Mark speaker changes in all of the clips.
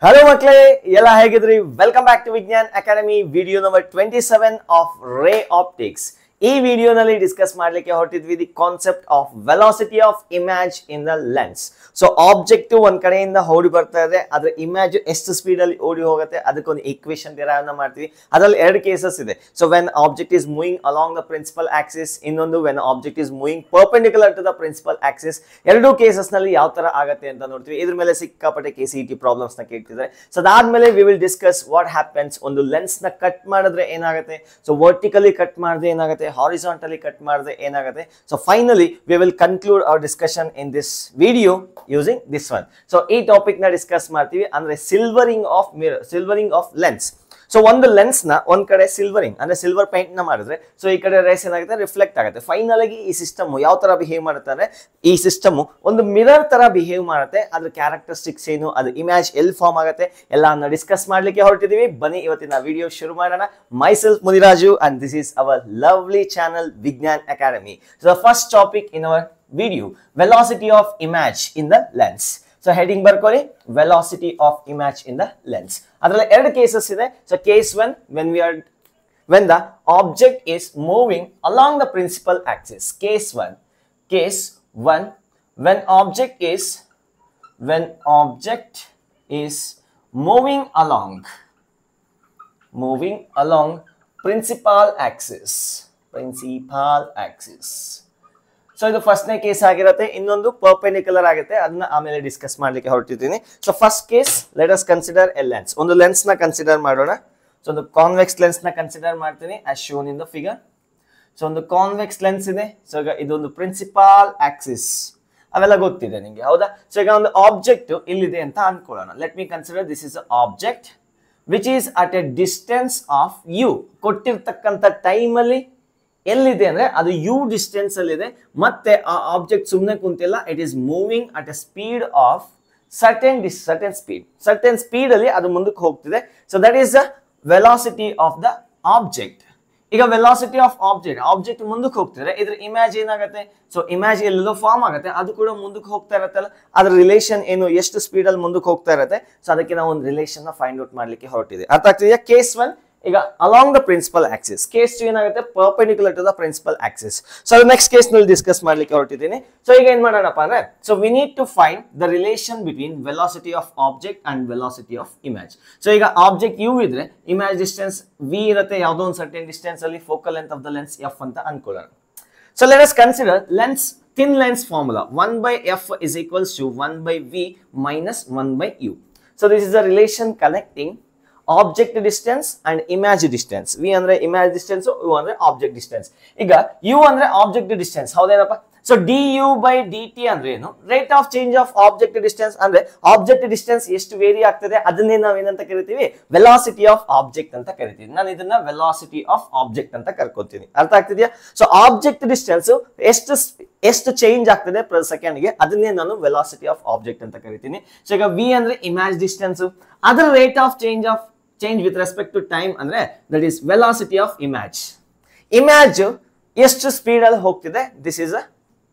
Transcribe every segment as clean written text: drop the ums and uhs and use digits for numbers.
Speaker 1: Hello ಮಕ್ಕಳೇ ಎಲ್ಲ ಹೇಗಿದ್ರಿ welcome back to Vignan academy video number 27 of ray optics ಈ ವಿಡಿಯೋನಲ್ಲಿ ಡಿಸ್ಕಸ್ ಮಾಡಲಿಕ್ಕೆ ಹೊರಟಿದ್ವಿ the concept of velocity of image in the lens so object ಒಂದ್ ಕಡೆಯಿಂದ ಓಡಿ ಬರ್ತಾ ಇದೆ ಅದರ ಇಮೇಜ್ ಎಷ್ಟು ಸ್ಪೀಡ್ ಅಲ್ಲಿ ಓಡಿ ಹೋಗುತ್ತೆ ಅದಕ್ಕೊಂದು ಈಕ್ವೇಷನ್ ಡಿರೈವ್ ಮಾಡ್ತೀವಿ ಅದರಲ್ಲಿ ಎರಡು ಕೇಸಸ್ ಇದೆ so when object is moving along the principal axis ಇನ್ನೊಂದು when object is moving perpendicular to the principal axis ಎರಡೂ ಕೇಸಸ್ ನಲ್ಲಿ ಯಾವ ತರ ಆಗುತ್ತೆ ಅಂತ ನೋಡ್ತೀವಿ ಇದ್ರ ಮೇಲೆ ಸಿಕ್ಕಾಪಟ್ಟೆ KCET ಪ್ರಾಬ್ಲಮ್ಸ್ ನ ಕೇಳ್ತಿದ್ದಾರೆ ಸೊ ಅದಾದ್ಮೇಲೆ we will discuss what happens ಒಂದು ಲೆನ್ಸ್ ನ ಕಟ್ ಮಾಡಿದ್ರೆ ಏನಾಗುತ್ತೆ ಸೊ ವರ್ಟಿಕಲಿ ಕಟ್ ಮಾಡಿದ್ರೆ ಏನಾಗುತ್ತೆ horizontally cut ಮಾಡಿದ್ರೆ ಏನಾಗುತ್ತೆ so finally we will conclude our discussion in this video using this one so ಈ ಟಾಪಿಕ್ ನ ಡಿಸ್ಕಸ್ ಮಾಡ್ತೀವಿ ಅಂದ್ರೆ silvering of mirror silvering of lens so ಒಂದು ಲೆನ್ಸ್ ನ ಒಂದ್ ಕಡೆ ಸಿಲ್ವರಿಂಗ್ ಅಂದ್ರೆ ಸಿಲ್ವರ್ ಪೇಂಟ್ ನ ಮಾಡಿದ್ರೆ ಸೊ ಈ ಕಡೆ ರೇಸ್ ಏನಾಗುತ್ತೆ ರಿಫ್ಲೆಕ್ಟ್ ಆಗುತ್ತೆ ಫೈನಲ್ ಆಗಿ ಈ ಸಿಸ್ಟಮ್ ಯಾವ ತರ ಬಿಹೇವ್ ಮಾಡುತ್ತೆ ಅಂದ್ರೆ ಈ ಸಿಸ್ಟಮ್ ಒಂದು ಮಿರರ್ ತರ ಬಿಹೇವ್ ಮಾಡುತ್ತೆ ಅದ್ರ ಕ್ಯಾರೆಕ್ಟರಿಸ್ಟಿಕ್ಸ್ ಏನು ಅದು ಇಮೇಜ್ ಎಲ್ಲಿ ಫಾರ್ಮ್ ಆಗುತ್ತೆ ಎಲ್ಲಾನ ಡಿಸ್ಕಸ್ ಮಾಡ್ಲಿಕ್ಕೆ ಹೊರಟಿದೀವಿ ಬನ್ನಿ ಇವತ್ತಿನ ವಿಡಿಯೋ ಶುರು ಮಾಡೋಣ myself Muniraju and this is our lovely channel Vignan academy so the first topic in our video velocity of image in the lens so heading ಬರ್ಕೊಳ್ಳಿ velocity of image in the lens ಅದರಲ್ಲಿ ಎರಡು cases ಇದೆ so case 1 when the object is moving along the principal axis case 1 when object is moving along principal axis so ಇದು ಫಸ್ಟ್ನೇ case ಆಗಿರುತ್ತೆ ಇನ್ನೊಂದು perpendicular ಆಗುತ್ತೆ ಅದನ್ನ ಆಮೇಲೆ ಡಿಸ್ಕಸ್ ಮಾಡ್ಲಿಕ್ಕೆ ಹೊರಟಿದ್ದೀನಿ so first case let us consider a lens ಒಂದು ಲೆನ್ಸ್ ನ ಕನ್ಸಿಡರ್ ಮಾಡೋಣ ಸೊ ಒಂದು ಕಾನ್ವೆಕ್ಸ್ ಲೆನ್ಸ್ ನ ಕನ್ಸಿಡರ್ ಮಾಡ್ತೀನಿ as shown in the figure so ಒಂದು ಕಾನ್ವೆಕ್ಸ್ ಲೆನ್ಸ್ ಇದೆ ಸೊ ಈಗ ಇದೊಂದು ಪ್ರಿನ್ಸಿಪಾಲ್ ಆಕ್ಸಿಸ್ ಅವೆಲ್ಲ ಗೊತ್ತಿದೆ ನಿಮಗೆ ಹೌದಾ ಸೊ ಈಗ ಒಂದು ಆಬ್ಜೆಕ್ಟ್ ಇಲ್ಲಿದೆ ಅಂತ ಅನ್ಕೊಳ್ಳೋಣ let me consider this is object which is at a distance of u ಕೊಟ್ಟಿರ್ತಕ್ಕಂಥ ಟೈಮಲ್ಲಿ ಎಲ್ಲಿದೆ ಅಂದ್ರೆ ಅದು ಯು ಡಿಸ್ಟೆನ್ಸ್ ಅಲ್ಲಿ ಇದೆ ಮತ್ತೆ ಆ ಆಬ್ಜೆಕ್ಟ್ ಸುಮ್ಮನೆ ಕುಂತಿಲ್ಲ it is moving at a speed of certain speed ಅಲ್ಲಿ ಅದು ಮುಂದಕ್ಕೆ ಹೋಗ್ತಿದೆ so that is the velocity of the object ಈಗ ವೆಲಾಸಿಟಿ ಆಫ್ ಆಬ್ಜೆಕ್ಟ್ ಮುಂದಕ್ಕೆ ಹೋಗ್ತಿದ್ರೆ ಇದ್ರ ಇಮೇಜ್ ಏನಾಗುತ್ತೆ ಸೊ ಇಮೇಜ್ ಎಲ್ಲೆಲ್ಲೋ ಫಾರ್ಮ್ ಆಗುತ್ತೆ ಅದು ಕೂಡ ಮುಂದಕ್ಕೆ ಹೋಗ್ತಾ ಇರತ್ತಲ್ಲ ಅದ್ರ ರಿಲೇಷನ್ ಏನು ಎಷ್ಟು ಸ್ಪೀಡ್ ಅಲ್ಲಿ ಮುಂದಕ್ಕೆ ಹೋಗ್ತಾ ಇರುತ್ತೆ ಸೊ ಅದಕ್ಕೆ ನಾವು ಒಂದು ರಿಲೇಷನ್ ನ ಫೈಂಡ್ ಔಟ್ ಮಾಡ್ಲಿಕ್ಕೆ ಹೊರಟಿದೆ ಅರ್ಥ ಆಗ್ತಿದೆಯಾ ಕೇಸ್ 1 ಈಗ along the principal axis case 2 ಏನಾಗುತ್ತೆ perpendicular to the principal axis so next case ನಲ್ಲಿ ಡಿಸ್ಕಸ್ ಮಾಡ್ಲಿಕ್ಕೆ ಹೊರಟಿದ್ದೀನಿ ಸೊ ಈಗ ಏನ್ ಮಾಡೋಣಪ್ಪ ಅಂದ್ರೆ so we need to find the relation between velocity of object and velocity of image so ಈಗ object u ಇದ್ರೆ ಇಮೇಜ್ ಡಿಸ್ಟೆನ್ಸ್ ವಿ ಇರುತ್ತೆ ಯಾವುದೋ ಒಂದು ಸರ್ಟೆನ್ ಡಿಸ್ಟೆನ್ಸ್ ಅಲ್ಲಿ focal length of the lens f ಅಂತ ಅನ್ಕೊಳ್ಳೋಣ so let us consider lens thin lens formula 1/f is equals to 1/v minus 1/u so this is a relation connecting object distance and image distance v ಅಂದ್ರೆ image distance u ಅಂದ್ರೆ object distance ಈಗ u ಅಂದ್ರೆ object distance ಹೌದೇನಪ್ಪ so du by dt ಅಂದ್ರೆ ಏನು rate of change of object distance ಅಂದ್ರೆ object distance ಎಷ್ಟು vary ಆಗ್ತದೆ ಅದನ್ನೇ ನಾವು ಏನಂತ ಕರಿತೀವಿ ವೆಲಾಸಿಟಿ ಆಫ್ ಆಬ್ಜೆಕ್ಟ್ ಅಂತ ಕರಿತೀವಿ ನಾನು ಇದನ್ನ ವೆಲಾಸಿಟಿ ಆಫ್ ಆಬ್ಜೆಕ್ಟ್ ಅಂತ ಕರ್ಕೊತೀನಿ ಅರ್ಥ ಆಗ್ತಿದೆಯಾ ಸೊ ಆಬ್ಜೆಕ್ಟ್ ಡಿಸ್ಟೆನ್ಸ್ ಎಷ್ಟು ಚೇಂಜ್ ಆಗ್ತದೆ ಪರ್ ಸೆಕೆಂಡ್ ಗೆ ಅದನ್ನೇ ನಾನು ವೆಲಾಸಿಟಿ ಆಫ್ ಆಬ್ಜೆಕ್ಟ್ ಅಂತ ಕರಿತೀನಿ ಸೊ ಈಗ v ಅಂದ್ರೆ ಇಮೇಜ್ ಡಿಸ್ಟೆನ್ಸ್ ಅದರ rate of change with respect to time ಅಂದ್ರೆ that is velocity of image ಎಷ್ಟು ಸ್ಪೀಡ್ ಅಲ್ಲಿ ಹೋಗ್ತಿದೆ this is a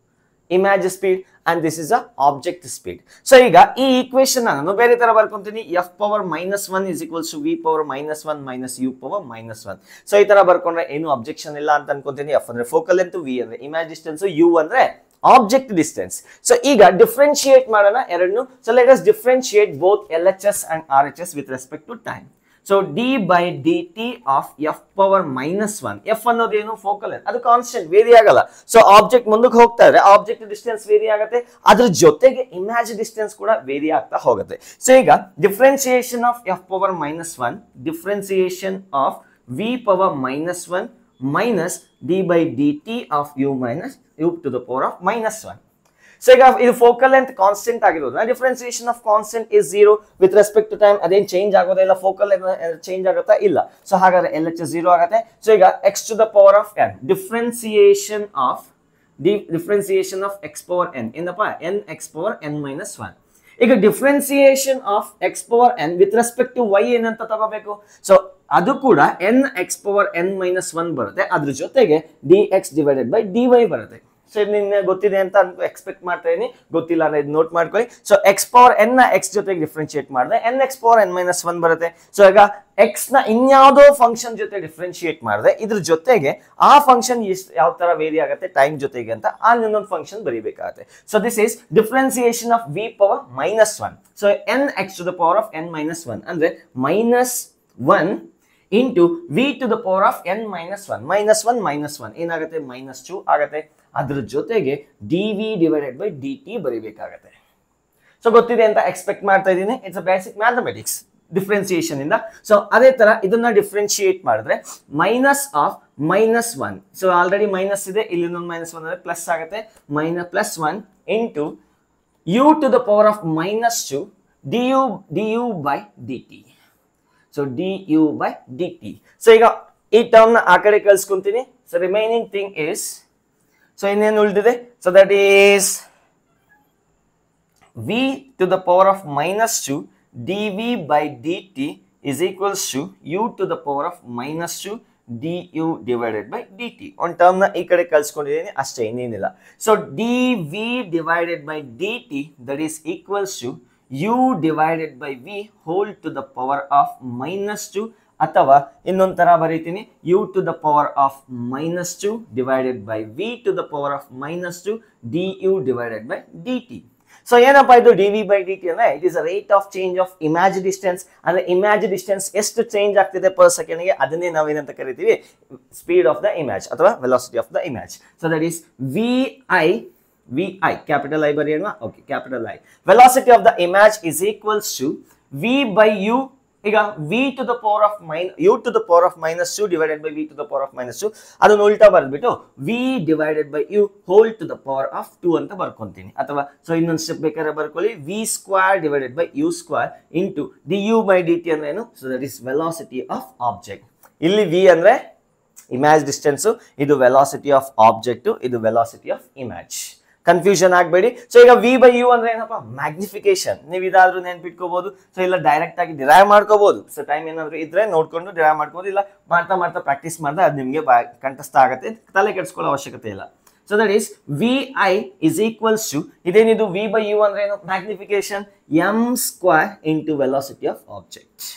Speaker 1: image speed and this is a object speed so ಈಗ ಈ ಈಕ್ವೇಶನ್ ನಾನು ಬೇರೆ ತರ ಬರ್ಕೊಂತೀನಿ f power -1 is equals to v power -1 minus u power -1 so ಈ ತರ ಬರ್ಕೊಂಡ್ರೆ ಏನು ಅಬ್ಜೆಕ್ಷನ್ ಇಲ್ಲ ಅಂತ ಅನ್ಕೊಂತೀನಿ f ಅಂದ್ರೆ ಫೋಕಲ್ ಲೆಂತ್ v ಅಂದ್ರೆ ಇಮೇಜ್ ಡಿಸ್ಟೆನ್ಸ್ u ಅಂದ್ರೆ ಆಬ್ಜೆಕ್ಟ್ ಡಿಸ್ಟೆನ್ಸ್ ಸೊ ಈಗ ಡಿಫ್ರೆನ್ಶಿಯೇಟ್ ಮಾಡೋಣ ಎರಡನ್ನು so let us differentiate both LHS and RHS with respect to time so d by dt of f power -1 f ಅನ್ನೋದೇನು focal length ಅದು constant vary ಆಗಲ್ಲ so object ಮುಂದಕ್ಕೆ ಹೋಗ್ತಾ ಇದ್ರೆ ಆಬ್ಜೆಕ್ಟ್ ಡಿಸ್ಟೆನ್ಸ್ ವೇರಿ ಆಗುತ್ತೆ ಅದ್ರ ಜೊತೆಗೆ ಇಮೇಜ್ ಡಿಸ್ಟೆನ್ಸ್ ಕೂಡ ವೇರಿ ಆಗ್ತಾ ಹೋಗುತ್ತೆ ಸೊ ಈಗ differentiation of f power -1 differentiation of v power -1 minus d by dt of u minus u to the power of -1 so ಈಗ ಇದು ಫೋಕಲ್ ಲೆಂತ್ ಕಾನ್ಸ್ಟೆಂಟ್ ಆಗಿರೋದು differentiation of constant is 0 with respect to time ಅದೇನು change ಆಗೋದೇ ಇಲ್ಲ focal change ಆಗುತ್ತಾ ಇಲ್ಲ so ಹಾಗಾದ್ರೆ LHS 0 ಆಗುತ್ತೆ ಸೊ ಈಗ x to the power of n differentiation of x power n ಏನಪ್ಪ n x power n minus 1 ಈಗ differentiation of x power n with respect to y ಏನಂತ ತಗೋಬೇಕು ಸೊ ಅದು ಕೂಡ n x power n minus 1 ಬರುತ್ತೆ ಅದ್ರ ಜೊತೆಗೆ dx divided by dy ಬರುತ್ತೆ ಸೊ ಇದು ನಿನ್ನೆ ಗೊತ್ತಿದೆ ಅಂತ ಎಕ್ಸ್ಪೆಕ್ಟ್ ಮಾಡ್ತಾ ಇದೀನಿ, ಗೊತ್ತಿಲ್ಲ ಅಂದ್ರೆ ಇದು ನೋಟ್ ಮಾಡ್ಕೊಳ್ಳಿ. ಸೊ ಎಕ್ಸ್ ಪವರ್ ಎನ್ ನ ಎಕ್ಸ್ ಜೊತೆಗೆ ಡಿಫ್ರೆನ್ಶಿಯೇಟ್ ಮಾಡಿದ್ರೆ N X power N minus 1 ಬರುತ್ತೆ. ಸೊ ಈಗ ಎಕ್ಸ್ ನ ಇನ್ಯಾವುದೋ ಫಂಕ್ಷನ್ ಜೊತೆ ಡಿಫ್ರೆನ್ಶಿಯೇಟ್ ಮಾಡಿದ್ರೆ ಇದ್ರ ಜೊತೆಗೆ ಆ ಫಂಕ್ಷನ್ ಯಾವ ತರ ವೇರಿ ಆಗುತ್ತೆ ಟೈಮ್ ಜೊತೆಗೆ ಅಂತ ಆ ಇನ್ನೊಂದು ಫಂಕ್ಷನ್ ಬರೀಬೇಕಾಗುತ್ತೆ. So this is differentiation of v power minus 1. So n x to the power of n minus 1 ಅಂದ್ರೆ minus 1 into v to the power of n minus 1. minus 1 ಏನಾಗುತ್ತೆ ಮೈನಸ್ 2 ಆಗುತ್ತೆ. ಅದ್ರ ಜೊತೆಗೆ dv divided by dt ಬರೀಬೇಕಾಗತ್ತೆ. So ಗೊತ್ತಿದೆ ಅಂತ expect ಮಾಡ್ತಾ ಇದ್ದೀನಿ. It's a basic mathematics differentiation ಇಂದ. ಸೊ ಅದೇ ತರ ಇದನ್ನ ಡಿಫ್ರೆನ್ಶಿಯೇಟ್ ಮಾಡಿದ್ರೆ minus of minus 1. So already minus ಇದೆ, ಇಲ್ಲಿ ಇನ್ನೊಂದು ಮೈನಸ್ 1 ಅಂದ್ರೆ ಪ್ಲಸ್ ಆಗುತ್ತೆ. Plus 1 into u to the power of minus 2 du by dt. So du by dt. So ಈಗ ಈ ಟರ್ಮ್ ನ ಆ ಕಡೆ ಕಳಿಸ್ಕೊಂತೀನಿ. So remaining thing is, so ಇನ್ನೇನು ಉಳಿದಿದೆ, so that is v to the power of minus 2 dv by dt is equals to u to the power of minus 2 du divided by dt. ಒಂದು term ನ ಈ ಕಡೆ ಕಳಿಸ್ಕೊಂಡಿದ್ದೀನಿ ಅಷ್ಟೇ, ಇನ್ನೇನಿಲ್ಲ. So dv divided by dt that is equals to u divided by v whole to the power of minus 2, ಅಥವಾ ಇನ್ನೊಂದು ತರ ಬರೀತೀನಿ u to the power of minus 2 divided by v to the power of minus 2 du divided by dt. So ಏನಪ್ಪಾ ಇದು dv by dt ಅಂದ್ರೆ it is a rate of change of image distance. ಅಂದ್ರೆ image distance ಎಷ್ಟು change ಆಗ್ತಿದೆ per second ಗೆ ಅದನ್ನೇ ನಾವೇನಂತ ಕರಿತೀವಿ ಸ್ಪೀಡ್ ಆಫ್ ದ ಇಮ್ಯಾಜ್ ಅಥವಾ velocity of the image. So that is vi capital I ಬರೆಯೋಣ. Okay, capital I. Velocity of the image is equals to v by u. ಈಗ v to the power of u to the power of minus 2 divided by v to the power of minus 2 ಅದನ್ನು ಉಲ್ಟಾ ಬರೆದ್ಬಿಟ್ಟು v divided by u whole to the power of 2 ಅಂತ ಬರ್ಕೊಂತೀನಿ. ಅಥವಾ so ಇನ್ನೊಂದು step ಬೇಕಾದ್ರೆ ಬರ್ಕೊಳ್ಳಿ, v square divided by u square into du by dt ಅಂದ್ರೆ ಏನು? So that is velocity of object. ಇಲ್ಲಿ v ಅಂದ್ರೆ ಇಮ್ಯಾಜ್ ಡಿಸ್ಟೆನ್ಸ್, ಇದು ವೆಲಾಸಿಟಿ ಆಫ್ ಆಬ್ಜೆಕ್ಟ್, ಇದು ವೆಲಾಸಿಟಿ ಆಫ್ ಇಮ್ಯಾಜ್. ಕನ್ಫ್ಯೂಷನ್ ಆಗಬೇಡಿ. ಸೊ ಈಗ ವಿ ಬೈ ಯು ಅಂದ್ರೆ ಏನಪ್ಪಾ ಮ್ಯಾಗ್ನಿಫಿಕೇಶನ್. ನೀವು ಇದಾದ್ರೂ ನೆನ್ಪಿಟ್ಕೋಬಹುದು. ಸೊ ಇಲ್ಲ ಡೈರೆಕ್ಟ್ ಆಗಿ ಡಿರೈವ್ ಮಾಡ್ಕೋಬಹುದು. ಸೊ ಟೈಮ್ ಏನಾದ್ರು ಇದ್ರೆ ನೋಡ್ಕೊಂಡು ಡಿರೈವ್ ಮಾಡ್ಕೋಬಹುದು. ಇಲ್ಲ ಮಾಡ್ತಾ ಮಾಡ್ತಾ ಪ್ರಾಕ್ಟೀಸ್ ಮಾಡಿದ್ರೆ ಅದು ನಿಮಗೆ ಕಂಠಸ್ಥ ಆಗುತ್ತೆ, ತಲೆ ಕೆಡಿಸ್ಕೊಳ್ಳೋ ಅವಶ್ಯಕತೆ ಇಲ್ಲ. So that is v i is equals to ಇದೇನಿದು ವಿ ಬೈ ಯು ಅಂದ್ರೆ ಏನು? Magnification m square into velocity of object.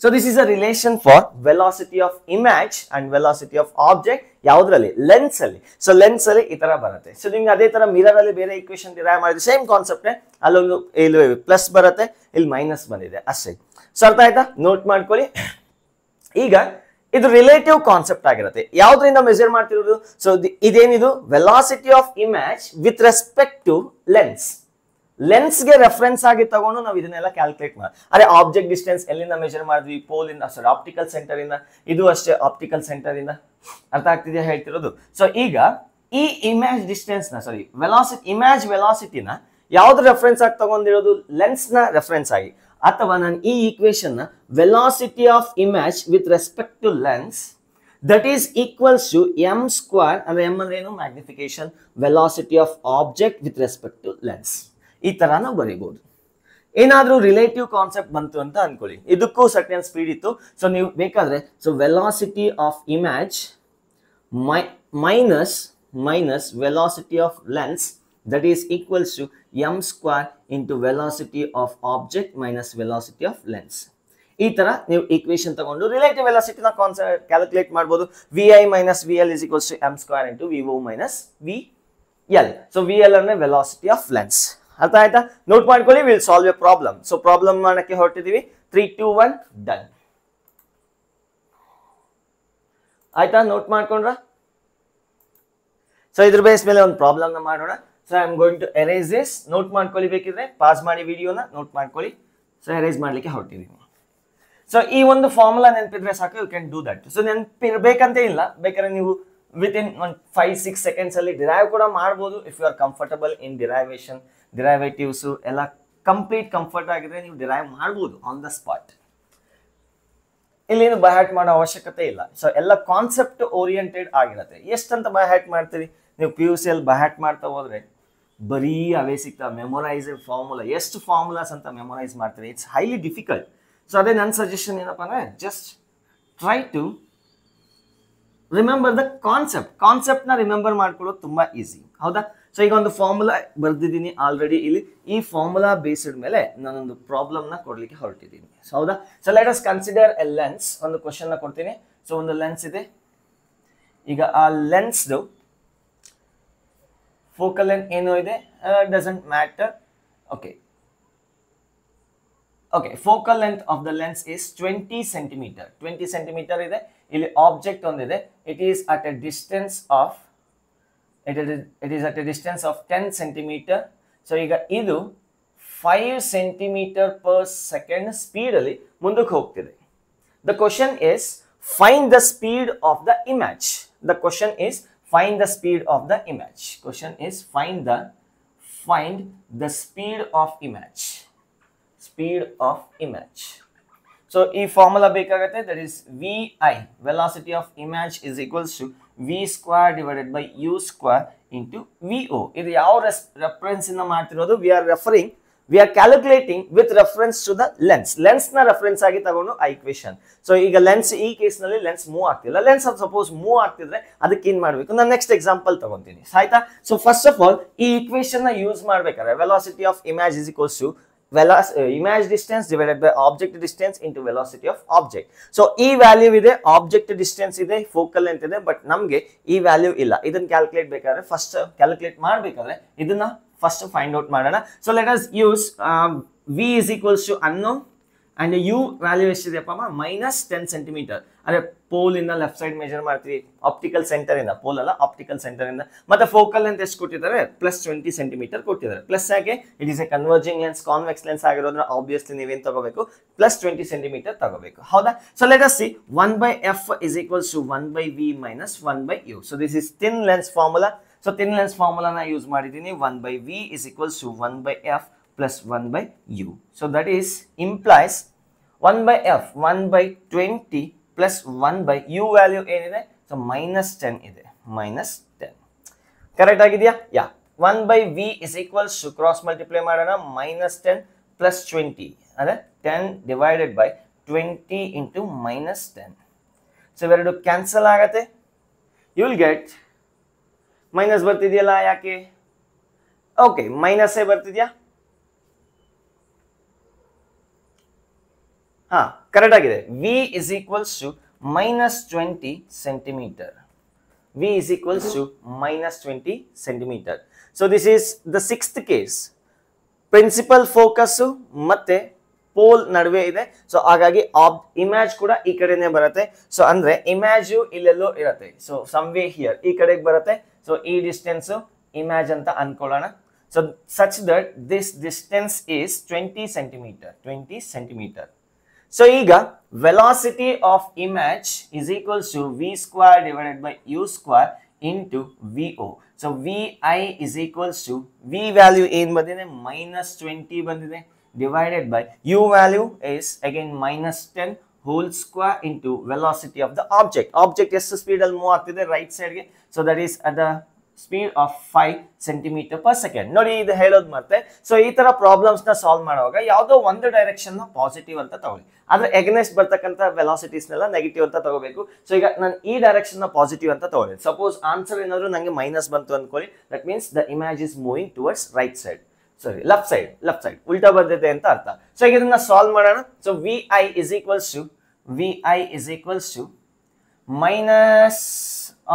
Speaker 1: So this is a relation for velocity of image and velocity of object. ಯಾವುದರಲ್ಲಿ? Lens ಅಲ್ಲಿ. So lens ಅಲ್ಲಿ ಈ ತರ ಬರುತ್ತೆ. So ನಿಮ್ಗೆ ಅದೇ ತರ ಮಿರರ್ ಅಲ್ಲಿ ಬೇರೆ ಈಕ್ವೇಶನ್ ಡಿರೈವ್ ಮಾಡಿದ್ರೆ ಸೇಮ್ ಕಾನ್ಸೆಪ್ಟ್, ಅಲ್ಲೊಂದು ಇಲ್ಲಿ ಪ್ಲಸ್ ಬರುತ್ತೆ, ಇಲ್ಲಿ ಮೈನಸ್ ಬಂದಿದೆ ಅಷ್ಟೇ. ಸೊ ಅರ್ಥ ಆಯ್ತಾ? ನೋಟ್ ಮಾಡ್ಕೊಳ್ಳಿ. ಈಗ ಇದು ರಿಲೇಟಿವ್ ಕಾನ್ಸೆಪ್ಟ್ ಆಗಿರುತ್ತೆ. ಯಾವ್ದ್ರಿಂದ ಮೆಜರ್ ಮಾಡ್ತಿರೋದು? ಸೊ ಇದೇನಿದು velocity of image with respect to lens. ಲೆನ್ಸ್ಗೆ ರೆಫರೆನ್ಸ್ ಆಗಿ ತಗೊಂಡು ನಾವು ಇದನ್ನೆಲ್ಲ ಕ್ಯಾಲ್ಕುಲೇಟ್ ಮಾಡಿ, ಅದೇ ಆಬ್ಜೆಕ್ಟ್ ಡಿಸ್ಟೆನ್ಸ್ ಎಲ್ಲಿಂದ ಮೆಜರ್ ಮಾಡಿದ್ವಿ? ಪೋಲ್ ಇಂದ, ಸಾರಿ ಆಪ್ಟಿಕಲ್ ಸೆಂಟರ್ ಇಂದ. ಇದು ಅಷ್ಟೇ ಆಪ್ಟಿಕಲ್ ಸೆಂಟರ್ ಇಂದ. ಅರ್ಥ ಆಗ್ತಿದೆಯಾ ಹೇಳ್ತಿರೋದು? ಸೊ ಈಗ ಈ ಇಮೇಜ್ ಡಿಸ್ಟೆನ್ಸ್ ನ, ಸಾರಿ ವೆಲಾಸಿಟಿ, ಇಮೇಜ್ ವೆಲಾಸಿಟಿನ ಯಾವ್ದು ರೆಫರೆನ್ಸ್ ಆಗಿ ತಗೊಂಡಿರೋದು? ಲೆನ್ಸ್ ನ ರೆಫರೆನ್ಸ್ ಆಗಿ. ಅಥವಾ ನಾನು ಈ ಈಕ್ವೇಶನ್ ನ velocity of image with respect to lens that is equals to m square, ಅಂದ್ರೆ m ಅಂದ್ರೆ ಏನು? Magnification, velocity of object with respect to lens. ಈ ತರ ನಾವು ಬರೀಬಹುದು. ಏನಾದ್ರೂ ರಿಲೇಟಿವ್ ಕಾನ್ಸೆಪ್ಟ್ ಬಂತು ಅಂತ ಅನ್ಕೊಳ್ಳಿ, ಇದಕ್ಕೂ ಸರ್ಟನ್ ಸ್ಪೀಡ್ ಇತ್ತು. ಸೊ ನೀವು ಬೇಕಾದ್ರೆ so velocity of image minus velocity of lens that is equals to m square into velocity of object minus velocity of lens. ಈ ತರ ನೀವು ಈಕ್ವೇಶನ್ ತಗೊಂಡು ರಿಲೇಟಿವ್ ವೆಲಾಸಿಟಿನ ಕಾನ್ಸೆಪ್ಟ್ ಕ್ಯಾಲ್ಕುಲೇಟ್ ಮಾಡಬಹುದು. vi minus vl is equals to m square into vo minus vl. So vl ಅಂದ್ರೆ velocity of lens. ಅರ್ಥ ಆಯ್ತಾ? Note ಮಾಡ್ಕೊಳ್ಳಿ. Will solve a problem. So problem ಮಾಡಕ್ಕೆ ಹೊರಟಿದೀವಿ. 3 2 1 ಡನ್. ಆಯ್ತಾ? ನೋಟ್ ಮಾಡ್ಕೊಂಡ್ರ? ಸೊ ಇದ್ರ ಬೇಸ್ ಮೇಲೆ ಒಂದು ಪ್ರಾಬ್ಲಮ್ ನ ಮಾಡೋಣ. So I am going to erase this. Note ಮಾಡ್ಕೊಳ್ಳಿ, ಬೇಕಿದ್ರೆ ಪಾಸ್ ಮಾಡಿ ವಿಡಿಯೋನ, ನೋಟ್ ಮಾಡ್ಕೊಳ್ಳಿ. ಸೊ ಎರೇಸ್ ಮಾಡ್ಲಿಕ್ಕೆ ಹೊರಟಿದೀವಿ. ಸೊ ಈ ಒಂದು ಫಾರ್ಮುಲಾ ನೆನಪಿದ್ರೆ ಸಾಕು, you can do that. So ನೆನಪಿರ್ಬೇಕಂತ ಇಲ್ಲ, ಬೇಕಾದ್ರೆ ನೀವು ವಿತಿನ್ 5-6 seconds ಅಲ್ಲಿ ಡಿರೈವ್ ಕೂಡ ಮಾಡಬಹುದು. If you are comfortable in derivation, derivatives ಎಲ್ಲ ಕಂಪ್ಲೀಟ್ ಕಂಫರ್ಟ್ ಆಗಿದ್ರೆ ನೀವು ಡಿರೈವ್ ಮಾಡಬಹುದು ಆನ್ ದ ಸ್ಪಾಟ್. ಇಲ್ಲೇನು ಬೈ ಹ್ಯಾಟ್ ಮಾಡೋ ಅವಶ್ಯಕತೆ ಇಲ್ಲ. ಸೊ ಎಲ್ಲ ಕಾನ್ಸೆಪ್ಟ್ ಓರಿಯೆಂಟೆಡ್ ಆಗಿರುತ್ತೆ. ಎಷ್ಟಂತ ಬೈ ಹ್ಯಾಟ್ ಮಾಡ್ತೀರಿ ನೀವು? PUC ಅಲ್ಲಿ ಬೈ ಹ್ಯಾಟ್ ಮಾಡ್ತಾ ಹೋದ್ರೆ ಬರೀ ಅವೇ ಸಿಗ್ತಾವೆ. ಮೆಮೊರೈಸ್ ಫಾರ್ಮುಲಾ, ಎಷ್ಟು ಫಾರ್ಮುಲಾಸ್ ಅಂತ ಮೆಮೊರೈಸ್ ಮಾಡ್ತೀರಿ? It's highly difficult. ಸೊ ಅದೇ ನನ್ನ ಸಜೆಷನ್ ಏನಪ್ಪಾ ಅಂದ್ರೆ, just try to remember the concept. Concept ನ ರಿಮೆಂಬರ್ ಮಾಡ್ಕೊಳ್ಳೋದು ತುಂಬಾ ಈಸಿ. ಹೌದಾ? ಸೊ ಈಗ ಒಂದು ಫಾರ್ಮುಲಾ ಬರ್ದಿದ್ದೀನಿ ಆಲ್ರೆಡಿ ಇಲ್ಲಿ. ಈ ಫಾರ್ಮುಲಾ ಬೇಸ್ಡ್ ಮೇಲೆ ನಾನೊಂದು ಪ್ರಾಬ್ಲಮ್ ನ ಕೊಡ್ಲಿಕ್ಕೆ ಹೊರಟಿದ್ದೀನಿ. ಸೊ ಹೌದಾ? So let us consider a lens. ಒಂದು ಕ್ವಶನ್ ನ ಕೊಡ್ತೀನಿ. ಸೊ ಒಂದು ಲೆನ್ಸ್ ಇದೆ. ಈಗ ಆ ಲೆನ್ಸ್ ಫೋಕಲ್ ಲೆಂತ್ ಏನು ಇದೆ doesn't matter. Okay okay, focal length of the lens is 20 centimetre. 20 centimetre ಇದೆ. ಇಲ್ಲಿ ಆಬ್ಜೆಕ್ಟ್ ಒಂದಿದೆ. It is at a distance of it is at a distance of 10 centimeter. So ಈಗ ಇದು 5 centimeter per second speed ಅಲ್ಲಿ ಮುಂದಕ್ಕೆ ಹೋಗ್ತಿದೆ. The question is find the speed of the image. The question is find the speed of the image. Question is find the speed of image. Speed of image. So ಈ formula ಬೇಕಾಗುತ್ತೆ. that is vi, velocity of image is equals to v square divided by u square into vo. ಇದು ಯಾವ reference ಇಂದ ಮಾಡ್ತಿರೋದು? we are calculating with reference to the lens. Lens ನ reference ಆಗಿ ತಗೊಂಡು ಆ ಇಕ್ವೇಶನ್. ಸೊ ಈಗ ಲೆನ್ಸ್ ಈ ಕೇಸ್ ನಲ್ಲಿ ಲೆನ್ಸ್ ಮೂವ್ ಆಗ್ತಿಲ್ಲ. ಲೆನ್ಸ್ ಸಪೋಸ್ ಮೂವ್ ಆಗ್ತಿದ್ರೆ ಅದಕ್ಕೆ ಏನ್ ಮಾಡ್ಬೇಕು? ನಾನು ನೆಕ್ಸ್ಟ್ ಎಕ್ಸಾಂಪಲ್ ತಗೊಂತೀನಿ. ಆಯ್ತಾ? ಸೊ ಫಸ್ಟ್ ಆಫ್ ಆಲ್ ಈ ಇಕ್ವೇಶನ್ ನ ಯೂಸ್ ಮಾಡ್ಬೇಕಾದ್ರೆ velocity of image is equals to image distance divided by object distance into velocity of object. So ಈ ವ್ಯಾಲ್ಯೂ ಇದೆ, ಆಬ್ಜೆಕ್ಟ್ ಡಿಸ್ಟೆನ್ಸ್ ಇದೆ, ಫೋಕಲ್ ಲೆಂತ್ ಇದೆ, ಬಟ್ ನಮಗೆ ಈ ವ್ಯಾಲ್ಯೂ ಇಲ್ಲ. ಇದನ್ನ ಕ್ಯಾಲ್ಕುಲೇಟ್ ಬೇಕಾದ್ರೆ ಫಸ್ಟ್ ಕ್ಯಾಲ್ಕುಲೇಟ್ ಮಾಡಬೇಕಾದ್ರೆ ಇದನ್ನ ಫಸ್ಟ್ ಫೈಂಡ್ ಔಟ್ ಮಾಡೋಣ. So let us use v is equals to unknown and u value ಎಷ್ಟಿದೆಯಪ್ಪ? -10 ಸೆಂಟಿಮೀಟರ್. ಅದೇ ಪೋಲ್ ಇಂದ ಲೆಫ್ಟ್ ಸೈಡ್ ಮೆಜರ್ ಮಾಡ್ತೀವಿ, ಆಪ್ಟಿಕಲ್ ಸೆಂಟರ್ ಇಂದ, ಪೋಲ್ ಅಲ್ಲ ಆಪ್ಟಿಕಲ್ ಸೆಂಟರ್ ಇಂದ. ಮತ್ತೆ ಫೋಕಲ್ ಲೆಂತ್ ಎಷ್ಟು ಕೊಟ್ಟಿದ್ದಾರೆ? +20 ಸೆಂಟಿಮೀಟರ್ ಕೊಟ್ಟಿದ್ದಾರೆ. ಪ್ಲಸ್ ಯಾಕೆ? It is a converging lens, convex lens ಆಗಿರೋದ್ರ ಆಬ್ವಿಯಸ್ಲಿ ನೀವೇನ್ ತಗೋಬೇಕು? +20 ಸೆಂಟಿಮೀಟರ್ ತಗೋಬೇಕು. ಹೌದಾ? So let us see 1/f is equals to 1/v minus 1/u. So this is thin lens formula. So thin lens formula na use ಮಾಡಿದೀನಿ. 1/v is equals to 1/f plus 1/u. So that is implies 1/f 1/20 plus 1/u value ಏನಿದೆ? So -10 ಇದೆ. -10 correct ಆಗಿದೆಯಾ? ಯಾ. 1/v is equals to cross multiply ಮಾಡೋಣ. -10 plus 20 ಅದೇ 10 divided by 20 into -10. So ಇವೆರಡು cancel ಆಗತ್ತೆ. You will get minus ಬರ್ತಿದೆಯಲ್ಲ, ಯಾಕೆ? Okay, minus ಬರ್ತಿದ್ಯಾ? ಹಾ, ಕರೆಕ್ಟ್ ಆಗಿದೆ. v is equals to -20 centimeter. v is equals to -20 centimeter. So this is the sixth case. Principal focus ಮತ್ತೆ pole ನಡುವೆ ಇದೆ. ಸೊ ಹಾಗಾಗಿ ಇಮೇಜ್ ಕೂಡ ಈ ಕಡೆನೆ ಬರುತ್ತೆ. ಸೊ ಅಂದ್ರೆ ಇಮೇಜ್ ಇಲ್ಲೆಲ್ಲೋ ಇರುತ್ತೆ. ಸೊ ಸಮ್ ವೇ ಹಿಯರ್ ಈ ಕಡೆಗೆ ಬರುತ್ತೆ. ಸೊ ಈ ಡಿಸ್ಟೆನ್ಸ್ ಇಮೇಜ್ ಅಂತ ಅನ್ಕೊಳ್ಳೋಣ. So such that this distance is 20 centimeter. 20 centimeter. So ಈಗ velocity of image is equals to v square divided by u square into vo. So vi is equals to v value ಏನು ಬಂದಿದೆ? -20 ಬಂದಿದೆ, divided by u value is again -10 whole square into velocity of the object. Object ಎಷ್ಟು speed ಅಲ್ಲಿ move ಆಗ್ತಿದೆ? Right side ಗೆ. So that is at the speed of 5 centimeter per second. ನೋಡಿ, ಇದು ಹೇಳೋದು ಮತ್ತೆ. ಸೊ ಈ ತರ ಪ್ರಾಬ್ಲಮ್ಸ್ ನ ಸಾಲ್ವ್ ಮಾಡುವಾಗ ಯಾವುದೋ ಒಂದು ಡೈರೆಕ್ಷನ್ ನ ಪಾಸಿಟಿವ್ ಅಂತ ತಗೊಳ್ಳಿ, ಆದ್ರೆ ಎಗನೆಸ್ಟ್ ಬರ್ತಕ್ಕಂಥ ವೆಲಾಸಿಟೀಸ್ನೆಲ್ಲ ನೆಗೆಟಿವ್ ಅಂತ ತಗೋಬೇಕು. ಸೊ ಈಗ ನಾನು ಈ ಡೈರೆಕ್ಷನ್ ನ ಪಾಸಿಟಿವ್ ಅಂತ ತಗೊಳ್ಳಿ. ಸಪೋಸ್ ಆನ್ಸರ್ ಏನಾದ್ರು ನಂಗೆ ಮೈನಸ್ ಬಂತು ಅನ್ಕೊಳ್ಳಿ, that means the image is moving towards right side, sorry left side ಉಲ್ಟಾ ಬಂದಿದೆ ಅಂತ ಅರ್ಥ. ಸೊ ಈಗ ಇದನ್ನ ಸಾಲ್ವ್ ಮಾಡೋಣ. So vi is equals to minus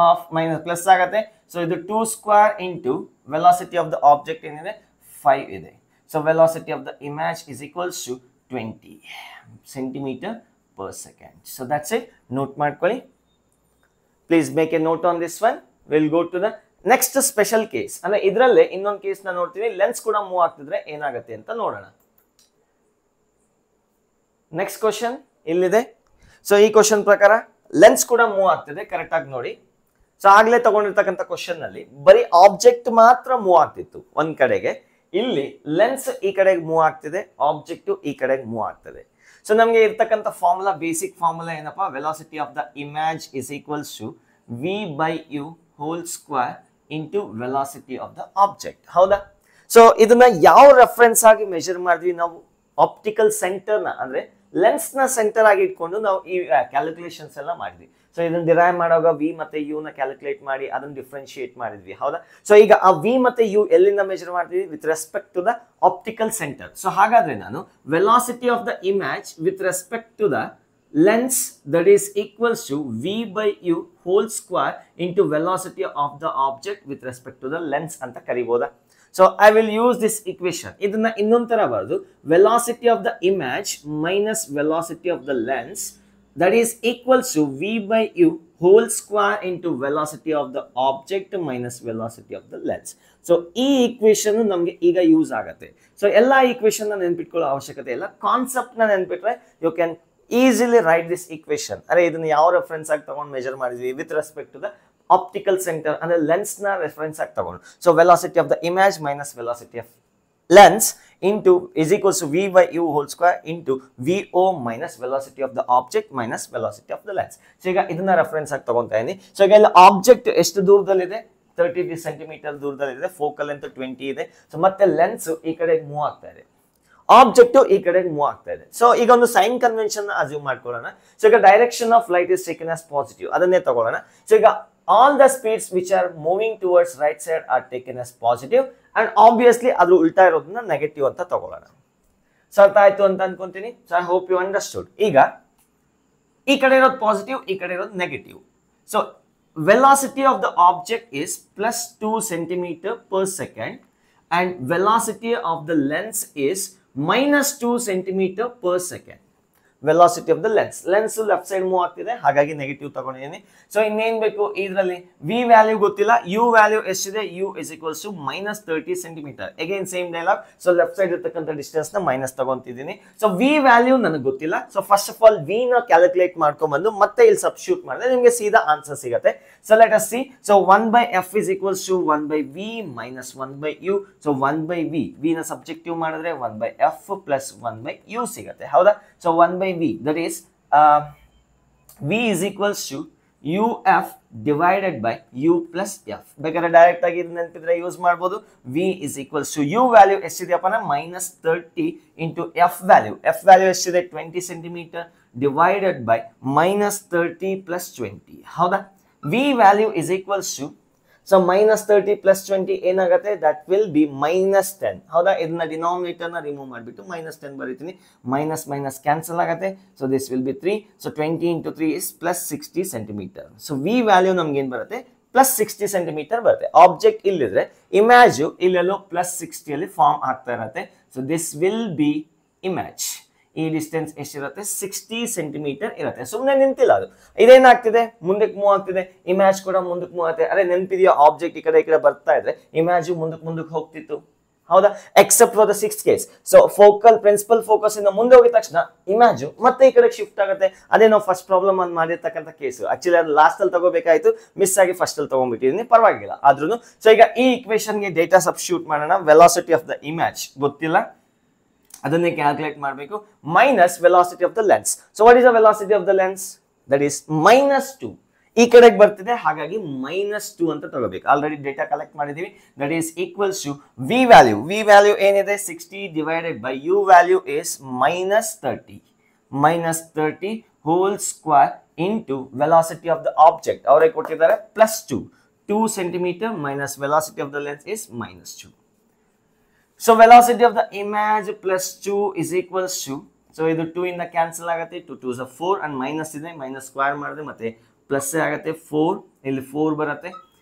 Speaker 1: of minus plus ಆಗತ್ತೆ. ಸೊ ಇದು 2 square into velocity of the object ಏನಿದೆ? 5 ಇದೆ. So velocity of the image is equals to 20 centimeter per second. So that's it. Note ಮಾಡ್ಕೊಳ್ಳಿ. Please make a note on this one. We'll go to the next special case. ಅಂದ್ರೆ ಇದರಲ್ಲೇ ಇನ್ನೊಂದು case ನ ನೋಡ್ತೀವಿ. Lens ಕೂಡ move ಆಗ್ತಿದ್ರೆ ಏನಾಗುತ್ತೆ ಅಂತ ನೋಡೋಣ. ನೆಕ್ಸ್ಟ್ ಕ್ವಶನ್ ಇಲ್ಲಿದೆ. ಸೊ ಈ ಕ್ವಶನ್ ಪ್ರಕಾರ ಲೆನ್ಸ್ ಕೂಡ ಮೂವ್ ಆಗ್ತಿದೆ. ಕರೆಕ್ಟ್ ಆಗಿ ನೋಡಿ. ಸೊ ಆಗ್ಲೇ ತಗೊಂಡಿರ್ತಕ್ಕಂಥ ಕ್ವಶನ್ ನಲ್ಲಿ ಬರೀ ಆಬ್ಜೆಕ್ಟ್ ಮಾತ್ರ ಮೂವ್ ಆಗ್ತಿತ್ತು ಒಂದ್ ಕಡೆಗೆ. ಇಲ್ಲಿ ಲೆನ್ಸ್ ಈ ಕಡೆಗೆ ಮೂವ್ ಆಗ್ತಿದೆ, ಆಬ್ಜೆಕ್ಟ್ ಈ ಕಡೆಗೆ ಮೂವ್ ಆಗ್ತದೆ. ಸೊ ನಮಗೆ ಇರ್ತಕ್ಕಂಥ ಫಾರ್ಮುಲಾ, ಬೇಸಿಕ್ ಫಾರ್ಮುಲಾ ಏನಪ್ಪಾ? Velocity of the image is equals to v/u whole square into velocity of the object. ಹೌದಾ? ಸೊ ಇದನ್ನ ಯಾವ ರೆಫರೆನ್ಸ್ ಆಗಿ ಮೆಜರ್ ಮಾಡಿದ್ವಿ ನಾವು? ಆಪ್ಟಿಕಲ್ ಸೆಂಟರ್ ನ, ಅಂದ್ರೆ ಲೆನ್ಸ್ ನ ಸೆಂಟರ್ ಆಗಿ ಇಟ್ಕೊಂಡು ನಾವು ಈ ಕ್ಯಾಲ್ಕುಲೇಷನ್ಸ್ ಎಲ್ಲ ಮಾಡಿದ್ವಿ. ಸೊ ಇದನ್ನ ಡಿರೈವ್ ಮಾಡುವಾಗ ವಿ ಮತ್ತೆ ಯು ನ ಕ್ಯಾಲ್ಕುಲೇಟ್ ಮಾಡಿ ಅದನ್ನ ಡಿಫ್ರೆನ್ಶಿಯೇಟ್ ಮಾಡಿದ್ವಿ, ಹೌದಾ? ಸೊ ಈಗ ಆ ವಿ ಮತ್ತೆ ಯು ಎಲ್ಲಿಂದ ಮೆಜರ್ ಮಾಡ್ತೀವಿ? With respect to the optical centre. So ಹಾಗಾದ್ರೆ ನಾನು velocity of the image with respect to the lens, that is equals to v by u whole square into velocity of the object with respect to the lens anta kariboda. So I will use this equation. Idanna innond ತರ ಬರೆದು velocity of the image minus velocity of the lens, that is equals to v by u whole square into velocity of the object minus velocity of the lens. So ಈ equation ನಮಗೆ ಈಗ use ಆಗುತ್ತೆ. So ಎಲ್ಲಾ equation ನ ನೆನಪಿಟ್ಕೊಳ್ಳೋ ಅವಶ್ಯಕತೆ ಇಲ್ಲ, concept ನ ನೆನಪಿಟ್ರೆ you can easily write this equation. ಅರೆ ಇದನ್ನ ಯಾವ ರೆಫರೆನ್ಸ್ ಆಗಿ ತಗೊಂಡು ಮೆಜರ್ ಮಾಡಿದ್ವಿ? With respect to the optical center ಅಂದ್ರೆ ಲೆನ್ಸ್ ನ ರೆಫರೆನ್ಸ್ ಆಗಿ ತಗೊಂಡು. So velocity of the image minus velocity of lens into is equals to v by u whole square into vo minus velocity of the object minus velocity of the lens. So ಈಗ ಇದನ್ನ reference ಆಗಿ ತಗೊಂತಾ ಇದೀನಿ. So ಈಗ ಇಲ್ಲಿ object ಎಷ್ಟು ದೂರದಲ್ಲಿದೆ? 30 centimetre ದೂರದಲ್ಲಿದೆ. Focal length 20 ಇದೆ. ಸೊ ಮತ್ತೆ ಲೆನ್ಸ್ ಈ ಕಡೆ ಮೂವ್ ಆಗ್ತಾ ಇದೆ, ಆಬ್ಜೆಕ್ಟ್ ಈ ಕಡೆ ಮೂವ್ ಆಗ್ತಾ ಇದೆ. ಸೊ ಈಗ ಒಂದು ಸೈನ್ ಕನ್ವೆನ್ಷನ್ ಅಸ್ಯೂಮ್ ಮಾಡ್ಕೊಳ್ಳೋಣ. ಸೊ ಈಗ direction of light is taken as positive, ಅದನ್ನೇ ತಗೊಳ್ಳೋಣ. ಸೊ ಈಗ all the speeds which are moving towards right side are taken as positive and obviously ಅದ್ರ ಉಲ್ಟಾ ಇರೋದನ್ನ ನೆಗೆಟಿವ್ ಅಂತ ತಗೊಳ್ಳೋಣ. ಸೊ ಅರ್ಥ ಆಯ್ತು ಅಂತ ಅನ್ಕೊಂತೀನಿ. So I hope you understood. ಈಗ ಈ ಕಡೆ ಇರೋದು ಪಾಸಿಟಿವ್, ಈ ಕಡೆ ಇರೋದು negative. So velocity of the object is +2 centimeter per second and velocity of the lens is -2 centimeter per second. Velocity of the lens, lens left side move ಆಗ್ತಿದೆ, ಹಾಗಾಗಿ negative ತಗೊಂಡಿದ್ದೀನಿ. ಸೊ ಇನ್ನೇನ್ ಬೇಕು ಇದರಲ್ಲಿ? ವಿ ವ್ಯಾಲ್ಯೂ ಗೊತ್ತಿಲ್ಲ, u value ಎಷ್ಟಿದೆ? U is equals to -30 centimeter. Again same dialogue. So left side ಇರ್ತಕ್ಕಂಥ distance ನ ಮೈನಸ್ ತಗೊಂತಿದ್ದೀನಿ. ಸೊ ವಿ ವ್ಯಾಲ್ಯೂ ನನಗೆ ಗೊತ್ತಿಲ್ಲ. So first of all v ನ ಕ್ಯಾಲ್ಕುಲೇಟ್ ಮಾಡ್ಕೊಂಡ್ಬಂದು ಮತ್ತೆ ಇಲ್ಲಿ ಸಬ್ಸ್ಟಿಟ್ಯೂಟ್ ಮಾಡಿದ್ರೆ ನಿಮಗೆ ಸೀದಾ ಆನ್ಸರ್ ಸಿಗುತ್ತೆ. So let us see. So 1/f is equals to 1/v minus 1/u. So 1/v, v ನ ಸಬ್ಜೆಕ್ಟಿವ್ ಮಾಡಿದ್ರೆ 1/f plus 1/u ಸಿಗುತ್ತೆ, ಹೌದಾ? So 1/v, that is v is equals to uf divided by u plus f. ಬೇಕಾದ್ರೆ direct ಆಗಿ ಇದನ್ನ ನೆನಪಿದ್ರೆ use ಮಾಡಬಹುದು. v is equals to u value ಎಷ್ಟಿದೆಯಪ್ಪ ಅಂದ್ರೆ -30 into f value. f value ಎಷ್ಟಿದೆ? 20 ಸೆಂಟಿಮೀಟರ್ divided by -30 plus 20, ಹೌದಾ? v value is equals to, so -30 plus 20 ಏನಾಗುತ್ತೆ? ದಟ್ ವಿಲ್ ಬಿ -10, ಹೌದಾ? ಇದನ್ನ ಡಿನಾಮಿನೇಟರ್ ನ ರಿಮೂವ್ ಮಾಡಿಬಿಟ್ಟು -10 ಬರೀತೀನಿ. ಮೈನಸ್ ಮೈನಸ್ ಕ್ಯಾನ್ಸಲ್ ಆಗುತ್ತೆ. So this will be 3. So 20 into 3 is +60 centimetre. So v value ನಮ್ಗೆ ಏನ್ ಬರುತ್ತೆ? +60 ಸೆಂಟಿಮೀಟರ್ ಬರುತ್ತೆ. ಆಬ್ಜೆಕ್ಟ್ ಇಲ್ಲಿದ್ರೆ ಇಮೇಜು ಇಲ್ಲೆಲ್ಲೋ +60 ಅಲ್ಲಿ ಫಾರ್ಮ್ ಆಗ್ತಾ ಇರುತ್ತೆ. So this will be image. ಈ ಡಿಸ್ಟೆನ್ಸ್ ಎಷ್ಟಿರುತ್ತೆ? 60 ಸೆಂಟಿಮೀಟರ್ ಇರುತ್ತೆ. ಸುಮ್ಮನೆ ನಿಂತಿಲ್ಲ, ಅದು ಇದೇನಾಗ್ತಿದೆ? ಮುಂದಕ್ಕೆ ಮೂವ್ ಆಗ್ತಿದೆ. ಇಮೇಜ್ ಕೂಡ ಮುಂದಕ್ಕೆ ಮೂವ್ ಆಗುತ್ತೆ. ಅರೆ ನೆನಪಿದೆಯಾ? ಆಬ್ಜೆಕ್ಟ್ ಈ ಕಡೆ ಬರ್ತಾ ಇದ್ರೆ ಇಮೇಜು ಮುಂದಕ್ಕೆ ಹೋಗ್ತಿತ್ತು, ಹೌದಾ? Except for the 6th case. So focal principal focus ಇಂದ ಮುಂದೆ ಹೋಗಿದ ತಕ್ಷಣ ಇಮೇಜು ಮತ್ತೆ ಈ ಕಡೆ ಶಿಫ್ಟ್ ಆಗುತ್ತೆ. ಅದೇ ನಾವು ಫಸ್ಟ್ ಪ್ರಾಬ್ಲಮ್ ಅನ್ನು ಮಾಡಿರ್ತಕ್ಕಂಥ ಕೇಸು. ಆಕ್ಚುಲಿ ಅದು ಲಾಸ್ಟ್ ಅಲ್ಲಿ ತಗೋಬೇಕಾಯ್ತು, ಮಿಸ್ ಆಗಿ ಫಸ್ಟ್ ಅಲ್ಲಿ ತಗೊಂಡ್ಬಿಟ್ಟಿದ್ದೀನಿ, ಪರವಾಗಿಲ್ಲ ಆದ್ರೂ. ಸೊ ಈಗ ಈ ಇಕ್ವೇಶನ್ಗೆ ಡೇಟಾ ಸಬ್ಸ್ಟಿಟ್ಯೂಟ್ ಮಾಡೋಣ. ವೆಲಾಸಿಟಿ ಆಫ್ ದ ಇಮೇಜ್ ಗೊತ್ತಿಲ್ಲ, ಅದನ್ನೇ ಕ್ಯಾಲ್ಕುಲೇಟ್ ಮಾಡಬೇಕು. Minus velocity of the lens. So what is the velocity of the lens? That is -2. ಈ ಕಡೆಗೆ ಬರ್ತಿದೆ, ಹಾಗಾಗಿ -2 ಅಂತ ತಗೋಬೇಕು. ಆಲ್ರೆಡಿ ಡೇಟಾ ಕಲೆಕ್ಟ್ ಮಾಡಿದೀವಿ. That is equals to v value. V value ಏನಿದೆ? 60 divided by u value is -30. -30 whole square into velocity of the object. ಅವರೇ ಕೊಟ್ಟಿದ್ದಾರೆ +2 centimeter minus velocity of the lens is -2. So velocity of the image +2 is equals to, so ಇದು 2 ಇಂದ cancel ಆಗುತ್ತೆ. 2 2s are 4 and minus ಇದೆ, minus square ಮಾಡಿದ್ರೆ ಮತ್ತೆ plus ಆಗುತ್ತೆ. 4 ಇಲ್ಲಿ 4 ಬರುತ್ತೆ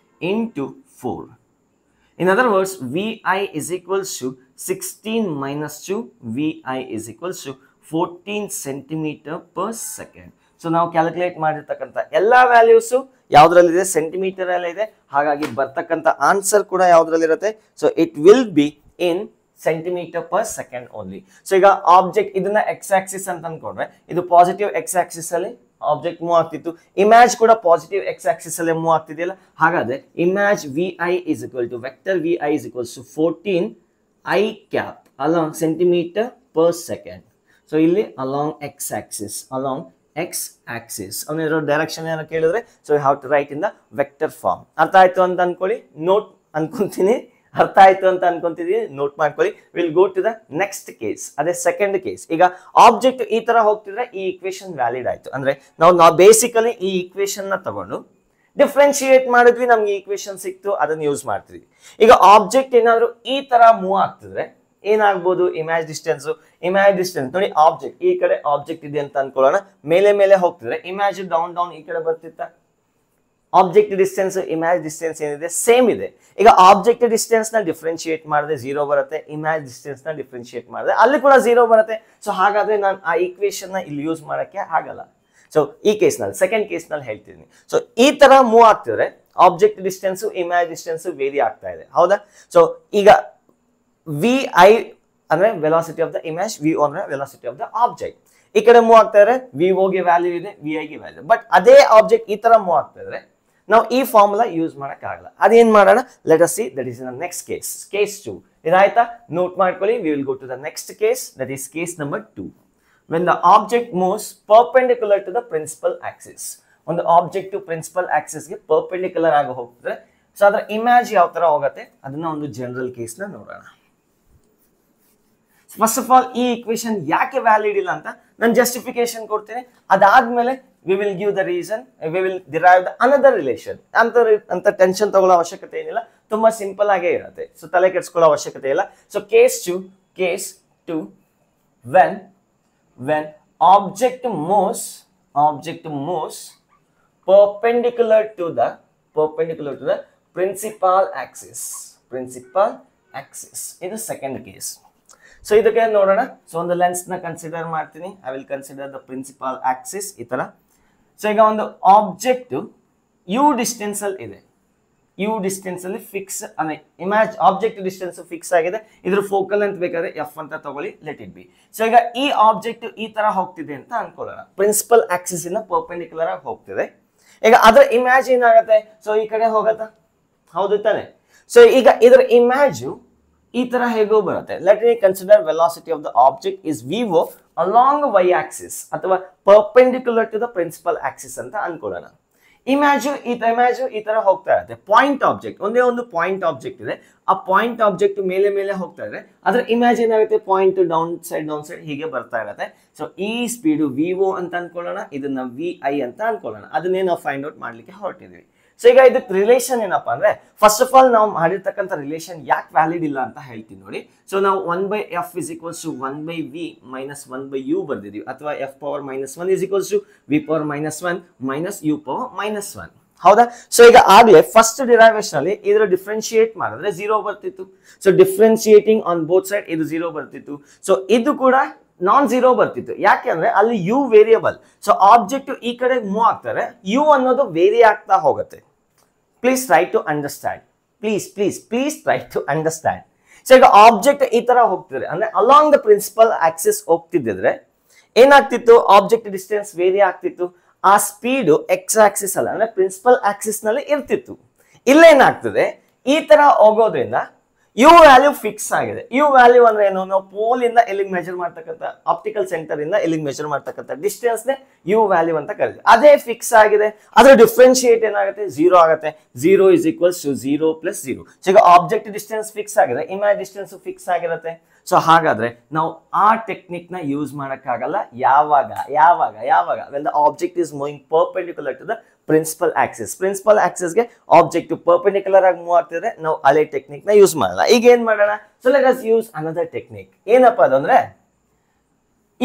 Speaker 1: into 4. In other words, vi is equals to 16 minus 2. vi is equals to 14 centimeter per second. So ನಾವು ಕ್ಯಾಲ್ಕುಲೇಟ್ ಮಾಡಿರ್ತಕ್ಕಂಥ ಎಲ್ಲಾ ವ್ಯಾಲ್ಯೂಸ್ ಯಾವ್ದ್ರಲ್ಲಿದೆ? ಸೆಂಟಿಮೀಟರ್ ಅಲ್ಲೇ ಇದೆ. ಹಾಗಾಗಿ ಬರ್ತಕ್ಕಂಥ ಆನ್ಸರ್ ಕೂಡ ಯಾವ್ದ್ರಲ್ಲಿರುತ್ತೆ? So it will be in centimeter per second only. So ಈಗ ಆಬ್ಜೆಕ್ಟ್ ಇದನ್ನ ಎಕ್ಸ್ ಆಕ್ಸಿಸ್ ಅಂತ ಅನ್ಕೊಂಡ್ರೆ ಇದು ಪಾಸಿಟಿವ್ ಎಕ್ಸ್ ಆಕ್ಸಿಸ್ ಅಲ್ಲಿ ಆಬ್ಜೆಕ್ಟ್ ಮೂವ್ ಆಗ್ತಿತ್ತು. ಇಮೇಜ್ ಕೂಡ ಪಾಸಿಟಿವ್ ಎಕ್ಸ್ ಆಕ್ಸಿಸ್ ಅಲ್ಲಿ ಮೂವ್ ಆಗ್ತಿದೆಯಲ್ಲ. ಹಾಗಾದ್ರೆ image vi is equal to vector vi is equals to 14 i cap along centimeter per second. So ಇಲ್ಲಿ along x axis, along x axis ಅವನಿರೋ direction ಏನೋ ಕೇಳಿದ್ರೆ so you have to write in the vector form. ಅರ್ಥ ಆಯ್ತು ಅಂತ ಅನ್ಕೊಳ್ಳಿ, note ಅನ್ಕೊಂತೀನಿ. ಅರ್ಥ ಆಯ್ತು ಅಂತ ಅನ್ಕೊಂತಿದೀನಿ, ನೋಟ್ ಮಾಡ್ಕೊಳ್ಳಿ. Will go to the next case, ಅದೇ ಸೆಕೆಂಡ್ ಕೇಸ್. ಈಗ ಆಬ್ಜೆಕ್ಟ್ ಈ ತರ ಹೋಗ್ತಿದ್ರೆ ಈ ಇಕ್ವೇಶನ್ ವ್ಯಾಲಿಡ್ ಆಯ್ತು. ಅಂದ್ರೆ ನಾವು ಬೇಸಿಕಲಿ ಈ ಇಕ್ವೇಶನ್ ನ ತಗೊಂಡು ಡಿಫ್ರೆನ್ಶಿಯೇಟ್ ಮಾಡಿದ್ವಿ, ನಮ್ಗೆ ಈಕ್ವೇಶನ್ ಸಿಕ್ತು, ಅದನ್ನ ಯೂಸ್ ಮಾಡ್ತೀವಿ. ಈಗ ಆಬ್ಜೆಕ್ಟ್ ಏನಾದ್ರು ಈ ತರ ಮೂವ್ ಆಗ್ತಿದ್ರೆ ಏನಾಗ್ಬೋದು, ಇಮ್ಯಾಜ್ ಡಿಸ್ಟೆನ್ಸ್ ನೋಡಿ, ಆಬ್ಜೆಕ್ಟ್ ಈ ಕಡೆ ಆಬ್ಜೆಕ್ಟ್ ಇದೆ ಅಂತ ಅನ್ಕೊಳ್ಳೋಣ, ಮೇಲೆ ಮೇಲೆ ಹೋಗ್ತಿದ್ರೆ ಇಮ್ಯಾಜ್ ಡೌನ್ ಡೌನ್ ಈ ಕಡೆ ಬರ್ತಿತ್ತ. ಆಬ್ಜೆಕ್ಟ್ ಡಿಸ್ಟೆನ್ಸ್ ಇಮ್ಯಾಜ್ ಡಿಸ್ಟೆನ್ಸ್ ಏನಿದೆ ಸೇಮ್ ಇದೆ. ಈಗ ಆಬ್ಜೆಕ್ಟ್ ಡಿಸ್ಟೆನ್ಸ್ ನ ಡಿಫ್ರೆನ್ಶಿಯೇಟ್ ಮಾಡಿದ್ರೆ 0 ಬರುತ್ತೆ, ಇಮ್ಯಾಜ್ ಡಿಸ್ಟೆನ್ಸ್ ನ ಡಿಫ್ರೆನ್ಶಿಯೇಟ್ ಮಾಡಿದ್ರೆ ಅಲ್ಲಿ ಕೂಡ 0 ಬರುತ್ತೆ. ಸೊ ಹಾಗಾದ್ರೆ ನಾನು ಆ ಈಕ್ವೇಶನ್ ನ ಇಲ್ಲಿ ಯೂಸ್ ಮಾಡಕ್ಕೆ ಆಗಲ್ಲ. ಸೊ ಈ ಕೇಸ್ ನಲ್ಲಿ, ಸೆಕೆಂಡ್ ಕೇಸ್ ನಲ್ಲಿ ಹೇಳ್ತೀನಿ. ಸೊ ಈ ತರ ಮೂವ್ ಆಗ್ತಿದ್ರೆ object distance image distance vary ಆಗ್ತಾ ಇದೆ, ಹೌದಾ? ಸೊ ಈಗ ವಿ ಐ ಅಂದ್ರೆ velocity of the image, V O ಅಂದ್ರೆ ವೆಲಾಸಿಟಿ ಆಫ್ ದ ಆಬ್ಜೆಕ್ಟ್. ಈ ಕಡೆ ಮೂವ್ ಆಗ್ತಾ ಇದ್ರೆ ವಿ ಓ ಗೆ ವ್ಯಾಲ್ಯೂ ಇದೆ, ವಿ ಐ ಗೆ ವ್ಯಾಲ್ಯೂ. ಬಟ್ ಅದೇ ಆಬ್ಜೆಕ್ಟ್ ಈ ತರ ಮೂವ್ ಆಗ್ತಾ ಇದ್ರೆ ನಾವು ಈ ಫಾರ್ಮುಲಾ ಯೂಸ್ ಮಾಡಕ್ ಆಗಲ್ಲ. ಅದೇನ್ ಮಾಡೋಣ, let us see that is in the next case, case 2. ಇದಾಯ್ತಾ? ನೋಟ್ ಮಾಡ್ಕೊಳ್ಳಿ. We will go to the next case, that is case number 2. when the object moves perpendicular to the principal axis. ಒಂದು object principal axis ಗೆ perpendicular ಆಗಿ ಹೋಗ್ತದೆ. So ಅದರ image ಯಾವ ತರ ಹೋಗುತ್ತೆ ಅದನ್ನ ಒಂದು ಜನರಲ್ ಕೇಸ್ ನ ನೋಡೋಣ. ಫಸ್ಟ್ ಆಫ್ ಆಲ್ ಈ ಇಕ್ವೇಶನ್ ಯಾಕೆ ವ್ಯಾಲಿಡ್ ಇಲ್ಲ ಅಂತ ನಾನು ಜಸ್ಟಿಫಿಕೇಶನ್ ಕೊಡ್ತೀನಿ. ಅದಾದ್ಮೇಲೆ we will give the reason, we will derive the another relation. ಅಂತ ಟೆನ್ಷನ್ ತಗೊಳ್ಳೋ ಅವಶ್ಯಕತೆ ಏನಿಲ್ಲ, ತುಂಬಾ ಸಿಂಪಲ್ ಆಗೇ ಇರುತ್ತೆ. ಸೊ ತಲೆ ಕೆಡಿಸ್ಕೊಳ್ಳೋ ಅವಶ್ಯಕತೆ ಇಲ್ಲ. So case 2 when object moves perpendicular to the principal axis. ಇದು ಸೆಕೆಂಡ್ ಕೇಸ್. ಸೊ ಇದಕ್ಕೆ ನೋಡೋಣ. ಸೊ ಒಂದು ಲೆನ್ಸ್ ನ ಕನ್ಸಿಡರ್ ಮಾಡ್ತೀನಿ. I will consider the principal axis ಈ ತರ. ಸೊ ಈಗ ಒಂದು ಆಬ್ಜೆಕ್ಟ್ ಯು ಡಿಸ್ಟೆನ್ಸ್ ಅಲ್ಲಿ ಇದೆ, ಯು ಡಿಸ್ಟೆನ್ಸ್ ಅಲ್ಲಿ ಫಿಕ್ಸ್ ಅಂದ್ರೆ ಇಮೇಜ್ ಆಬ್ಜೆಕ್ಟ್ ಡಿಸ್ಟೆನ್ಸ್ ಫಿಕ್ಸ್ ಆಗಿದೆ. ಇದ್ರ ಫೋಕಲ್ ಅಂತ ಬೇಕಾದ್ರೆ ಎಫ್ ಅಂತ ತಗೊಳ್ಳಿ, ಲೆಟ್ ಇಟ್ ಬಿ. ಸೊ ಈಗ ಈ ಆಬ್ಜೆಕ್ಟ್ ಈ ತರ ಹೋಗ್ತಿದೆ ಅಂತ ಅನ್ಕೊಳ್ಳೋಣ, ಪ್ರಿನ್ಸಿಪಲ್ ಆಕ್ಸಿಸ್ ಇಂದ ಪರ್ಪೆಂಡಿಕ್ಯುಲರ್ ಆಗಿ ಹೋಗ್ತಿದೆ. ಈಗ ಅದರ ಇಮೇಜ್ ಏನಾಗುತ್ತೆ, ಸೊ ಈ ಕಡೆ ಹೋಗತ್ತಾ, ಹೌದು ತಾನೆ? ಸೊ ಈಗ ಇದರ ಇಮೇಜ್ ಈ ತರ ಹೇಗೋ ಬರುತ್ತೆ. Let me consider velocity of the object is V O along Y axis ಅಥವಾ perpendicular to the principal axis ಅಂತ ಅನ್ಕೊಳ್ಳೋಣ. ಇಮ್ಯಾಜ್ ಈ ತರ ಹೋಗ್ತಾ ಇರುತ್ತೆ. ಪಾಯಿಂಟ್ ಆಬ್ಜೆಕ್ಟ್, ಒಂದೇ ಒಂದು ಪಾಯಿಂಟ್ ಆಬ್ಜೆಕ್ಟ್ ಇದೆ. ಆ ಪಾಯಿಂಟ್ ಆಬ್ಜೆಕ್ಟ್ ಮೇಲೆ ಮೇಲೆ ಹೋಗ್ತಾ ಇದೆ. ಅದ್ರ ಇಮ್ಯಾಜ್ ಏನಾಗುತ್ತೆ, ಪಾಯಿಂಟ್ ಡೌನ್ ಸೈಡ್ ಹೀಗೆ ಬರ್ತಾ ಇರುತ್ತೆ. ಸೊ ಈ ಸ್ಪೀಡು ವಿ ಓ ಅಂತ ಅನ್ಕೊಳ್ಳೋಣ, ಇದನ್ನ ವಿ ಐ ಅಂತ ಅನ್ಕೊಳ್ಳೋಣ. ಅದನ್ನೇ ನಾವು ಫೈಂಡ್ ಔಟ್ ಮಾಡ್ಲಿಕ್ಕೆ ಹೊರಟಿದ್ವಿ. ಸೊ ಈಗ ಇದಕ್ಕೆ ರಿಲೇಷನ್ ಏನಪ್ಪಾ ಅಂದ್ರೆ, ಫಸ್ಟ್ ಆಫ್ ಆಲ್ ನಾವು ಮಾಡಿರ್ತಕ್ಕಂಥ ರಿಲೇಷನ್ ಯಾಕೆ ವ್ಯಾಲಿಡ್ ಇಲ್ಲ ಅಂತ ಹೇಳ್ತೀನಿ ನೋಡಿ. ಸೊ ನಾವು 1/f is equals to 1/v minus 1/u ಬರ್ದಿದೀವಿ, ಅಥವಾ f power minus 1 is equals to v power minus 1 minus u power minus 1, ಹೌದಾ? ಸೊ ಈಗ ಆಗ್ಲೇ ಫಸ್ಟ್ ಡಿರೈವೇಶನ್ ಅಲ್ಲಿ ಇದರ ಡಿಫ್ರೆನ್ಶಿಯೇಟ್ ಮಾಡಿದ್ರೆ 0 ಬರ್ತಿತ್ತು. So differentiating on both side ಇದು 0 ಬರ್ತಿತ್ತು. ಸೊ ಇದು ಕೂಡ ನಾನ್ 0 ಬರ್ತಿತ್ತು. ಯಾಕೆ ಅಂದ್ರೆ ಅಲ್ಲಿ ಯು ವೇರಿಯಬಲ್. ಸೊ ಆಬ್ಜೆಕ್ಟ್ ಈ ಕಡೆ ಮೂವ್ ಆಗ್ತಾರೆ, ಯು ಅನ್ನೋದು ವೇರಿ ಆಗ್ತಾ ಹೋಗುತ್ತೆ. Please try to understand, please try to understand. So ಈಗ ಆಬ್ಜೆಕ್ಟ್ ಈ ತರ ಹೋಗ್ತಿದ್ರೆ ಅಂದ್ರೆ ಅಲಾಂಗ್ ದ ಪ್ರಿನ್ಸಿಪಲ್ ಆಕ್ಸಿಸ್ ಹೋಗ್ತಿದ್ರೆ ಏನಾಗ್ತಿತ್ತು, ಆಬ್ಜೆಕ್ಟ್ ಡಿಸ್ಟೆನ್ಸ್ ವೇರಿ ಆಗ್ತಿತ್ತು. ಆ ಸ್ಪೀಡು ಎಕ್ಸ್ ಆಕ್ಸಿಸ್ ಅಲ್ಲ ಅಂದ್ರೆ ಪ್ರಿನ್ಸಿಪಲ್ ಆಕ್ಸಿಸ್ ನಲ್ಲಿ ಇರ್ತಿತ್ತು. ಇಲ್ಲೇನಾಗ್ತದೆ, ಈ ತರ ಹೋಗೋದ್ರಿಂದ ಯು ವ್ಯಾಲ್ಯೂ ಫಿಕ್ಸ್ ಆಗಿದೆ. ಯು ವ್ಯಾಲ್ಯೂ ಅಂದ್ರೆ ಏನು, ನಾವು ಪೋಲ್ ಇಂದ ಎಲ್ಲಿಗೆ ಮೆಜರ್ ಮಾಡ್ತಕ್ಕಂಥ, ಆಪ್ಟಿಕಲ್ ಸೆಂಟರ್ ಇಂದ ಎಲ್ಲಿಗೆ ಮೆಜರ್ ಮಾಡ್ತಕ್ಕಂಥ ಡಿಸ್ಟೆನ್ಸ್ ನೇ ಯು ವ್ಯಾಲ್ಯೂ ಅಂತ ಕರೀತೀವಿ. ಅದೇ ಫಿಕ್ಸ್ ಆಗಿದೆ. ಅದ್ರ ಡಿಫ್ರೆನ್ಶಿಯೇಟ್ ಏನಾಗುತ್ತೆ, 0 ಆಗುತ್ತೆ. 0 is equals to 0 plus 0. So ಈಗ ಆಬ್ಜೆಕ್ಟ್ ಡಿಸ್ಟೆನ್ಸ್ ಫಿಕ್ಸ್ ಆಗಿದೆ, ಇಮೇಜ್ ಡಿಸ್ಟೆನ್ಸ್ ಫಿಕ್ಸ್ ಆಗಿರುತ್ತೆ. ಸೊ ಹಾಗಾದ್ರೆ ನಾವು ಆ ಟೆಕ್ನಿಕ್ ನ ಯೂಸ್ ಮಾಡಕ್ಕಾಗಲ್ಲ. ಯಾವಾಗ when the object is moving perpendicular to the principal axis ಗೆ ಆಬ್ಜೆಕ್ಟ್ ಪರ್ಪೆಂಡಿಕ್ಯುಲರ್ ಆಗಿ ಮೂವ್ ಆಗ್ತಿದ್ರೆ ನಾವು ಅದೇ ಟೆಕ್ನಿಕ್ ನ ಯೂಸ್ ಮಾಡಲ್ಲ. ಈಗ ಏನ್ ಮಾಡೋಣ, so let us use another technique. ಏನಪ್ಪಾ ಅದಂದ್ರೆ,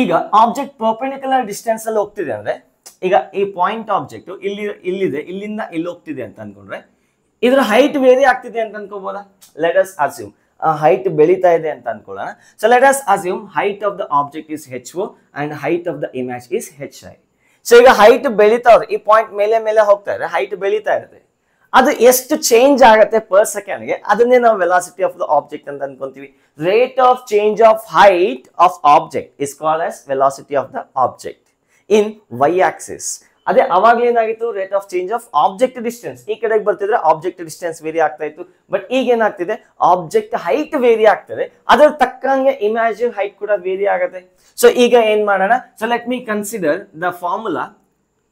Speaker 1: ಈಗ ಆಬ್ಜೆಕ್ಟ್ ಪರ್ಪೆಂಡಿಕ್ಯುಲರ್ ಡಿಸ್ಟೆನ್ಸ್ ಅಲ್ಲಿ ಹೋಗ್ತಿದೆ ಅಂದ್ರೆ, ಈಗ ಈ ಪಾಯಿಂಟ್ ಆಬ್ಜೆಕ್ಟ್ ಇಲ್ಲಿದೆ, ಇಲ್ಲಿಂದ ಇಲ್ಲಿ ಹೋಗ್ತಿದೆ ಅಂತ ಅನ್ಕೊಂಡ್ರೆ ಇದ್ರ ಹೈಟ್ ವೇರಿ ಆಗ್ತಿದೆ ಅಂತ ಅನ್ಕೋಬಹುದಾ? ಲೆಟ್ ಅಸ್ ಅಸ್ಯೂಮ್ ಹೈಟ್ ಬೆಳೀತಾ ಇದೆ ಅಂತ ಅನ್ಕೊಳ್ಳೋಣ. So let us assume height of the object is HO and height of the image is HI. So ಈಗ ಹೈಟ್ ಬೆಳೀತಾ ಹೋದ್ರೆ, ಈ ಪಾಯಿಂಟ್ ಮೇಲೆ ಹೋಗ್ತಾ ಇದ್ರೆ ಹೈಟ್ ಬೆಳೀತಾ ಇರುತ್ತೆ. ಅದು ಎಷ್ಟು ಚೇಂಜ್ ಆಗುತ್ತೆ ಪರ್ ಸೆಕೆಂಡ್ ಗೆ, ಅದನ್ನೇ ನಾವು ವೆಲಾಸಿಟಿ ಆಫ್ ದ ಆಬ್ಜೆಕ್ಟ್ ಅಂತ ಅನ್ಕೊಂತೀವಿ. Rate of change of height of object is called as velocity of the object in Y axis. ಅದೇ ಅವಾಗ್ಲೇ ಏನಾಗಿತ್ತು, rate of change of object distance. ಈ ಕಡೆಗೆ ಬರ್ತಿದ್ರೆ ಆಬ್ಜೆಕ್ಟ್ ಡಿಸ್ಟೆನ್ಸ್ ವೇರಿ ಆಗ್ತಾ ಇತ್ತು. ಬಟ್ ಈಗ ಏನಾಗ್ತಿದೆ, ಆಬ್ಜೆಕ್ಟ್ ಹೈಟ್ ವೇರಿ ಆಗ್ತದೆ, ಅದ್ರ ತಕ್ಕಂಗೆ ಇಮೇಜ್ ಹೈಟ್ ಕೂಡ ವೇರಿ ಆಗುತ್ತೆ. ಸೊ ಈಗ ಏನ್ ಮಾಡೋಣ, so let me consider the formula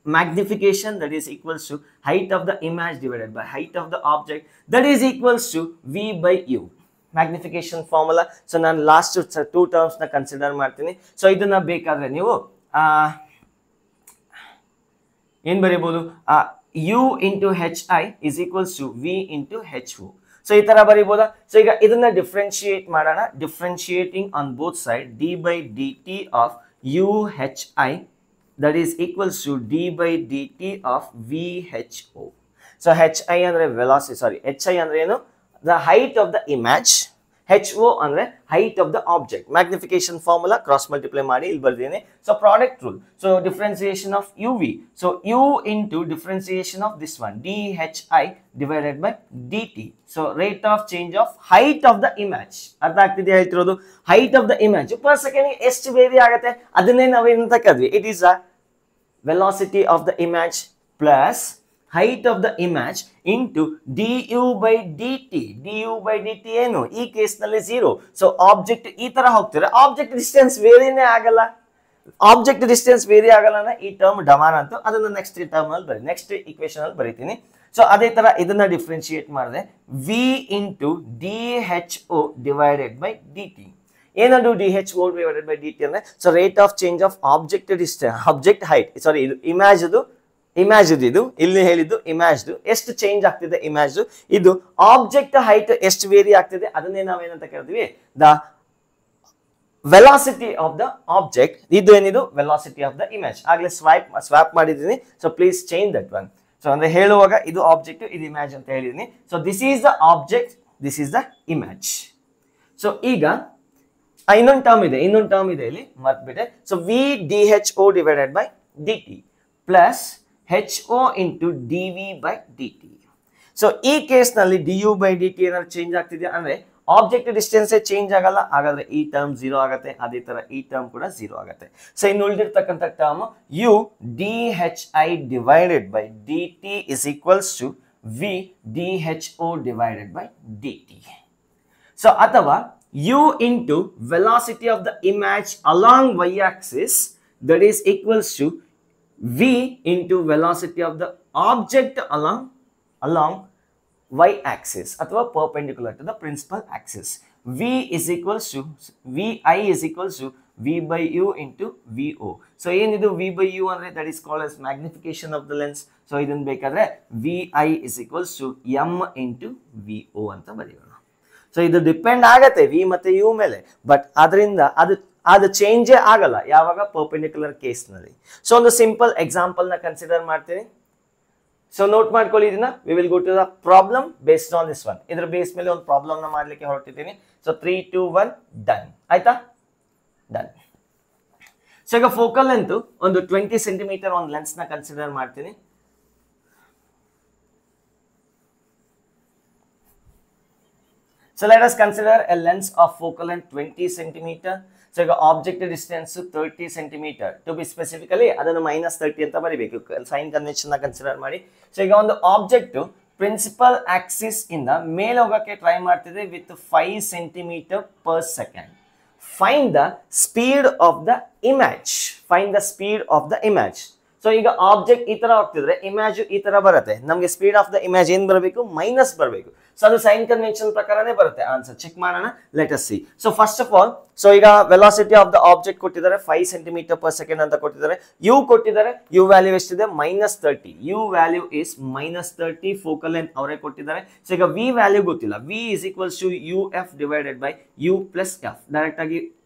Speaker 1: magnification, that is equals to height of the image divided by height of the object, that is equals to v by u. Magnification formula. So ನಾನು last 2 terms ನ consider ಮಾಡ್ತೀನಿ. So ಇದನ್ನ ಬೇಕಾದ್ರೆ ನೀವು ಏನ್ ಬರೀಬಹುದು, u into hi is equals to v into ho. So ಈ ತರ ಬರೀಬಹುದಾ. So ಈಗ ಇದನ್ನ ಡಿಫ್ರೆನ್ಶಿಯೇಟ್ ಮಾಡೋಣ. Differentiating on both side d by dt of u hi, that is equals to d by dt of vho. So hi andre velocity, sorry, hi andre ಏನು, the height of the image, ho andre height of the object. Magnification formula cross multiply ಮಾಡಿ ಇಲ್ಲಿ ಬರ್ತೀನಿ. So product rule, so differentiation of uv, so u into differentiation of this one dhi divided by dt. So rate of change of height of the image. ಅರ್ಥ ಆಗ್ತಿದೆ ಹೇಳ್ತಿರೋದು. height of the image per second ಎಷ್ಟು very ಆಗುತ್ತೆ ಅದನ್ನೇ ನಾವು ಏನಂತ ಕರೆದ್ವಿ, it is a velocity of the image plus height of the image into du by dt. du by dt ಏನು, ಈ ಕೇಸ್ ನಲ್ಲಿ 0. ಸೊ ಆಬ್ಜೆಕ್ಟ್ ಈ ತರ ಹೋಗ್ತಾರೆ, ಆಬ್ಜೆಕ್ಟ್ ಡಿಸ್ಟೆನ್ಸ್ ವೇರಿನೇ ಆಗಲ್ಲ. ಆಬ್ಜೆಕ್ಟ್ ಡಿಸ್ಟೆನ್ಸ್ ವೇರಿ ಆಗಲ್ಲ ಈ ಟರ್ಮ್ ಡಮಾನ್ ಅಂತ, ಅದನ್ನ ನೆಕ್ಸ್ಟ್ ಟರ್ಮ್ ಅಲ್ಲಿ ಬರೀ, ನೆಕ್ಸ್ಟ್ ಇಕ್ವೇಶನ್ ಅಲ್ಲಿ ಬರೀತೀನಿ. ಸೊ ಅದೇ ತರ ಇದನ್ನ ಡಿಫ್ರೆನ್ಶಿಯೇಟ್ ಮಾಡಿದ್ರೆ v into dho divided by dt. ಏನದು dho divided by dt ಅಂದ್ರೆ, so rate of change of object distance, object height, sorry ಇದು ಇಮೇಜ್ ಇದು ಇಲ್ಲಿ ಹೇಳಿದ್ದು ಇಮೇಜ್ ಎಷ್ಟು ಚೇಂಜ್ ಆಗ್ತಿದೆ, ಇಮೇಜ್ ಇದು ಆಬ್ಜೆಕ್ಟ್ ಹೈಟ್ ಎಷ್ಟು ವೇರಿ ಆಗ್ತಿದೆ ಅದನ್ನೇ ನಾವೇನಂತ ಕರಿತೀವಿ, the velocity of the object. ಇದು ಏನಿದು ವೆಲಾಸಿಟಿ ಆಫ್ ದ ಇಮೇಜ್. ಆಗ್ಲೇ ಸ್ವಾಪ್ ಮಾಡಿದ್ದೀನಿ, so please change that one. So ಅಂದ್ರೆ ಹೇಳುವಾಗ ಇದು ಆಬ್ಜೆಕ್ಟ್, ಇದು ಇಮೇಜ್ ಅಂತ ಹೇಳಿದೀನಿ. So this is the object, this is the image. So ಈಗ ಇನ್ನೊಂದು ಟರ್ಮ್ ಇದೆ ಇಲ್ಲಿ ಮರ್ತ್ಬಿಟ್ಟೆ. So v dho divided by dt plus ho into dv by dt. So ಈ ಕೇಸ್ ನಲ್ಲಿ du by dt ಏನಾದ್ರು ಚೇಂಜ್ ಆಗ್ತಿದೆ ಅಂದ್ರೆ ಆಬ್ಜೆಕ್ಟ್ ಡಿಸ್ಟೆನ್ಸ್ ಚೇಂಜ್ ಆಗಲ್ಲ, ಹಾಗಾದ್ರೆ ಈ ಟರ್ಮ್ 0 ಆಗುತ್ತೆ, ಅದೇ ತರ ಈ ಟರ್ಮ್ ಕೂಡ 0 ಆಗುತ್ತೆ. ಸೊ ಇನ್ನು ಉಳಿದಿರ್ತಕ್ಕಂಥ term u dhi divided by dt is equals to v dho divided by dt. So ಅಥವಾ u into velocity of the image along y-axis, that is equals to v into velocity of the object along y-axis ಅಥವಾ perpendicular to the principal axis. v is equals to vi is equals to v by u into vo. So ಏನಿದು v by u ಅಂದ್ರೆ that is called as magnification of the lens. So ಇದನ್ನ ಬೇಕಾದ್ರೆ vi is equals to m into vo ಅಂತ ಬರೆಯೋಣ. So ಇದು depend ಆಗತ್ತೆ v ಮತ್ತೆ u ಮೇಲೆ, ಬಟ್ ಅದರಿಂದ ಅದು ಚೇಂಜೇ ಆಗಲ್ಲ ಯಾವಾಗ ಪರ್ಪೆಂಡಿಕ್ಯುಲರ್ ಕೇಸ್ ನಲ್ಲಿ. ಸೊ ಒಂದು ಸಿಂಪಲ್ ಎಕ್ಸಾಂಪಲ್ ನ ಕನ್ಸಿಡರ್ ಮಾಡ್ತೀನಿ. ಸೊ ನೋಟ್ ಮಾಡ್ಕೊಳ್ಳಿ ಇದನ್ನ. We will go to the problem based on this one. ಇದ್ರ ಬೇಸ್ ಮೇಲೆ ಒಂದು ಪ್ರಾಬ್ಲಮ್ ನ ಮಾಡ್ಲಿಕ್ಕೆ ಹೊರಟಿದ್ದೀನಿ. ಸೊ 3 2 1 ಡನ್ ಆಯ್ತಾ, ಡನ್. ಸೊ ಈಗ ಫೋಕಲ್ ಲೆಂತ್ ಒಂದು 20 ಸೆಂಟಿಮೀಟರ್ ಒಂದು ಲೆನ್ಸ್ ನ ಕನ್ಸಿಡರ್ ಮಾಡ್ತೀನಿ. So let us consider a lens of focal length 20 centimeter. So ಈಗ object distance 30 centimeter, to be specifically ಅದನ್ನು -30 ಅಂತ ಬರೀಬೇಕು, ಸೈನ್ ಕನ್ವೆನ್ಷನ್ ನ ಕನ್ಸಿಡರ್ ಮಾಡಿ. ಸೊ ಈಗ ಒಂದು ಆಬ್ಜೆಕ್ಟ್ ಪ್ರಿನ್ಸಿಪಲ್ ಆಕ್ಸಿಸ್ ಇಂದ ಮೇಲೆ ಹೋಗಕ್ಕೆ ಟ್ರೈ ಮಾಡ್ತಿದೆ with 5 centimetre per second. Find the speed of the image. Find the speed of the image. So ಈಗ ಆಬ್ಜೆಕ್ಟ್ ಈ ತರ ಹೋಗ್ತಿದ್ರೆ ಇಮೇಜ್ ಈ ತರ ಬರುತ್ತೆ, ನಮಗೆ ಸ್ಪೀಡ್ ಆಫ್ ದ ಇಮೇಜ್ ಏನ್ ಬರಬೇಕು, ಮೈನಸ್ ಬರಬೇಕು. ಸೊ ಅದು ಸೈನ್ ಕನ್ವೆನ್ಷನ್ ಪ್ರಕಾರನೇ ಬರುತ್ತೆ ಆನ್ಸರ್. ಚೆಕ್ ಮಾಡೋಣ, let us see. So first of all, so ಈಗ ವೆಲಾಸಿಟಿ ಆಫ್ ದ ಆಬ್ಜೆಕ್ಟ್ ಕೊಟ್ಟಿದ್ದಾರೆ 5 ಸೆಂಟಿಮೀಟರ್ ಪರ್ ಸೆಕೆಂಡ್ ಅಂತ ಕೊಟ್ಟಿದ್ದಾರೆ. ಯು ಕೊಟ್ಟಿದ್ದಾರೆ, ಯು ವ್ಯಾಲ್ಯೂ ಎಷ್ಟಿದೆ -30. U value is -30. Focal length ಅವರೇ ಕೊಟ್ಟಿದ್ದಾರೆ. ಸೊ ಈಗ ವಿ ವ್ಯಾಲ್ಯೂ ಗೊತ್ತಿಲ್ಲ, v is equals to u f divided by u plus f. Direct ಆಗಿ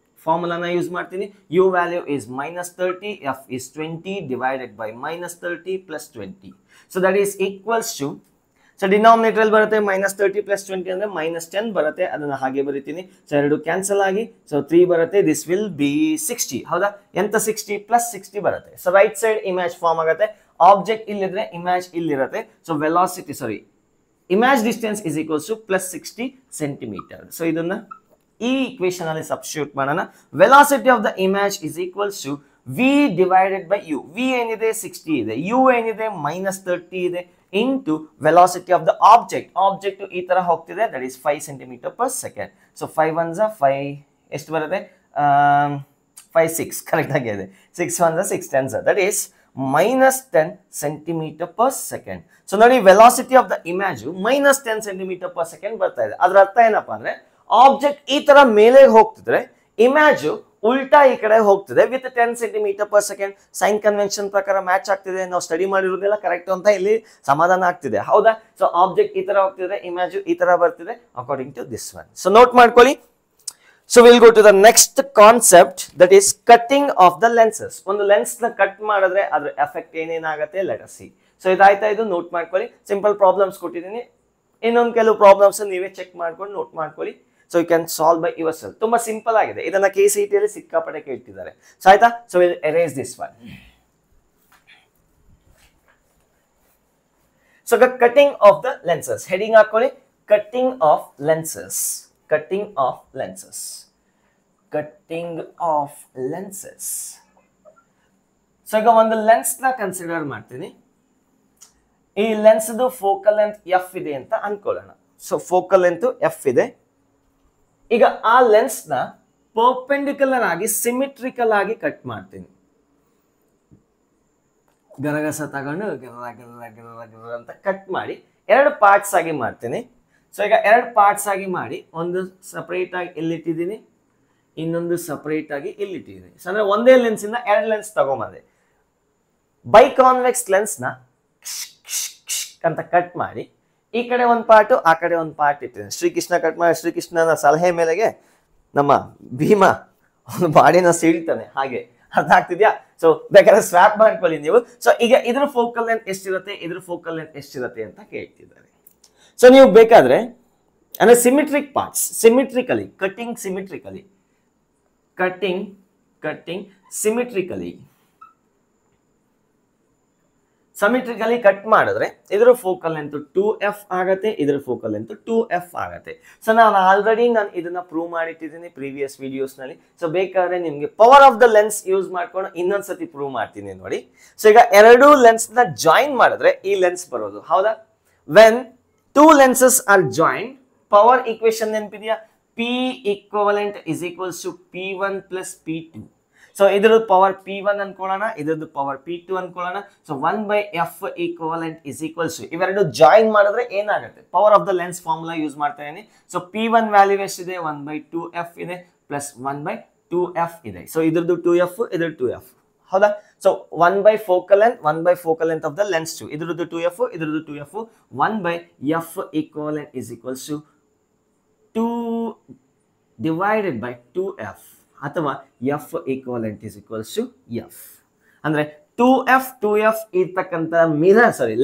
Speaker 1: ಫಾರ್ಮುಲಾನ ಯೂಸ್ ಮಾಡ್ತೀನಿ. U value is -30, f is 20 divided by -30 plus 20. So that is equals to, so denominator ಅಲ್ಲಿ ಬರುತ್ತೆ -30 plus 20 ಅಂದ್ರೆ -10 ಬರುತ್ತೆ, ಅದನ್ನ ಹಾಗೆ ಬರೀತೀನಿ. ಸೊ ಎರಡು ಕ್ಯಾನ್ಸಲ್ ಆಗಿ ಸೊ 3 ಬರುತ್ತೆ, ದಿಸ್ ವಿಲ್ ಬಿ 60. ಹೌದಾ, ಎಂತ 60 ಪ್ಲಸ್ 60 ಬರುತ್ತೆ. So right side image form ಆಗುತ್ತೆ, ಆಬ್ಜೆಕ್ಟ್ ಇಲ್ಲಿದ್ರೆ ಇಮೇಜ್ ಇಲ್ಲಿರುತ್ತೆ. So velocity, sorry, image distance is equals to +60 centimetre. So ಇದನ್ನ ಈ ಇಕ್ವೇಶನ್ ಅಲ್ಲಿ ಸಬ್ಸ್ಟಿಟ್ಯೂಟ್ ಮಾಡೋಣ. Velocity of the image is equals to v divided by u. v ಏನಿದೆ 60 ಇದೆ, u ಏನಿದೆ -30 ಇದೆ, into velocity of the object. Object ಈ ತರ ಹೋಗ್ತಿದೆ, that is 5 centimetre per second. So 5 1 5 ಎಷ್ಟು ಬರುತ್ತೆ, 5 6 ಕರೆಕ್ಟ್ ಆಗಿದೆ. 6 1 6 10, that is -10 centimeter per second. So ನೋಡಿ velocity of the image -10 centimeter per second ಬರ್ತಾ ಇದೆ. ಅದರ ಅರ್ಥ ಏನಪ್ಪಾ ಅಂದ್ರೆ ಆಬ್ಜೆಕ್ಟ್ ಈ ತರ ಮೇಲೆ ಹೋಗ್ತಿದ್ರೆ ಇಮೇಜ್ ಉಲ್ಟಾ ಈ ಕಡೆ ಹೋಗ್ತಿದೆ ವಿತ್ 10 centimeter per second. Sign convention ಪ್ರಕಾರ ಮ್ಯಾಚ್ ಆಗ್ತಿದೆ, ನಾವು ಸ್ಟಡಿ ಮಾಡಿರೋದೆಲ್ಲ ಕರೆಕ್ಟ್ ಅಂತ ಇಲ್ಲಿ ಸಮಾಧಾನ ಆಗ್ತಿದೆ, ಹೌದಾ? ಸೊ ಆಬ್ಜೆಕ್ಟ್ ಈ ತರ ಹೋಗ್ತಿದೆ, ಇಮೇಜ್ ಈ ತರ ಬರ್ತಿದೆ according to this one. So note ಮಾಡ್ಕೊಳ್ಳಿ. So we'll go to the next concept, that is cutting of the lenses. ಒಂದು ಲೆನ್ಸ್ ನ ಕಟ್ ಮಾಡಿದ್ರೆ ಅದ್ರ ಎಫೆಕ್ಟ್ ಏನೇನಾಗುತ್ತೆ, let us see. ಸೊ ಇದಾಯ್ತಾ, ಇದು ನೋಟ್ ಮಾಡ್ಕೊಳ್ಳಿ. ಸಿಂಪಲ್ ಪ್ರಾಬ್ಲಮ್ಸ್ ಕೊಟ್ಟಿದ್ದೀನಿ, ಇನ್ನೊಂದು ಕೆಲವು ಪ್ರಾಬ್ಲಮ್ಸ್ ನೀವೇ ಚೆಕ್ ಮಾಡ್ಕೊಂಡು ನೋಟ್ ಮಾಡ್ಕೊಳ್ಳಿ. So you can solve by yourself. ತುಂಬಾ ಸಿಂಪಲ್ ಆಗಿದೆ, ಇದನ್ನ KCET ಅಲ್ಲಿ ಸಿಕ್ಕಾಪಟ್ಟೆ ಕೇಳ್ತಿದ್ದಾರೆ. ಸೊ ಆಯ್ತಾ? So will erase this one. So cutting of the lenses heading ಹಾಕೊಳ್ಳಿ, cutting of lenses, cutting of lenses, cutting of lenses. So ಈಗ ಒಂದು ಲೆನ್ಸ್ ನ ಕನ್ಸಿಡರ್ ಮಾಡ್ತೀನಿ. ಈ ಲೆನ್ಸ್ ಫೋಕಲ್ ಲೆಂತ್ ಎಫ್ ಇದೆ ಅಂತ ಅನ್ಕೊಳ್ಳೋಣ. ಸೊ ಫೋಕಲ್ ಲೆಂತ್ ಎಫ್ ಇದೆ. ಈಗ ಆ ಲೆನ್ಸ್ ನ ಪರ್ಪೆಂಡಿಕ್ಯುಲರ್ ಆಗಿ ಸಿಮಿಟ್ರಿಕಲ್ ಆಗಿ ಕಟ್ ಮಾಡ್ತೀನಿ. ಗರಗಸ ತಗೊಂಡು ಗರ ಅಂತ ಕಟ್ ಮಾಡಿ ಎರಡು ಪಾರ್ಟ್ಸ್ ಆಗಿ ಮಾಡ್ತೀನಿ. ಸೊ ಈಗ ಎರಡು ಪಾರ್ಟ್ಸ್ ಆಗಿ ಮಾಡಿ, ಒಂದು ಸಪರೇಟ್ ಆಗಿ ಇಲ್ಲಿಟ್ಟಿದ್ದೀನಿ, ಇನ್ನೊಂದು ಸಪರೇಟ್ ಆಗಿ ಇಲ್ಲಿಟ್ಟಿದ್ದೀನಿ. ಸೊ ಅಂದ್ರೆ ಒಂದೇ ಲೆನ್ಸ್ ಇಂದ ಎರಡು ಲೆನ್ಸ್ ತಗೊಂಬಂದೆ. ಬೈ ಕಾನ್ವೆಕ್ಸ್ ಲೆನ್ಸ್ ನ ಅಂತ ಕಟ್ ಮಾಡಿ ಈ ಕಡೆ ಒಂದು ಪಾರ್ಟ್ ಆ ಕಡೆ ಒಂದು ಪಾರ್ಟ್ ಇಟ್ಟಿದ್ದೀನಿ. ಶ್ರೀಕೃಷ್ಣ ಕಟ್ ಮಾಡಿ ಶ್ರೀಕೃಷ್ಣನ ಸಲಹೆ ಮೇಲೆಗೆ ನಮ್ಮ ಭೀಮ ಒಂದು ಬಾಡಿನ ಸೀಳ್ತಾನೆ, ಹಾಗೆ ಅರ್ಥ ಆಗ್ತಿದ್ಯಾ? ಸೊ ಬೇಕಾದ್ರೆ ಸ್ವ್ಯಾಪ್ ಮಾಡ್ಕೊಳ್ಳಿ ನೀವು. ಸೊ ಈಗ ಇದ್ರ ಫೋಕಲ್ ಲೆಂತ್ ಎಷ್ಟಿರುತ್ತೆ, ಇದ್ರ ಫೋಕಲ್ ಲೆಂತ್ ಎಷ್ಟಿರುತ್ತೆ ಅಂತ ಕೇಳ್ತಿದ್ದಾರೆ. ಸೊ ನೀವು ಬೇಕಾದ್ರೆ ಅಂದ್ರೆ symmetric parts, symmetrically cutting, symmetrically cutting, cutting symmetrically, symmetrically cut ಮಾಡಿದ್ರೆ ಇದ್ರ ಫೋಕಲ್ ಲೆಂತ್ 2f ಆಗತ್ತೆ, ಇದ್ರ ಫೋಕಲ್ ಲೆಂತ್ 2f ಆಗತ್ತೆ. ಸೊ ನಾನು ಆಲ್ರೆಡಿ ಇದನ್ನ ಪ್ರೂವ್ ಮಾಡಿಟ್ಟಿದ್ದೀನಿ ಪ್ರೀವಿಯಸ್ ವಿಡಿಯೋಸ್ ನಲ್ಲಿ. ಸೊ ಬೇಕಾದ್ರೆ ನಿಮ್ಗೆ power of the lens use ಮಾಡ್ಕೊಂಡು ಇನ್ನೊಂದ್ಸತಿ ಪ್ರೂವ್ ಮಾಡ್ತೀನಿ ನೋಡಿ. ಸೊ ಈಗ ಎರಡು ಲೆನ್ಸ್ ನ ಜಾಯಿನ್ ಮಾಡಿದ್ರೆ ಈ ಲೆನ್ಸ್ ಬರೋದು, ಹೌದಾ? When two lenses are joined, power equation ನೆನಪಿದೆಯಾ? P equivalent is equals to P1 plus P2. So ಇದ್ರದ್ದು ಪವರ್ P1 ಅನ್ಕೊಳ್ಳೋಣ, ಇದ್ರದ್ದು ಪವರ್ P2 ಅನ್ಕೊಳ್ಳೋಣ. So 1/F equivalent is equals to ಇವೆರಡು ಜಾಯಿನ್ ಮಾಡಿದ್ರೆ ಏನಾಗುತ್ತೆ, power of the lens formula use ಮಾಡ್ತಾ ಇದೀನಿ. ಸೊ P1 ವ್ಯಾಲ್ಯೂ ಎಷ್ಟಿದೆ, 1/2F ಇದೆ, ಪ್ಲಸ್ 1/2F ಇದೆ. ಸೊ ಇದ್ರದ್ದು 2F, ಇದ್ರ 2F, ಹೌದಾ? So 1/focal length of the lens 2, ಇದ್ರದ್ದು 2F, ಇದ್ರದ್ದು 2F, 1/F equivalent is equals to 2 divided by 2F, ಅಥವಾ F equivalent is equals to F. ಅಂದ್ರೆ 2F ಇರ್ತಕ್ಕಂಥ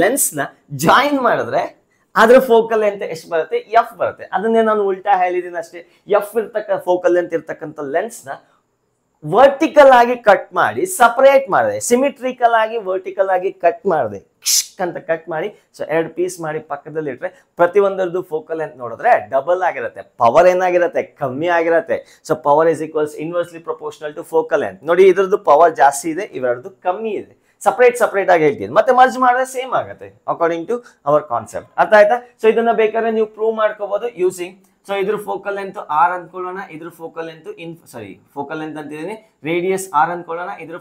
Speaker 1: ಲೆನ್ಸ್ ನ ಜಾಯಿನ್ ಮಾಡಿದ್ರೆ ಅದ್ರ ಫೋಕಲ್ ಲೆಂತ್ ಎಷ್ಟು ಬರುತ್ತೆ, F ಬರುತ್ತೆ. ಅದನ್ನೇ ನಾನು ಉಲ್ಟಾ ಹೇಳಿದೀನಿ ಅಷ್ಟೇ. F ಇರ್ತಕ್ಕ ಫೋಕಲ್ ಲೆಂತ್ ಇರ್ತಕ್ಕಂಥ ಲೆನ್ಸ್ ನ ವರ್ಟಿಕಲ್ ಆಗಿ ಕಟ್ ಮಾಡಿ ಸಪರೇಟ್ ಮಾಡಿದೆ, ಸಿಮಿಟ್ರಿಕಲ್ ಆಗಿ ವರ್ಟಿಕಲ್ ಆಗಿ ಕಟ್ ಮಾಡಿದೆ ಅಂತ ಕಟ್ ಮಾಡಿ. ಸೊ ಎರಡು ಪೀಸ್ ಮಾಡಿ ಪಕ್ಕದಲ್ಲಿ ಇಟ್ರೆ ಪ್ರತಿಯೊಂದರದ್ದು ಫೋಕಲ್ ಲೆಂತ್ ನೋಡಿದ್ರೆ ಡಬಲ್ ಆಗಿರುತ್ತೆ, ಪವರ್ ಏನಾಗಿರುತ್ತೆ, ಕಮ್ಮಿ ಆಗಿರುತ್ತೆ. So power is equals inversely proportional to focal length. ನೋಡಿ ಇದ್ರದ್ದು ಪವರ್ ಜಾಸ್ತಿ ಇದೆ, ಇವೆರದ್ದು ಕಮ್ಮಿ ಇದೆ. ಸಪರೇಟ್ ಆಗಿ ಹೇಳ್ತೀನಿ, ಮತ್ತೆ ಮರ್ಜ್ ಮಾಡಿದ್ರೆ ಸೇಮ್ ಆಗುತ್ತೆ ಅಕಾರ್ಡಿಂಗ್ ಟು ಅವರ್ ಕಾನ್ಸೆಪ್ಟ್. ಅರ್ಥ ಆಯ್ತಾ? ಸೊ ಇದನ್ನ ಬೇಕಾದ್ರೆ ನೀವು ಪ್ರೂವ್ ಮಾಡ್ಕೋಬಹುದು ಯೂಸಿಂಗ್. ಸೊ ಇದ್ರ ಫೋಕಲ್ ಲೆಂತ್ R ಅನ್ಕೊಳ್ಳೋಣ, ಇದ್ರ ಫೋಕಲ್ ಲೆಂತ್ ಫೋಕಲ್ ಲೆಂತ್ ಅಂತಿದ್ದೀನಿ, ರೇಡಿಯಸ್ R ಅನ್ಕೊಳ್ಳೋಣ, ಇದ್ರ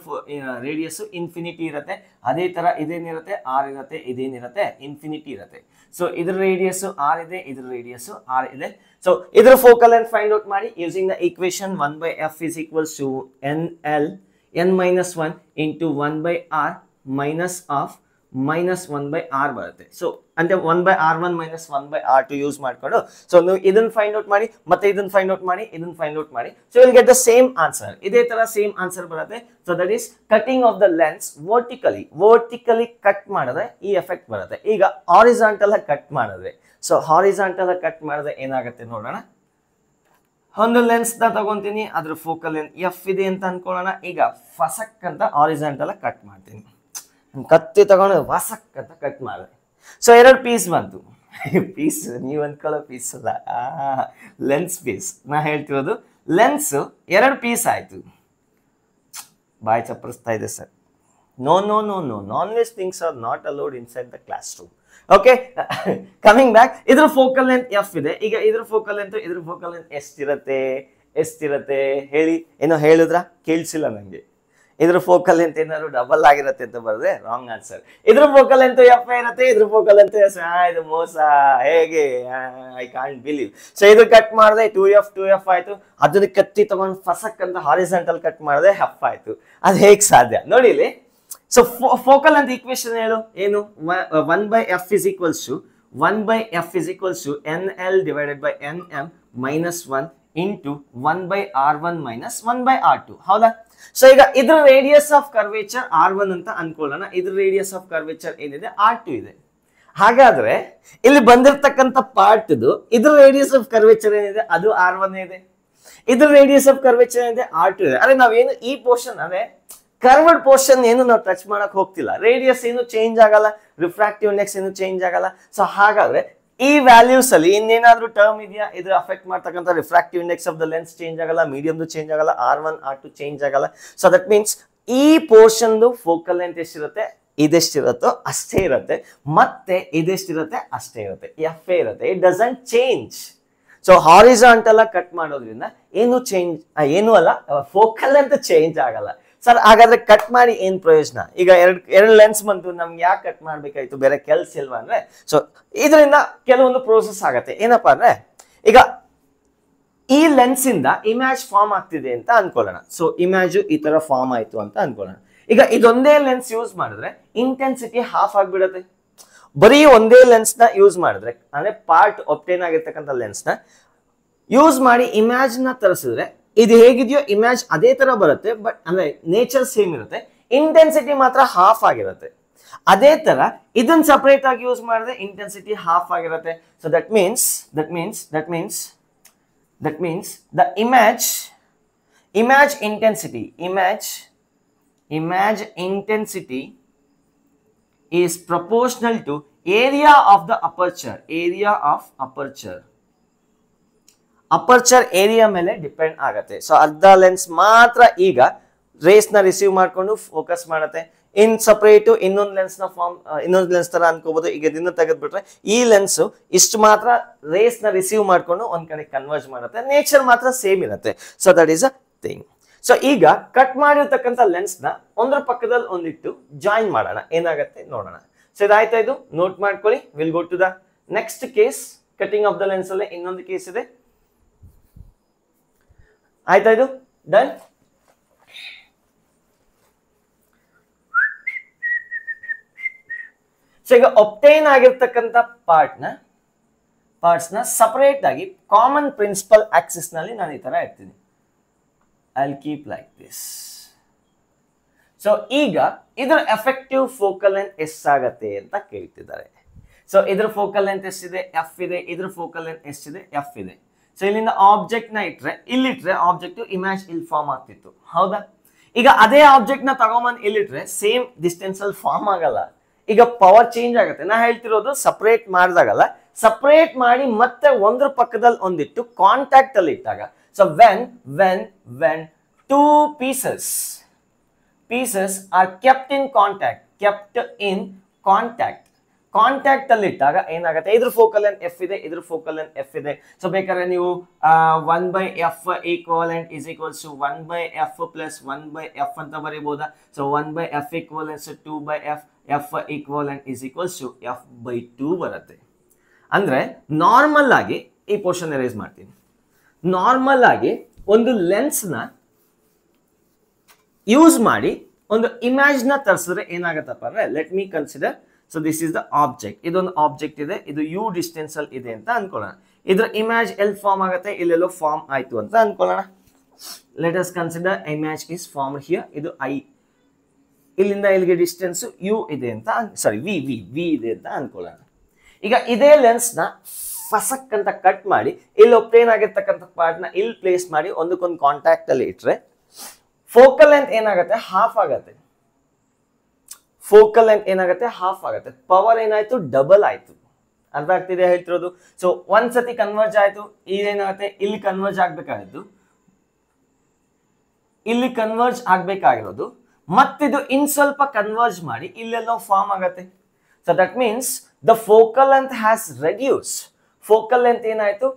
Speaker 1: ರೇಡಿಯಸ್ ಇನ್ಫಿನಿಟಿ ಇರುತ್ತೆ. ಅದೇ ತರ ಇದೇನಿರುತ್ತೆ, R ಇರುತ್ತೆ, ಇದೇನಿರುತ್ತೆ, ಇನ್ಫಿನಿಟಿ ಇರುತ್ತೆ. ಸೊ ಇದ್ರ ರೇಡಿಯಸ್ R ಇದೆ, ಇದ್ರ ರೇಡಿಯಸ್ R ಇದೆ. ಸೊ ಇದ್ರ ಫೋಕಲ್ ಲೆಂತ್ ಫೈಂಡ್ ಔಟ್ ಮಾಡಿ using the equation 1/F is equals to n-1 into 1/R minus of -1/R ಬರುತ್ತೆ. ಸೊ ಅಂದ್ರೆ 1/R1 minus 1/R2 ಯೂಸ್ ಮಾಡ್ಕೊಂಡು ಸೊ ನೀವು ಇದನ್ನ ಫೈಂಡ್ ಔಟ್ ಮಾಡಿ, ಮತ್ತೆ ಇದನ್ನ ಫೈಂಡ್ ಔಟ್ ಮಾಡಿ, ಇದನ್ನ ಫೈಂಡ್ ಔಟ್ ಮಾಡಿ. So will get the same answer. ಇದೇ ತರ ಸೇಮ್ ಆನ್ಸರ್ ಬರುತ್ತೆ. So that is cutting of the lens vertically cut ಮಾಡಿದ್ರೆ ಈ ಎಫೆಕ್ಟ್ ಬರುತ್ತೆ. ಈಗ ಹಾರಿಜಾಂಟಲ್ ಆಗಿ ಕಟ್ ಮಾಡಿದ್ರೆ, ಸೊ ಹಾರಿಜಾಂಟಲ್ ಆಗಿ ಕಟ್ ಮಾಡಿದ್ರೆ ಏನಾಗುತ್ತೆ ನೋಡೋಣ. ಒಂದು ಲೆನ್ಸ್ ನ ತಗೊಂತೀನಿ, ಅದ್ರ ಫೋಕಲ್ ಲೆಂತ್ F ಇದೆ ಅಂತ ಅನ್ಕೊಳ್ಳೋಣ. ಈಗ ಫಸಕ್ ಅಂತ ಹಾರಿಜಾಂಟಲ್ ಆಗಿ ಕಟ್ ಮಾಡ್ತೀನಿ, ಕತ್ತಿ ತಗೊಂಡು ವಸಕ್ ಅಂತ ಕಟ್ ಮಾಡಿದೆ. ಸೊ ಎರಡು ಪೀಸ್ ಬಂತು. ಪೀಸ್ ನೀವು ಅನ್ಕೊಳ್ಳೋ ಪೀಸ್ ಅಲ್ಲ, ಲೆನ್ಸ್ ಪೀಸ್ ನಾ ಹೇಳ್ತಿರೋದು. ಲೆನ್ಸ್ ಎರಡು ಪೀಸ್ ಆಯ್ತು. ಬಾಯ್ ಚಪ್ಪರಿಸ್ತಾ ಇದೆ sir. No, non veg things are not allowed inside the classroom. Okay, coming back. ಇದ್ರ ಫೋಕಲ್ ಲೆಂತ್ F ಇದೆ. ಈಗ ಇದ್ರ ಫೋಕಲ್ ಲೆಂತ್ ಎಷ್ಟಿರತ್ತೆ ಹೇಳಿ. ಏನೋ ಹೇಳಿದ್ರ ಕೇಳಿಸಿಲ್ಲ ನಂಗೆ. ಇದ್ರ ಫೋಕಲ್ ಲೆಂತ್ ಏನಾದ್ರು ಡಬಲ್ ಆಗಿರುತ್ತೆ ಅಂತ ಬರೆದ್ರೆ ರಾಂಗ್ ಆನ್ಸರ್. ಇದ್ರ ಫೋಕಲ್ ಲೆಂತ್ ಎಫ್ ಇರುತ್ತೆ, ಇದ್ರ ಫೋಕಲ್ ಲೆಂತ್ ಇದು ಮೋಸ ಹೇಗೆ, ಐ ಕಾಂಟ್ ಬಿಲೀವ್. ಸೊ ಇದು ಕಟ್ ಮಾಡಿದೆ 2f ಆಯ್ತು. ಅದನ್ನ ಕತ್ತಿ ತಗೊಂಡು ಫಸಕ್ ಅಂತ ಹಾರಿಜಾಂಟಲ್ ಕಟ್ ಮಾಡಿದೆ ಎಫ್ ಆಯ್ತು. ಅದು ಹೇಗ್ ಸಾಧ್ಯ ನೋಡಿ ಇಲ್ಲಿ. ಸೊ ಫೋಕಲ್ ಅಂತ ಈಕ್ವೇಶನ್ ಏನು 1/f is equals to 1/f is equals to nl divided by nm minus 1 into 1/r1 minus 1/r2. ಹೌದಾ? ಸೊ ಈಗ ಇದ್ರ ರೇಡಿಯಸ್ ಆಫ್ ಕರ್ವೇಚರ್ r1 ಅಂತ ಅನ್ಕೊಳ್ಳೋಣ. ಇದ್ರ ರೇಡಿಯಸ್ ಆಫ್ ಕರ್ವೇಚರ್ ಏನಿದೆ r2 ಇದೆ. ಹಾಗಾದ್ರೆ ಇಲ್ಲಿ ಬಂದಿರತಕ್ಕಂತ ಪಾರ್ಟ್ ಇದ್ರ ರೇಡಿಯಸ್ ಆಫ್ ಕರ್ವೇಚರ್ ಏನಿದೆ ಅದು r1 ಇದೆ. ಇದ್ರ ರೇಡಿಯಸ್ ಆಫ್ ಕರ್ವೇಚರ್ ಏನಿದೆ r2 ಇದೆ. ಅರೆ ನಾವೇನು ಈ ಪೋರ್ಷನ್ ಅದೇ ಕರ್ವ್ಡ್ ಪೋರ್ಷನ್ ಏನು ನಾವು ಟಚ್ ಮಾಡಕ್ ಹೋಗ್ತಿಲ್ಲ. ರೇಡಿಯಸ್ ಏನು ಚೇಂಜ್ ಆಗಲ್ಲ, ರಿಫ್ರಾಕ್ಟಿವ್ ಇಂಡೆಕ್ಸ್ ಏನು ಚೇಂಜ್ ಆಗಲ್ಲ. ಸೊ ಹಾಗಾದ್ರೆ ಈ ವ್ಯಾಲ್ಯೂಸ್ ಅಲ್ಲಿ ಇನ್ನೇನಾದ್ರೂ ಟರ್ಮ್ ಇದೆಯಾ ಇದು ಅಫೆಕ್ಟ್ ಮಾಡ್ತಕ್ಕಂಥ? Refractive index of the lens change ಆಗಲ್ಲ, ಮೀಡಿಯಮ್ದು ಚೇಂಜ್ ಆಗಲ್ಲ, r1 r2 ಚೇಂಜ್ ಆಗಲ್ಲ. ಸೊ ದಟ್ ಮೀನ್ಸ್ ಈ ಪೋರ್ಷನ್ದು ಫೋಕಲ್ ಲೆಂತ್ ಎಷ್ಟಿರುತ್ತೆ, ಇದೆಷ್ಟಿರುತ್ತೋ ಅಷ್ಟೇ ಇರುತ್ತೆ, ಮತ್ತೆ ಇದೆಷ್ಟಿರುತ್ತೆ ಅಷ್ಟೇ ಇರುತ್ತೆ, ಎಫ್ ಇರುತ್ತೆ. It doesn't change. So horizontal cut ಮಾಡೋದ್ರಿಂದ ಏನು ಚೇಂಜ್ ಏನು ಅಲ್ಲ, ಫೋಕಲ್ ಲೆಂತ್ ಚೇಂಜ್ ಆಗಲ್ಲ. ಸರ್ ಹಾಗಾದ್ರೆ ಕಟ್ ಮಾಡಿ ಏನ್ ಪ್ರಯೋಜನ? ಈಗ ಎರಡು ಲೆನ್ಸ್ ಬಂತು, ನಮ್ಗೆ ಯಾಕೆ ಕಟ್ ಮಾಡ್ಬೇಕಾಯ್ತು, ಬೇರೆ ಕೆಲ್ಸ ಇಲ್ವಾ ಅಂದ್ರೆ, ಸೊ ಇದರಿಂದ ಕೆಲವೊಂದು ಪ್ರೋಸೆಸ್ ಆಗತ್ತೆ. ಏನಪ್ಪಾ ಅಂದ್ರೆ, ಈಗ ಈ ಲೆನ್ಸ್ ಇಂದ ಇಮೇಜ್ ಫಾರ್ಮ್ ಆಗ್ತಿದೆ ಅಂತ ಅನ್ಕೊಳ್ಳೋಣ. ಸೊ ಇಮೇಜ್ ಈ ತರ ಫಾರ್ಮ್ ಆಯ್ತು ಅಂತ ಅನ್ಕೊಳ್ಳೋಣ. ಈಗ ಇದೊಂದೇ ಲೆನ್ಸ್ ಯೂಸ್ ಮಾಡಿದ್ರೆ ಇಂಟೆನ್ಸಿಟಿ ಹಾಫ್ ಆಗ್ಬಿಡತ್ತೆ. ಬರೀ ಒಂದೇ ಲೆನ್ಸ್ ನ ಯೂಸ್ ಮಾಡಿದ್ರೆ ಅಂದ್ರೆ ಪಾರ್ಟ್ ಒಪ್ಟೇನ್ ಆಗಿರ್ತಕ್ಕಂಥ ಲೆನ್ಸ್ ನ ಯೂಸ್ ಮಾಡಿ ಇಮೇಜ್ ನ ತರಿಸಿದ್ರೆ ಇದು ಹೇಗಿದೆಯೋ ಇಮೇಜ್ ಅದೇ ತರ ಬರುತ್ತೆ, ಬಟ್ ಅಂದ್ರೆ ನೇಚರ್ ಸೇಮ್ ಇರುತ್ತೆ, ಇಂಟೆನ್ಸಿಟಿ ಮಾತ್ರ ಹಾಫ್ ಆಗಿರುತ್ತೆ. ಅದೇ ತರ ಇದನ್ನ ಸಪರೇಟ್ ಆಗಿ ಯೂಸ್ ಮಾಡಿದ್ರೆ ಇಂಟೆನ್ಸಿಟಿ ಹಾಫ್ ಆಗಿರುತ್ತೆ. So that means the image intensity is proportional to area of the aperture. Aperture area ಮೇಲೆ ಡಿಪೆಂಡ್ ಆಗತ್ತೆ. ಸೊ ಅರ್ಧ ಲೆನ್ಸ್ ಮಾತ್ರ ಈಗ ರೇಸ್ ನ ರಿಸೀವ್ ಮಾಡ್ಕೊಂಡು ಫೋಕಸ್ ಮಾಡುತ್ತೆ. ಇನ್ ಸಪರೇಟ್ ಇನ್ನೊಂದು ಲೆನ್ಸ್ ನ ಫಾರ್ಮ್ ಇನ್ನೊಂದು ಲೆನ್ಸ್ ತರ ಅನ್ಕೋಬಹುದು. ಈಗ ಇದನ್ನ ತೆಗೆದ್ಬಿಟ್ರೆ ಈ ಲೆನ್ಸ್ ಇಷ್ಟು ಮಾತ್ರ ರೇಸ್ ನ ರಿಸೀವ್ ಮಾಡ್ಕೊಂಡು ಒಂದ್ ಕಡೆ ಕನ್ವರ್ಜ್ ಮಾಡುತ್ತೆ. ನೇಚರ್ ಮಾತ್ರ ಸೇಮ್ ಇರುತ್ತೆ. So that is a thing. So ಈಗ ಕಟ್ ಮಾಡಿರ್ತಕ್ಕಂಥ ಲೆನ್ಸ್ ನ ಒಂದ್ರ ಪಕ್ಕದಲ್ಲಿ ಒಂದಿಟ್ಟು ಜಾಯಿನ್ ಮಾಡೋಣ, ಏನಾಗತ್ತೆ ನೋಡೋಣ. ಸೊ ಇದಾಯ್ತಾ? ಇದು ನೋಟ್ ಮಾಡ್ಕೊಳ್ಳಿ. Will go to the next case. Cutting of the lens ಅಲ್ಲೇ ಇನ್ನೊಂದು ಕೇಸ್ ಇದೆ. ಆಯ್ತಾ? ಇದು ಡನ್. ಸೊ ಈಗ ಒಪ್ಟೈನ್ ಆಗಿರ್ತಕ್ಕಂಥ ಪಾರ್ಟ್ಸ್ ನ ಸಪರೇಟ್ ಆಗಿ ಕಾಮನ್ ಪ್ರಿನ್ಸಿಪಲ್ ಆಕ್ಸಿಸ್ ನಲ್ಲಿ ನಾನು ಈ ತರ ಇರ್ತೀನಿ. I will keep like this. So ಈಗ ಇದರ ಎಫೆಕ್ಟಿವ್ ಫೋಕಲ್ ಲೆಂತ್ ಎಷ್ಟಾಗತ್ತೆ ಅಂತ ಕೇಳ್ತಿದ್ದಾರೆ. ಸೊ ಇದ್ರ ಫೋಕಲ್ ಲೆಂತ್ ಎಷ್ಟಿದೆ? ಎಫ್ ಇದೆ. ಇದ್ರ ಫೋಕಲ್ ಲೆಂತ್ ಎಷ್ಟಿದೆ? ಎಫ್ ಇದೆ. ಸೊ ಇಲ್ಲಿಂದ ಆಬ್ಜೆಕ್ಟ್ ನ ಇಲ್ಲಿಟ್ರೆ ಆಬ್ಜೆಕ್ಟ್ ಇಮೇಜ್ ಇಲ್ಲಿ ಫಾರ್ಮ್ ಆಗ್ತಿತ್ತು, ಹೌದಾ? ಈಗ ಅದೇ ಆಬ್ಜೆಕ್ಟ್ ನ ತಗೊಂಬಂದ್ ಇಲ್ಲಿಟ್ರೆ ಸೇಮ್ ಡಿಸ್ಟೆನ್ಸ್ ಅಲ್ಲಿ ಫಾರ್ಮ್ ಆಗಲ್ಲ. ಈಗ ಪವರ್ ಚೇಂಜ್ ಆಗುತ್ತೆ. ನಾ ಹೇಳ್ತಿರೋದು ಸಪರೇಟ್ ಮಾಡಿದಾಗಲ್ಲ, ಸಪರೇಟ್ ಮಾಡಿ ಮತ್ತೆ ಒಂದ್ರ ಪಕ್ಕದಲ್ಲಿ ಒಂದಿಟ್ಟು ಕಾಂಟ್ಯಾಕ್ಟ್ ಅಲ್ಲಿ ಇಟ್ಟಾಗ. So when two pieces are kept in contact ಅಲ್ಲಿ ಇಟ್ಟಾಗ ಏನಾಗುತ್ತೆ? ಇದ್ರ ಫೋಕಲ್ ಲೆಂತ್ ಎಫ್ ಇದೆ, ಇದ್ರ ಫೋಕಲ್ ಲೆಂತ್ ಎಫ್ ಇದೆ. ಸೊ ಬೇಕಾದ್ರೆ ನೀವು 1/f equivalent is equals to 1/f plus 1/f ಅಂತ ಬರೀಬಹುದಾ? So 1/f equivalent to 2/f, f equivalent is equals to f/2 ಬರುತ್ತೆ. ಅಂದ್ರೆ ನಾರ್ಮಲ್ ಆಗಿ ಈ ಪೋರ್ಷನ್ ಎರೇಸ್ ಮಾಡ್ತೀನಿ. ನಾರ್ಮಲ್ ಆಗಿ ಒಂದು ಲೆನ್ಸ್ ನ ಯೂಸ್ ಮಾಡಿ ಒಂದು ಇಮೇಜ್ ನ ತರಿಸಿದ್ರೆ ಏನಾಗತ್ತಪ್ಪ ಅಂದ್ರೆ, let me consider. So this is the object. ಇದೊಂದು ಆಬ್ಜೆಕ್ಟ್ ಇದೆ, ಇದು ಯು ಡಿಸ್ಟೆನ್ಸ್ ಅಲ್ಲಿ ಇದೆ ಅಂತ ಅನ್ಕೊಳ್ಳೋಣ. ಇದ್ರ ಇಮೇಜ್ ಎಲ್ಲಿ ಫಾರ್ಮ್ ಆಗುತ್ತೆ? ಇಲ್ಲೆಲ್ಲೋ ಫಾರ್ಮ್ ಆಯ್ತು ಅಂತ ಅನ್ಕೊಳ್ಳೋಣ. Let us consider image is form here. ಇದು ಐ, ಇಲ್ಲಿಂದ ಇಲ್ಲಿಗೆ ಡಿಸ್ಟೆನ್ಸ್ ಯು ಇದೆ ಅಂತ, ಸಾರಿ ವಿ ಇದೆ ಅಂತ ಅನ್ಕೊಳ್ಳೋಣ. ಈಗ ಇದೇ ಲೆನ್ಸ್ ನ ಫಸಕ್ ಅಂತ ಕಟ್ ಮಾಡಿ ಇಲ್ಲಿ ಒಪ್ಟೇನ್ ಆಗಿರ್ತಕ್ಕಂಥ ಪಾರ್ಟ್ ನ ಇಲ್ಲಿ ಪ್ಲೇಸ್ ಮಾಡಿ ಒಂದಕ್ಕೊಂದು ಕಾಂಟ್ಯಾಕ್ಟ್ ಅಲ್ಲಿ ಇಟ್ರೆ ಫೋಕಲ್ ಲೆಂತ್ ಏನಾಗುತ್ತೆ? ಹಾಫ್ ಆಗತ್ತೆ. ಫೋಕಲ್ ಲೆಂತ್ ಏನಾಗುತ್ತೆ? ಹಾಫ್ ಆಗುತ್ತೆ. ಪವರ್ ಏನಾಯ್ತು? ಡಬಲ್ ಆಯ್ತು. ಅರ್ಥ ಆಗ್ತಿದೆ ಹೇಳ್ತಿರೋದು? ಸೊ ಒಂದ್ಸತಿ ಕನ್ವರ್ಜ್ ಆಯ್ತು, ಇದೇನಾಗುತ್ತೆ? ಇಲ್ಲಿ ಕನ್ವರ್ಜ್ ಆಗ್ಬೇಕಾಗಿದ್ದು ಇಲ್ಲಿ ಕನ್ವರ್ಜ್ ಆಗ್ಬೇಕಾಗಿರೋದು, ಮತ್ತಿದು ಇನ್ ಸ್ವಲ್ಪ ಕನ್ವರ್ಜ್ ಮಾಡಿ ಇಲ್ಲೆಲ್ಲೋ ಫಾರ್ಮ್ ಆಗತ್ತೆ. So that means the focal length has reduce. Focal length ಏನಾಯ್ತು?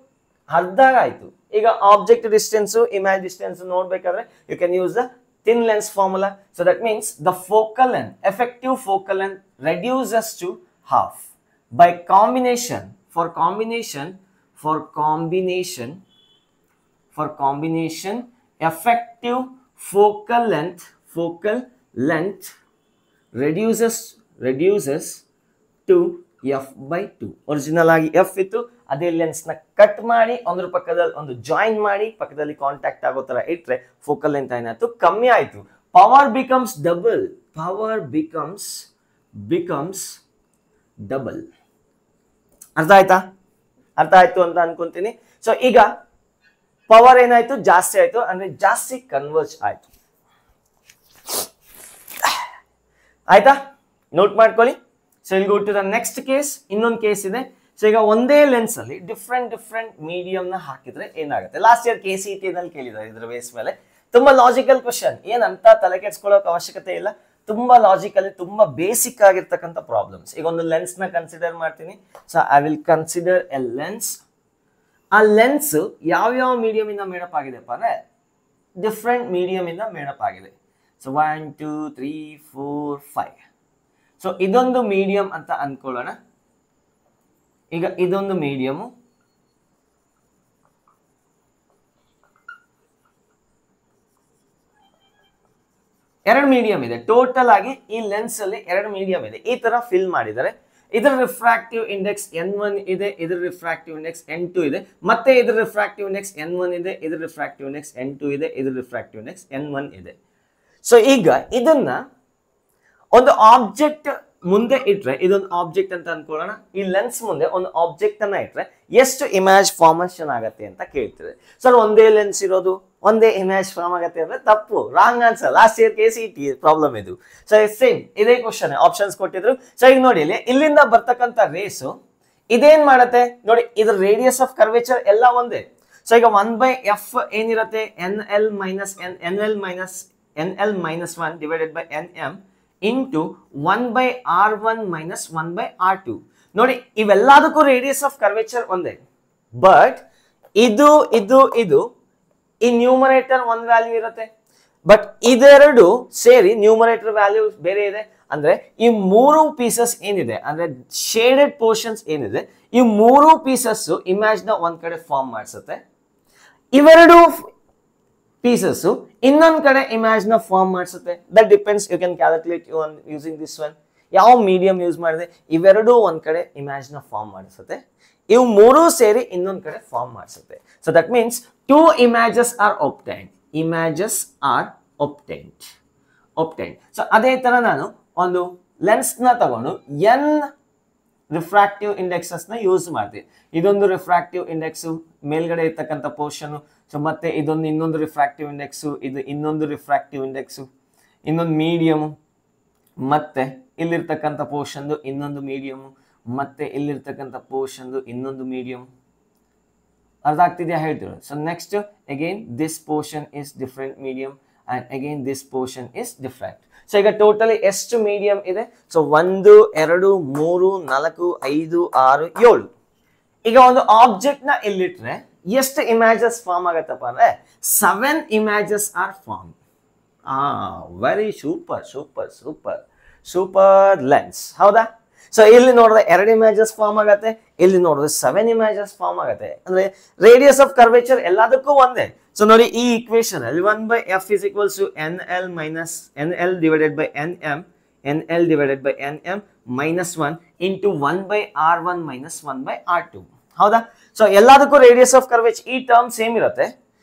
Speaker 1: ಅರ್ಧ ಆಯ್ತು. ಈಗ ಆಬ್ಜೆಕ್ಟ್ ಡಿಸ್ಟೆನ್ಸ್ ಇಮೇಜ್ ಡಿಸ್ಟೆನ್ಸ್ ನೋಡ್ಬೇಕಾದ್ರೆ you can use the thin lens formula. So that means the focal length, effective focal length reduces to half by combination, for combination effective focal length reduces to f by 2. Original ಆಗಿ f ಇತ್ತು, ಅದೇ lens ನ cut ಮಾಡಿ ಒಂದ್ರ ಪಕ್ಕದಲ್ಲಿ ಒಂದು join ಮಾಡಿ ಪಕ್ಕದಲ್ಲಿ ಕಾಂಟ್ಯಾಕ್ಟ್ ಆಗೋ ತರ ಇಟ್ರೆ ಫೋಕಲ್ ಲೆಂತ್ ಏನಾಯ್ತು, ಕಮ್ಮಿ ಆಯ್ತು. ಪವರ್ ಬಿಕಮ್ಸ್ ಡಬಲ್, ಅರ್ಥ ಆಯ್ತು ಅಂತ ಅನ್ಕೊಂತೀನಿ. ಸೊ ಈಗ ಪವರ್ ಏನಾಯ್ತು, ಜಾಸ್ತಿ ಆಯ್ತು, ಅಂದ್ರೆ ಜಾಸ್ತಿ ಕನ್ವರ್ಜ್ ಆಯ್ತು. ಆಯ್ತಾ, ನೋಟ್ ಮಾಡ್ಕೊಳ್ಳಿ. ಸೊ ಇಲ್ಲಿ go to the next case. ಇನ್ನೊಂದು ಕೇಸ್ ಇದೆ. ಸೊ ಈಗ ಒಂದೇ ಲೆನ್ಸ್ ಅಲ್ಲಿ ಡಿಫ್ರೆಂಟ್ ಮೀಡಿಯಂ ನ ಹಾಕಿದ್ರೆ ಏನಾಗುತ್ತೆ? ಲಾಸ್ಟ್ ಇಯರ್ KCET ನಲ್ಲಿ ಕೇಳಿದ್ದಾರೆ ಇದ್ರ ಬೇಸ್ ಮೇಲೆ. ತುಂಬಾ ಲಾಜಿಕಲ್ ಕ್ವಶನ್, ಏನಂತ ತಲೆ ಕೆಡ್ಸ್ಕೊಳ್ಳೋಕೆ ಅವಶ್ಯಕತೆ ಇಲ್ಲ. ತುಂಬಾ ಲಾಜಿಕಲಿ ತುಂಬಾ ಬೇಸಿಕ್ ಆಗಿರ್ತಕ್ಕಂಥ ಪ್ರಾಬ್ಲಮ್ಸ್. ಈಗ ಒಂದು ಲೆನ್ಸ್ ನ ಕನ್ಸಿಡರ್ ಮಾಡ್ತೀನಿ. So I will consider a lens. ಆ ಲೆನ್ಸ್ ಯಾವ ಮೀಡಿಯಂ ಇಂದ ಮೇಡಪ್ ಆಗಿದೆಪ್ಪ ಅಂದ್ರೆ ಡಿಫ್ರೆಂಟ್ ಮೀಡಿಯಂ ಇಂದ ಮೇಡಪ್ ಆಗಿದೆ. ಸೊ 1 2 3 4 5. ಸೊ ಇದೊಂದು ಮೀಡಿಯಂ ಅಂತ ಅನ್ಕೊಳ್ಳೋಣ. ಈಗ ಇದೊಂದು ಮೀಡಿಯಮು, ಎರಡು ಮೀಡಿಯಂ ಇದೆ. ಟೋಟಲ್ ಆಗಿ ಈ ಲೆನ್ಸ್ ಅಲ್ಲಿ ಎರಡು ಮೀಡಿಯಂ ಇದೆ. ಈ ತರ ಫಿಲ್ ಮಾಡಿದ್ದಾರೆ. ಇದರ ರಿಫ್ರಾಕ್ಟಿವ್ ಇಂಡೆಕ್ಸ್ n1 ಇದೆ, ಇದರ ರಿಫ್ರಾಕ್ಟಿವ್ ಇಂಡೆಕ್ಸ್ n2 ಇದೆ, ಮತ್ತೆ ಇದರ ರಿಫ್ರಾಕ್ಟಿವ್ ಇಂಡೆಕ್ಸ್ n1 ಇದೆ, ಇದರ ರಿಫ್ರಾಕ್ಟಿವ್ ಇಂಡೆಕ್ಸ್ n2 ಇದೆ, ಇದರ ರಿಫ್ರಾಕ್ಟಿವ್ ಇಂಡೆಕ್ಸ್ n1 ಇದೆ. ಸೊ ಈಗ ಇದನ್ನ ಒಂದು ಆಬ್ಜೆಕ್ಟ್ ಮುಂದೆ ಇಟ್ರೆ, ಇದೊಂದು ಆಬ್ಜೆಕ್ಟ್ ಅಂತ ಅನ್ಕೊಳ್ಳೋಣ. ಈ ಲೆನ್ಸ್ ಮುಂದೆ ಒಂದು ಆಬ್ಜೆಕ್ಟ್ ಅನ್ನ ಇಟ್ರೆ ಎಷ್ಟು ಇಮೇಜ್ ಫಾರ್ಮೇಶನ್ ಆಗತ್ತೆ ಅಂತ ಕೇಳ್ತಿದೆ. ಸರ್ ಒಂದೇ ಲೆನ್ಸ್ ಇರೋದು ಒಂದೇ ಇಮೇಜ್ ಫಾರ್ಮ್ ಆಗತ್ತೆ ಅಂದ್ರೆ ತಪ್ಪು, wrong answer. Last year KCET problem ಇದು. ಸೊ ಸೇಮ್ ಇದೇ ಕ್ವಶನ್ ಆಪ್ಷನ್ಸ್ ಕೊಟ್ಟಿದ್ರು. ಸೊ ಈಗ ನೋಡಿ, ಇಲ್ಲಿಂದ ಬರ್ತಕ್ಕಂಥ ರೇಸು ಇದೇನ್ ಮಾಡತ್ತೆ ನೋಡಿ, ಇದ್ರ ರೇಡಿಯಸ್ ಆಫ್ ಕರ್ವೇಚರ್ ಎಲ್ಲ ಒಂದೇ. ಸೊ ಈಗ 1/f ಏನಿರತ್ತೆ, NL minus 1 divided by NM into 1/R1 minus 1/R2. ನೋಡಿ ಇವೆಲ್ಲದಕ್ಕೂ ರೇಡಿಯಸ್ ಆಫ್ ಕರ್ವೇಚರ್ ಒಂದೇ. ಬಟ್ ಇದು ಈ ನ್ಯೂಮರೇಟರ್ ಒಂದ್ ವ್ಯಾಲ್ಯೂ ಇರುತ್ತೆ, ಬಟ್ ಇದೆರಡು ಸೇರಿ ನ್ಯೂಮರೇಟರ್ ವ್ಯಾಲ್ಯೂ ಬೇರೆ ಇದೆ. ಅಂದ್ರೆ ಈ ಮೂರು ಪೀಸಸ್ ಏನಿದೆ ಅಂದ್ರೆ ಶೇಡೆಡ್ ಪೋರ್ಷನ್ಸ್ ಏನಿದೆ, ಈ ಮೂರು ಪೀಸಸ್ ಇಮೇಜ್ ನ ಒಂದ್ ಕಡೆ ಫಾರ್ಮ್ ಮಾಡಿಸುತ್ತೆ. ಇವೆರಡು ಪೀಸಸ್ ಇನ್ನೊಂದ್ ಕಡೆ ಇಮೇಜ್ ನ ಫಾರ್ಮ್ ಮಾಡಿಸುತ್ತೆ. That depends, you can calculate using this one. ಯಾವ ಮೀಡಿಯಂ ಯೂಸ್ ಮಾಡಿದೆ, ಇವೆರಡು ಒಂದ್ ಕಡೆ ಇಮೇಜ್ ನ ಫಾರ್ಮ್ ಮಾಡಿಸುತ್ತೆ, ಇವು ಮೂರು ಸೇರಿ ಇನ್ನೊಂದ್ ಕಡೆ ಫಾರ್ಮ್ ಮಾಡಿಸುತ್ತೆ. So that means 2 images are obtained. ಸೊ ಅದೇ ತರ ನಾನು ಒಂದು ಲೆನ್ಸ್ ನ ತಗೊಂಡು n ರಿಫ್ರಾಕ್ಟಿವ್ ಇಂಡೆಕ್ಸಸ್ ನ ಯೂಸ್ ಮಾಡ್ತೀನಿ. ಇದೊಂದು ರಿಫ್ರಾಕ್ಟಿವ್ ಇಂಡೆಕ್ಸ್ ಮೇಲ್ಗಡೆ ಇರ್ತಕ್ಕಂಥ ಪೋರ್ಷನ್. ಸೊ ಮತ್ತೆ ಇದೊಂದು ಇನ್ನೊಂದು ರಿಫ್ರಾಕ್ಟಿವ್ ಇಂಡೆಕ್ಸು, ಇದು ಇನ್ನೊಂದು ರಿಫ್ರಾಕ್ಟಿವ್ ಇಂಡೆಕ್ಸು, ಇನ್ನೊಂದು ಮೀಡಿಯಮ್, ಮತ್ತೆ ಇಲ್ಲಿರ್ತಕ್ಕಂಥ ಪೋರ್ಷನ್ ಇನ್ನೊಂದು ಮೀಡಿಯಮ್, ಮತ್ತೆ ಇಲ್ಲಿರ್ತಕ್ಕಂಥ ಪೋರ್ಷನ್ ಇನ್ನೊಂದು ಮೀಡಿಯಮ್. ಅರ್ಥ ಆಗ್ತಿದೆಯಾ ಹೇಳ್ತೀವಿ. So next again this portion is different medium and again this portion is different. So ಈಗ ಟೋಟಲಿ ಎಷ್ಟು ಮೀಡಿಯಂ ಇದೆ? ಸೊ 1 2 3 4 5 6 7. ಈಗ ಒಂದು ಆಬ್ಜೆಕ್ಟ್ ನ ಇಲ್ಲಿಟ್ರೆ ಎಷ್ಟು ಇಮೇಜಸ್ ಫಾರ್ಮ್ ಆಗತ್ತಪ್ಪ ಅಂದ್ರೆ 7 images are form. Very super lens, ಹೌದಾ? ಸೊ ಇಲ್ಲಿ ನೋಡಿದ್ರೆ 2 images ಫಾರ್ಮ್ ಆಗತ್ತೆ, ಇಲ್ಲಿ ನೋಡಿದ್ರೆ 7 images ಫಾರ್ಮ್ ಆಗತ್ತೆ. ಅಂದ್ರೆ ರೇಡಿಯಸ್ ಆಫ್ ಕರ್ವೇಚರ್ ಎಲ್ಲದಕ್ಕೂ ಒಂದೇ. ಸೊ ನೋಡಿ ಈ ಇಕ್ವೇಶನ್ ಅಲ್ಲಿ 1/f is equals to NL divided by NM minus 1 into 1/R1 minus 1/R2. ಹೌದಾ? ಸೊ ಎಲ್ಲದಕ್ಕೂ ರೇಡಿಯಸ್ ಆಫ್ ಕರ್ವೇಚರ್ ಈ ಟರ್ಮ್ ಸೇಮ್ ಇರುತ್ತೆ.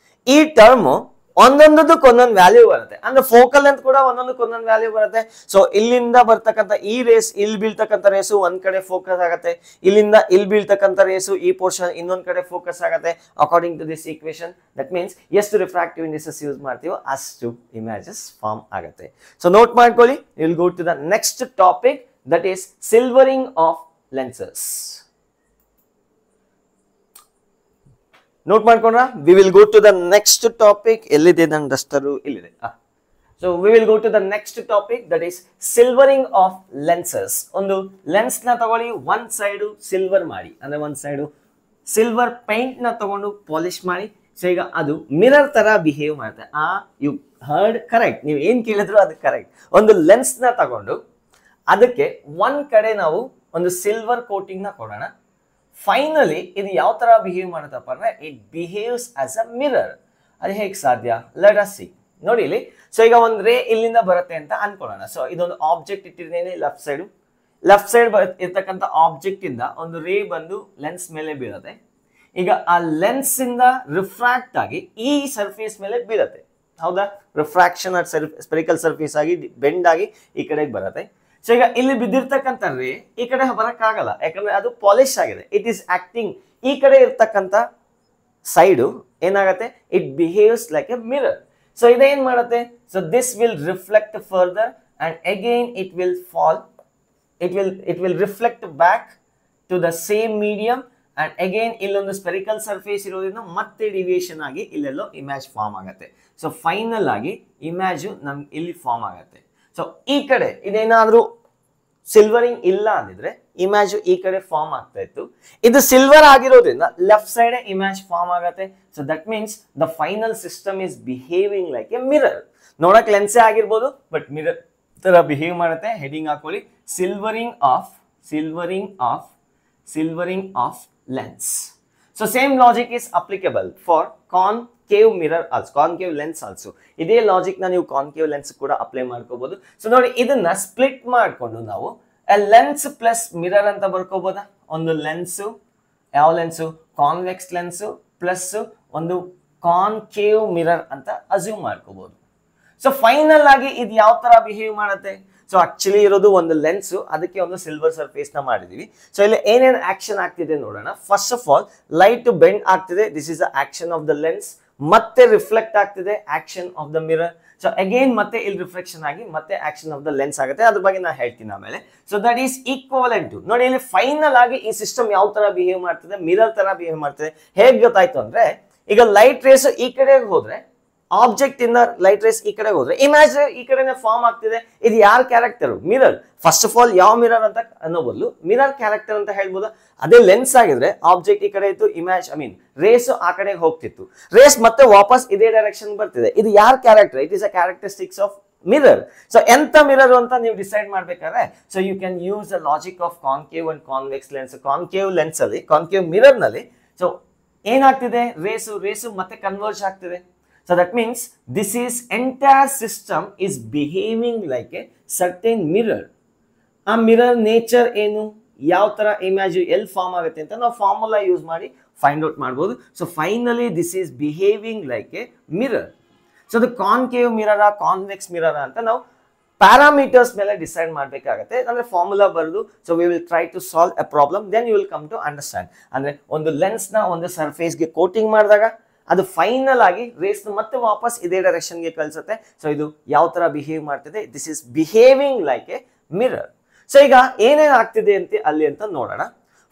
Speaker 1: ಈ ಟರ್ಮ್ ಒಂದೊಂದಕ್ಕೆ ಒಂದೊಂದು ವ್ಯಾಲ್ಯೂ ಬರುತ್ತೆ. ಅಂದ್ರೆ ಫೋಕಲ್ ಲೆಂತ್ ಕೂಡ ಒಂದೊಂದಕ್ಕೆ ಒಂದೊಂದು ವ್ಯಾಲ್ಯೂ ಬರುತ್ತೆ. ಸೊ ಇಲ್ಲಿಂದ ಬರ್ತಕ್ಕಂಥ ಈ ರೇಸ್, ಇಲ್ಲಿ ಬೀಳ್ತಕ್ಕಂಥ ರೇಸು ಒಂದ್ ಕಡೆ ಫೋಕಸ್ ಆಗುತ್ತೆ, ಇಲ್ಲಿಂದ ಇಲ್ಲಿ ಬೀಳ್ತಕ್ಕಂಥ ರೇಸು ಈ ಪೋರ್ಷನ್ ಇನ್ನೊಂದ್ ಕಡೆ ಫೋಕಸ್ ಆಗುತ್ತೆ. According to this equation, that means ಎಷ್ಟು ರಿಫ್ರಾಕ್ಟಿವ್ ಇಂಡೆಕ್ಸಸ್ ಯೂಸ್ ಮಾಡ್ತೀವೋ ಅಷ್ಟು ಇಮೇಜಸ್ ಫಾರ್ಮ್ ಆಗುತ್ತೆ. ಸೊ ನೋಟ್ ಮಾಡ್ಕೊಳ್ಳಿ. Will go to the next topic, that is silvering of lenses. Note ಮಾಡ್ಕೊಂಡ್ರ? We will go to the next topic. ಎಲ್ಲಿದೆ ನನ್ನ duster? ಇಲ್ಲಿದೆ. So we will go to the next topic, that is silvering of lenses. ಒಂದು lens ನ ತಗೊಳ್ಳಿ, ಒಂದ್ side silver ಮಾಡಿ, ಅಂದ್ರೆ ಒಂದ್ ಸೈಡು ಸಿಲ್ವರ್ ಪೈಂಟ್ ನ ತಗೊಂಡು ಪಾಲಿಶ್ ಮಾಡಿ. ಸೊ ಈಗ ಅದು ಮಿರರ್ ತರ ಬಿಹೇವ್ ಮಾಡುತ್ತೆ. ಯು ಹರ್ಡ್ ಕರೆಕ್ಟ್, ನೀವು ಏನ್ ಕೇಳಿದ್ರು ಅದು ಕರೆಕ್ಟ್. ಒಂದು ಲೆನ್ಸ್ ನ ತಗೊಂಡು ಅದಕ್ಕೆ ಒಂದ್ ಕಡೆ ನಾವು ಒಂದು ಸಿಲ್ವರ್ ಕೋಟಿಂಗ್ ನ ಕೊಡೋಣ. ಫೈನಲಿ ಇದು ಯಾವ ತರ ಬಿಹೇವ್ ಮಾಡುತ್ತಪ್ಪ ಅಂದ್ರೆ it behaves as a mirror. ಅದು ಹೇಗೆ ಸಾಧ್ಯ? Let us C. ನೋಡಿ ಇಲ್ಲಿ, ಸೊ ಈಗ ಒಂದು ರೇ ಇಲ್ಲಿಂದ ಬರುತ್ತೆ ಅಂತ ಅನ್ಕೊಳ್ಳೋಣ. ಸೊ ಇದೊಂದು ಆಬ್ಜೆಕ್ಟ್ ಇಟ್ಟಿದ್ದೇನೆ ಲೆಫ್ಟ್ ಸೈಡ್ ಇರ್ತಕ್ಕಂಥ ಆಬ್ಜೆಕ್ಟ್ ಇಂದ ಒಂದು ರೇ ಬಂದು ಲೆನ್ಸ್ ಮೇಲೆ ಬೀಳುತ್ತೆ. ಈಗ ಆ ಲೆನ್ಸ್ ಇಂದ ರಿಫ್ರಾಕ್ಟ್ ಆಗಿ ಈ ಸರ್ಫೇಸ್ ಮೇಲೆ ಬೀಳುತ್ತೆ, ಹೌದಾ? ರಿಫ್ರಾಕ್ಷನ್ ಸ್ಪೆರಿಕಲ್ ಸರ್ಫೇಸ್ ಆಗಿ ಬೆಂಡ್ ಆಗಿ ಈ ಕಡೆಗೆ ಬರುತ್ತೆ. ಸೊ ಈಗ ಇಲ್ಲಿ ಬಿದ್ದಿರ್ತಕ್ಕಂಥ ರೇ ಈ ಕಡೆ ಬರಕ್ಕಾಗಲ್ಲ, ಯಾಕಂದ್ರೆ ಅದು ಪಾಲಿಶ್ ಆಗಿದೆ. ಇಟ್ ಈಸ್ ಆಕ್ಟಿಂಗ್, ಈ ಕಡೆ ಇರ್ತಕ್ಕಂಥ ಸೈಡು ಏನಾಗುತ್ತೆ, it behaves like a mirror. So ಇದೇನ್ ಮಾಡುತ್ತೆ, so this will reflect further and again it will fall, it will reflect back to the same medium and again ಇಲ್ಲೊಂದು spherical surface ಇರೋದ್ರಿಂದ ಮತ್ತೆ deviation ಆಗಿ ಇಲ್ಲೆಲ್ಲೋ ಇಮೇಜ್ ಫಾರ್ಮ್ ಆಗುತ್ತೆ. So final ಆಗಿ image ನಮ್ಗೆ ಇಲ್ಲಿ ಫಾರ್ಮ್ ಆಗುತ್ತೆ. ಸೊ ಈ ಕಡೆ ಇದೇನಾದ್ರೂ ಸಿಲ್ವರಿಂಗ್ ಇಲ್ಲ ಅಂದಿದ್ರೆ ಇಮೇಜು ಈ ಕಡೆ ಫಾರ್ಮ್ ಆಗ್ತಾ ಇತ್ತು. ಇದು ಸಿಲ್ವರ್ ಆಗಿರೋದ್ರಿಂದ ಲೆಫ್ಟ್ ಸೈಡ್ ಇಮೇಜ್ ಫಾರ್ಮ್ ಆಗುತ್ತೆ. So that means the final system is behaving like a mirror. ನೋಡಕ್ ಲೆನ್ಸೇ ಆಗಿರ್ಬೋದು, ಬಟ್ ಮಿರರ್ ತರ ಬಿಹೇವ್ ಮಾಡುತ್ತೆ. ಹೆಡಿಂಗ್ ಹಾಕೊಳ್ಳಿ, silvering of lens. So same logic is applicable for concave mirror also, concave lens also. ಇದೇ logic ನ ನೀವು concave lens ಕೂಡ ಅಪ್ಲೈ ಮಾಡ್ಕೋಬಹುದು. ಸೊ ನೋಡಿ, ಇದನ್ನ ಸ್ಪ್ಲಿಟ್ ಮಾಡ್ಕೊಂಡು ನಾವು ಲೆನ್ಸ್ ಪ್ಲಸ್ ಮಿರರ್ ಅಂತ ಬರ್ಕೋಬಹುದಾ? ಒಂದು ಲೆನ್ಸು, ಯಾವ ಲೆನ್ಸು? ಕಾನ್ವೆಕ್ಸ್ ಲೆನ್ಸು ಪ್ಲಸ್ ಒಂದು ಕಾನ್ಕೇವ್ ಮಿರರ್ ಅಂತ ಅಸ್ಯೂಮ್ ಮಾಡ್ಕೋಬಹುದು. ಸೊ ಫೈನಲ್ ಆಗಿ ಇದು ಯಾವ ತರ ಬಿಹೇವ್ ಮಾಡುತ್ತೆ? ಸೊ ಆಕ್ಚುಲಿ ಇರೋದು ಒಂದು ಲೆನ್ಸ್, ಅದಕ್ಕೆ ಒಂದು ಸಿಲ್ವರ್ ಸರ್ಫೇಸ್ ನ ಮಾಡಿದೀವಿ. ಸೊ ಇಲ್ಲಿ ಏನೇನು ಆಕ್ಷನ್ ಆಗ್ತಿದೆ ನೋಡೋಣ. First of all light bend ಆಗ್ತಿದೆ, this is the action of the lens. ಮತ್ತೆ ರಿಫ್ಲೆಕ್ಟ್ ಆಗ್ತಿದೆ, action of the mirror. So again ಮತ್ತೆ ಇಲ್ಲಿ ರಿಫ್ಲೆಕ್ಷನ್ ಆಗಿ ಮತ್ತೆ ಆಕ್ಷನ್ ಆಫ್ ದ ಲೆನ್ಸ್ ಆಗುತ್ತೆ. ಅದ್ರ ಬಗ್ಗೆ ನಾನು ಹೇಳ್ತೀನಿ ಆಮೇಲೆ. So that is equivalent to, ನೋಡಿ ಇಲ್ಲಿ ಫೈನಲ್ ಆಗಿ ಈ ಸಿಸ್ಟಮ್ ಯಾವ ತರ ಬಿಹೇವ್ ಮಾಡ್ತಿದೆ, ಮಿರರ್ ತರ ಬಿಹೇವ್ ಮಾಡ್ತಿದೆ. ಹೇಗೆ ಗೊತ್ತಾಯ್ತು ಅಂದ್ರೆ, ಈಗ ಲೈಟ್ ರೇಸ್ ಈ ಕಡೆ ಹೋದ್ರೆ, ಆಬ್ಜೆಕ್ಟ್ ಇಂದ ಲೈಟ್ ರೇಸ್ ಈ ಕಡೆ ಹೋದ್ರೆ ಇಮೇಜ್ ಈ ಕಡೆನೆ ಫಾರ್ಮ್ ಆಗ್ತಿದೆ. ಇದು ಯಾರ character? Mirror. First of all ಯಾವ ಮಿರರ್ ಅಂತ ಅನ್ನೋ ಬದಲು ಮಿರರ್ ಕ್ಯಾರೆಕ್ಟರ್ ಅಂತ ಹೇಳ್ಬೋದು. ಅದೇ ಲೆನ್ಸ್ ಆಗಿದ್ರೆ ಆಬ್ಜೆಕ್ಟ್ ಈ ಕಡೆ ಇತ್ತು, ಇಮೇಜ್ ರೇಸ್ ಆ ಕಡೆ ಹೋಗ್ತಿತ್ತು, ರೇಸ್ ಮತ್ತೆ ವಾಪಸ್ ಇದೇ ಡೈರೆಕ್ಷನ್ ಬರ್ತಿದೆ. ಇದು ಯಾರ character? It is a characteristics of mirror. So ಎಂತ ಮಿರರ್ ಅಂತ ನೀವು ಡಿಸೈಡ್ ಮಾಡ್ಬೇಕಾದ್ರೆ, so you can use the logic of concave and convex lens. Concave lens ಅಲ್ಲಿ, ಕಾನ್ಕೇವ್ ಮಿರರ್ ನಲ್ಲಿ ಸೊ ಏನಾಗ್ತಿದೆ, ರೇಸು ಮತ್ತೆ ಕನ್ವರ್ಜ್ ಆಗ್ತಿದೆ. So that means this is entire system is behaving like a certain mirror. ಆ mirror nature ಏನು, ಯಾವ ತರ image ಎಲ್ಲಿ ಫಾರ್ಮ್ ಆಗುತ್ತೆ ಅಂತ ನಾವು ಫಾರ್ಮುಲಾ ಯೂಸ್ ಮಾಡಿ ಫೈಂಡ್ ಔಟ್ ಮಾಡ್ಬೋದು. So finally this is behaving like a mirror. So ಅದು ಕಾನ್ಕೇವ್ ಮಿರರ್ ಕಾನ್ವೆಕ್ಸ್ ಮಿರರ್ ಅಂತ ನಾವು ಪ್ಯಾರಾಮೀಟರ್ಸ್ ಮೇಲೆ ಡಿಸೈಡ್ ಮಾಡಬೇಕಾಗತ್ತೆ. ಅಂದ್ರೆ ಫಾರ್ಮುಲಾ ಬರೆದು, so we will try to solve a problem, then you will come to understand. ಅಂದ್ರೆ ಒಂದು ಲೆನ್ಸ್ ನ ಒಂದು ಸರ್ಫೇಸ್ಗೆ ಕೋಟಿಂಗ್ ಮಾಡಿದಾಗ ಅದು ಫೈನಲ್ ಆಗಿ ರೇಸ್ ಮತ್ತೆ ವಾಪಸ್ ಇದೇ ಡೈರೆಕ್ಷನ್ಗೆ ಕಳಿಸುತ್ತೆ. ಸೊ ಇದು ಯಾವ ತರ ಬಿಹೇವ್ ಮಾಡ್ತಿದೆ, this is behaving like a mirror. So ಈಗ ಏನೇನು ಆಗ್ತಿದೆ ಅಂತ ನೋಡೋಣ.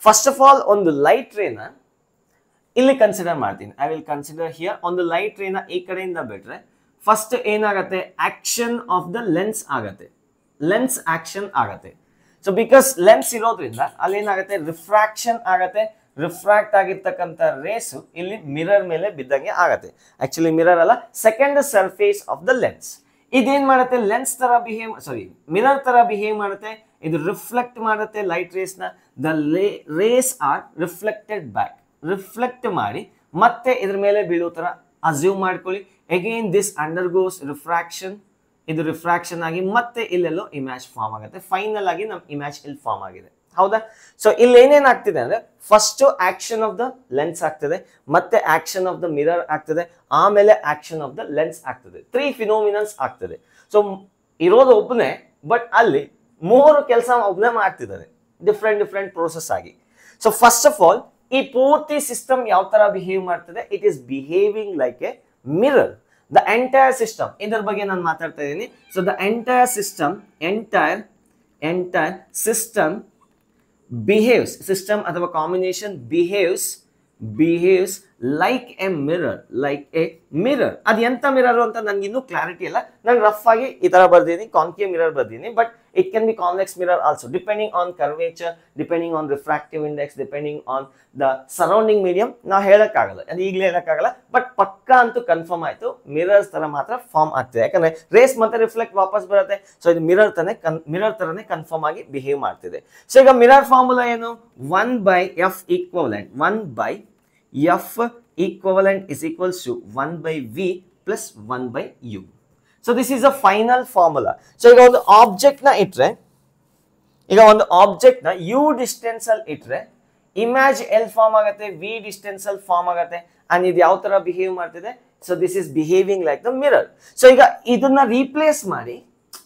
Speaker 1: ಫಸ್ಟ್ ಆಫ್ ಆಲ್ ಒಂದು ಲೈಟ್ ರೇನ ಇಲ್ಲಿ ಕನ್ಸಿಡರ್ ಮಾಡ್ತೀನಿ. I will consider here. ಒಂದು ಲೈಟ್ ರೇನ ಈ ಕಡೆಯಿಂದ ಬಿಟ್ರೆ ಫಸ್ಟ್ ಏನಾಗತ್ತೆ, ಆಕ್ಷನ್ ಆಫ್ ದ ಲೆನ್ಸ್ ಆಗತ್ತೆ, ಲೆನ್ಸ್ ಆಕ್ಷನ್ ಆಗತ್ತೆ. ಸೊ ಬಿಕಾಸ್ ಲೆನ್ಸ್ ಇರೋದ್ರಿಂದ ಅಲ್ಲಿ ಏನಾಗುತ್ತೆ, ರಿಫ್ರಾಕ್ಷನ್ ಆಗತ್ತೆ. ರಿಫ್ರಾಕ್ಟ್ ಆಗಿರ್ತಕ್ಕಂಥ ರೇಸು ಇಲ್ಲಿ ಮಿರರ್ ಮೇಲೆ ಬಿದ್ದಂಗೆ ಆಗತ್ತೆ. ಆಕ್ಚುಲಿ ಮಿರರ್ ಅಲ್ಲ, second surface of the lens. ಇದೇನ್ ಮಾಡುತ್ತೆ, ಲೆನ್ಸ್ ತರ ಮಿರರ್ ತರ ಬಿಹೇವ್ ಮಾಡುತ್ತೆ. ಇದು ರಿಫ್ಲೆಕ್ಟ್ ಮಾಡುತ್ತೆ ಲೈಟ್ ರೇಸ್ ನ. The rays are reflected back, reflect ಮಾಡಿ ಮತ್ತೆ ಇದ್ರ ಮೇಲೆ ಬೀಳೋ ತರ ಅಸ್ಯೂಮ್ ಮಾಡ್ಕೊಳ್ಳಿ. ಅಗೇನ್ ದಿಸ್ ಅಂಡರ್ಗೋಸ್ ರಿಫ್ರಾಕ್ಷನ್, ಇದು ರಿಫ್ರಾಕ್ಷನ್ ಆಗಿ ಮತ್ತೆ ಇಲ್ಲೆಲ್ಲೋ ಇಮೇಜ್ ಫಾರ್ಮ್ ಆಗುತ್ತೆ. ಫೈನಲ್ ಆಗಿ ನಮ್ ಇಮೇಜ್ ಇಲ್ಲಿ ಫಾರ್ಮ್ ಆಗಿದೆ, ಹೌದಾ? ಸೊ ಇಲ್ಲಿ ಏನೇನ್ ಆಗ್ತಿದೆ ಅಂದ್ರೆ, first action of the lens ಆಗ್ತದೆ, ಮತ್ತೆ ಆಕ್ಷನ್ ಆಫ್ ದ ಮಿರರ್ ಆಗ್ತದೆ, ಆಮೇಲೆ ಆಕ್ಷನ್ ಆಫ್ ದ ಲೆನ್ಸ್ ಆಗ್ತದೆ. 3 ಫಿನೋಮಿನನ್ಸ್ ಆಗ್ತದೆ. ಸೊ ಇರೋದು ಒಬ್ಬನೇ, ಬಟ್ ಅಲ್ಲಿ 3 ಕೆಲಸ ಒಬ್ಬನೇ ಮಾಡ್ತಿದ್ದಾರೆ, ಡಿಫ್ರೆಂಟ್ ಪ್ರೋಸೆಸ್ ಆಗಿ. ಸೊ ಫಸ್ಟ್ ಆಫ್ ಆಲ್ ಈ ಪೂರ್ತಿ ಸಿಸ್ಟಮ್ ಯಾವ ತರ ಬಿಹೇವ್ ಮಾಡ್ತದೆ, it is behaving like a mirror. The entire system, ಇದರ ಬಗ್ಗೆ ನಾನು ಮಾತಾಡ್ತಾ ಇದ್ದೀನಿ. So the entire system behaves, system ಅಥವಾ combination behaves like a mirror ಅದು ಎಂತ ಮಿರರ್ ಅಂತ ನನ್ಗೆ ಇನ್ನೂ ಕ್ಲಾರಿಟಿ ಇಲ್ಲ. ನಾನು ರಫ್ ಆಗಿ ಈ ತರ ಬರ್ದಿದ್ದೀನಿ, ಕಾನ್ಕೇವ್ ಮಿರರ್ ಬರ್ದಿದ್ದೀನಿ, but it can be convex mirror also depending on curvature, depending on refractive index, depending on the surrounding medium. ನಾವು ಹೇಳಕ್ಕಾಗಲ್ಲ, ಅದು ಈಗಲೇ ಹೇಳಕ್ಕಾಗಲ್ಲ, ಬಟ್ ಪಕ್ಕಾ ಅಂತೂ ಕನ್ಫರ್ಮ್ ಆಯ್ತು ಮಿರರ್ಸ್ ತರ ಮಾತ್ರ ಫಾರ್ಮ್ ಆಗ್ತಿದೆ, ಯಾಕಂದ್ರೆ ರೇಸ್ ಮತ್ತೆ ರಿಫ್ಲೆಕ್ಟ್ ವಾಪಸ್ ಬರುತ್ತೆ. ಸೊ ಇದು ಮಿರರ್ ತರನೇ ಕನ್ಫರ್ಮ್ ಆಗಿ ಬಿಹೇವ್ ಮಾಡ್ತಿದೆ. ಸೊ ಈಗ ಮಿರರ್ ಫಾರ್ಮುಲಾ ಏನು? 1/F equivalent 1/F equivalent is equals to 1/V plus 1/U. So this is a final formula. So ಈಗ ಒಂದು ಆಬ್ಜೆಕ್ಟ್ ನ ಇಟ್ರೆ, U ಡಿಸ್ಟೆನ್ಸ್ ಅಲ್ಲಿ ಇಟ್ರೆ ಇಮೇಜ್ ಎಲ್ ಫಾರ್ಮ್ ಆಗುತ್ತೆ, V ಡಿಸ್ಟೆನ್ಸ್ ಅಲ್ಲಿ ಫಾರ್ಮ್ ಆಗುತ್ತೆ. ಅಂಡ್ ಇದು ಯಾವ ತರ ಬಿಹೇವ್ ಮಾಡ್ತಿದೆ? So this is behaving like the mirror. So ಈಗ ಇದನ್ನ ರೀಪ್ಲೇಸ್ ಮಾಡಿ,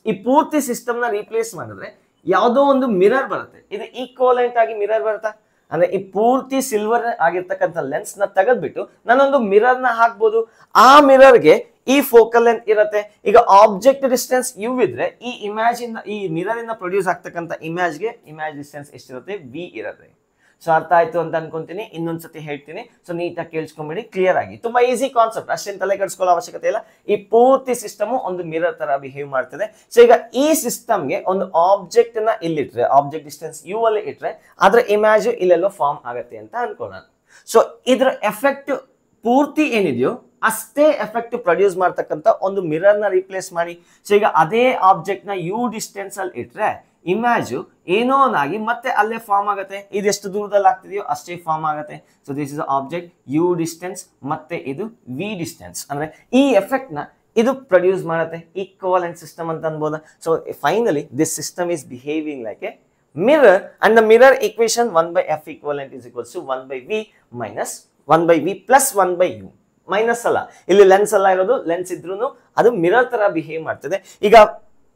Speaker 1: ಈ ಪೂರ್ತಿ ಸಿಸ್ಟಮ್ ನ ರೀಪ್ಲೇಸ್ ಮಾಡಿದ್ರೆ ಯಾವುದೋ ಒಂದು ಮಿರರ್ ಬರುತ್ತೆ. ಇದು ಈಕ್ವಲೆಂಟ್ ಆಗಿ ಮಿರರ್ ಬರುತ್ತಾ? ಅಂದ್ರೆ ಈ ಪೂರ್ತಿ ಸಿಲ್ವರ್ ಆಗಿರ್ತಕ್ಕಂಥ ಲೆನ್ಸ್ ನ ತೆಗೆದ್ಬಿಟ್ಟು ನಾನೊಂದು ಮಿರರ್ ನ ಹಾಕ್ಬೋದು. ಆ ಮಿರರ್ಗೆ ಈ ಫೋಕಲ್ ಲೆಂತ್ ಇರುತ್ತೆ. ಈಗ ಆಬ್ಜೆಕ್ಟ್ ಡಿಸ್ಟೆನ್ಸ್ ಯು ಇದ್ರೆ ಈ ಇಮೇಜ್ ಇಂದ, ಈ ಮಿರರ್ ಇಂದ ಪ್ರೊಡ್ಯೂಸ್ ಆಗ್ತಕ್ಕಂಥ ಇಮೇಜ್ಗೆ ಇಮೇಜ್ ಡಿಸ್ಟೆನ್ಸ್ ಎಷ್ಟಿರುತ್ತೆ? ವಿ ಇರುತ್ತೆ. ಸೊ ಅರ್ಥ ಆಯ್ತು ಅಂತ ಅನ್ಕೊಂತೀನಿ. ಇನ್ನೊಂದ್ಸತಿ ಹೇಳ್ತೀನಿ, ಸೊ ನೀಟಾಗಿ ಕೇಳಿಸ್ಕೊಂಬಿಡಿ ಕ್ಲಿಯರ್ ಆಗಿ. ತುಂಬಾ ಈಸಿ ಕಾನ್ಸೆಪ್ಟ್, ಅಷ್ಟೇನು ತಲೆ ಕೆಡಿಸ್ಕೊಳ್ಳೋ ಅವಶ್ಯಕತೆ ಇಲ್ಲ. ಈ ಪೂರ್ತಿ ಸಿಸ್ಟಮ್ ಒಂದು ಮಿರರ್ ತರ ಬಿಹೇವ್ ಮಾಡ್ತದೆ. ಸೊ ಈಗ ಈ ಸಿಸ್ಟಮ್ಗೆ ಒಂದು ಆಬ್ಜೆಕ್ಟ್ ನ ಇಲ್ಲಿಟ್ರೆ, ಆಬ್ಜೆಕ್ಟ್ ಡಿಸ್ಟೆನ್ಸ್ ಯು ಅಲ್ಲಿ ಇಟ್ರೆ ಅದ್ರ ಇಮೇಜ್ ಇಲ್ಲೆಲ್ಲೋ ಫಾರ್ಮ್ ಆಗುತ್ತೆ ಅಂತ ಅನ್ಕೊಳ್ಳೋಣ. ಸೊ ಇದ್ರ ಎಫೆಕ್ಟ್ ಪೂರ್ತಿ ಏನಿದೆಯೋ ಅಷ್ಟೇ ಎಫೆಕ್ಟ್ ಪ್ರೊಡ್ಯೂಸ್ ಮಾಡ್ತಕ್ಕಂಥ ಒಂದು ಮಿರರ್ ನ ರೀಪ್ಲೇಸ್ ಮಾಡಿ. ಸೊ ಈಗ ಅದೇ ಆಬ್ಜೆಕ್ಟ್ ನ ಯು ಡಿಸ್ಟೆನ್ಸ್ ಅಲ್ಲಿ ಇಟ್ರೆ ಇಮೇಜ್ ಏನೋ ಒಂದಾಗಿ ಮತ್ತೆ ಅಲ್ಲೇ ಫಾರ್ಮ್ ಆಗುತ್ತೆ. ಇದೆಷ್ಟು ದೂರದಲ್ಲಿ ಆಗ್ತಿದೆಯೋ ಅಷ್ಟೇ ಫಾರ್ಮ್ ಆಗುತ್ತೆ. So this is object u distance, ಮತ್ತೆ ಇದು ವಿ ಡಿಸ್ಟೆನ್ಸ್. ಅಂದ್ರೆ ಈ ಎಫೆಕ್ಟ್ ನ ಇದು ಪ್ರೊಡ್ಯೂಸ್ ಮಾಡುತ್ತೆ. ಈಕ್ವಲೆಂಟ್ ಸಿಸ್ಟಮ್ ಅಂತ ಅನ್ಬೋದ. So finally this system is behaving like a mirror, and the mirror equation 1/F equivalent is equals to 1/V minus 1/V plus 1/U. Minus ಅಲ್ಲ, ಇಲ್ಲಿ ಲೆನ್ಸ್ ಅಲ್ಲ ಇರೋದು, ಲೆನ್ಸ್ ಇದ್ರೂ ಅದು ಮಿರರ್ ತರ ಬಿಹೇವ್ ಮಾಡ್ತದೆ. ಈಗ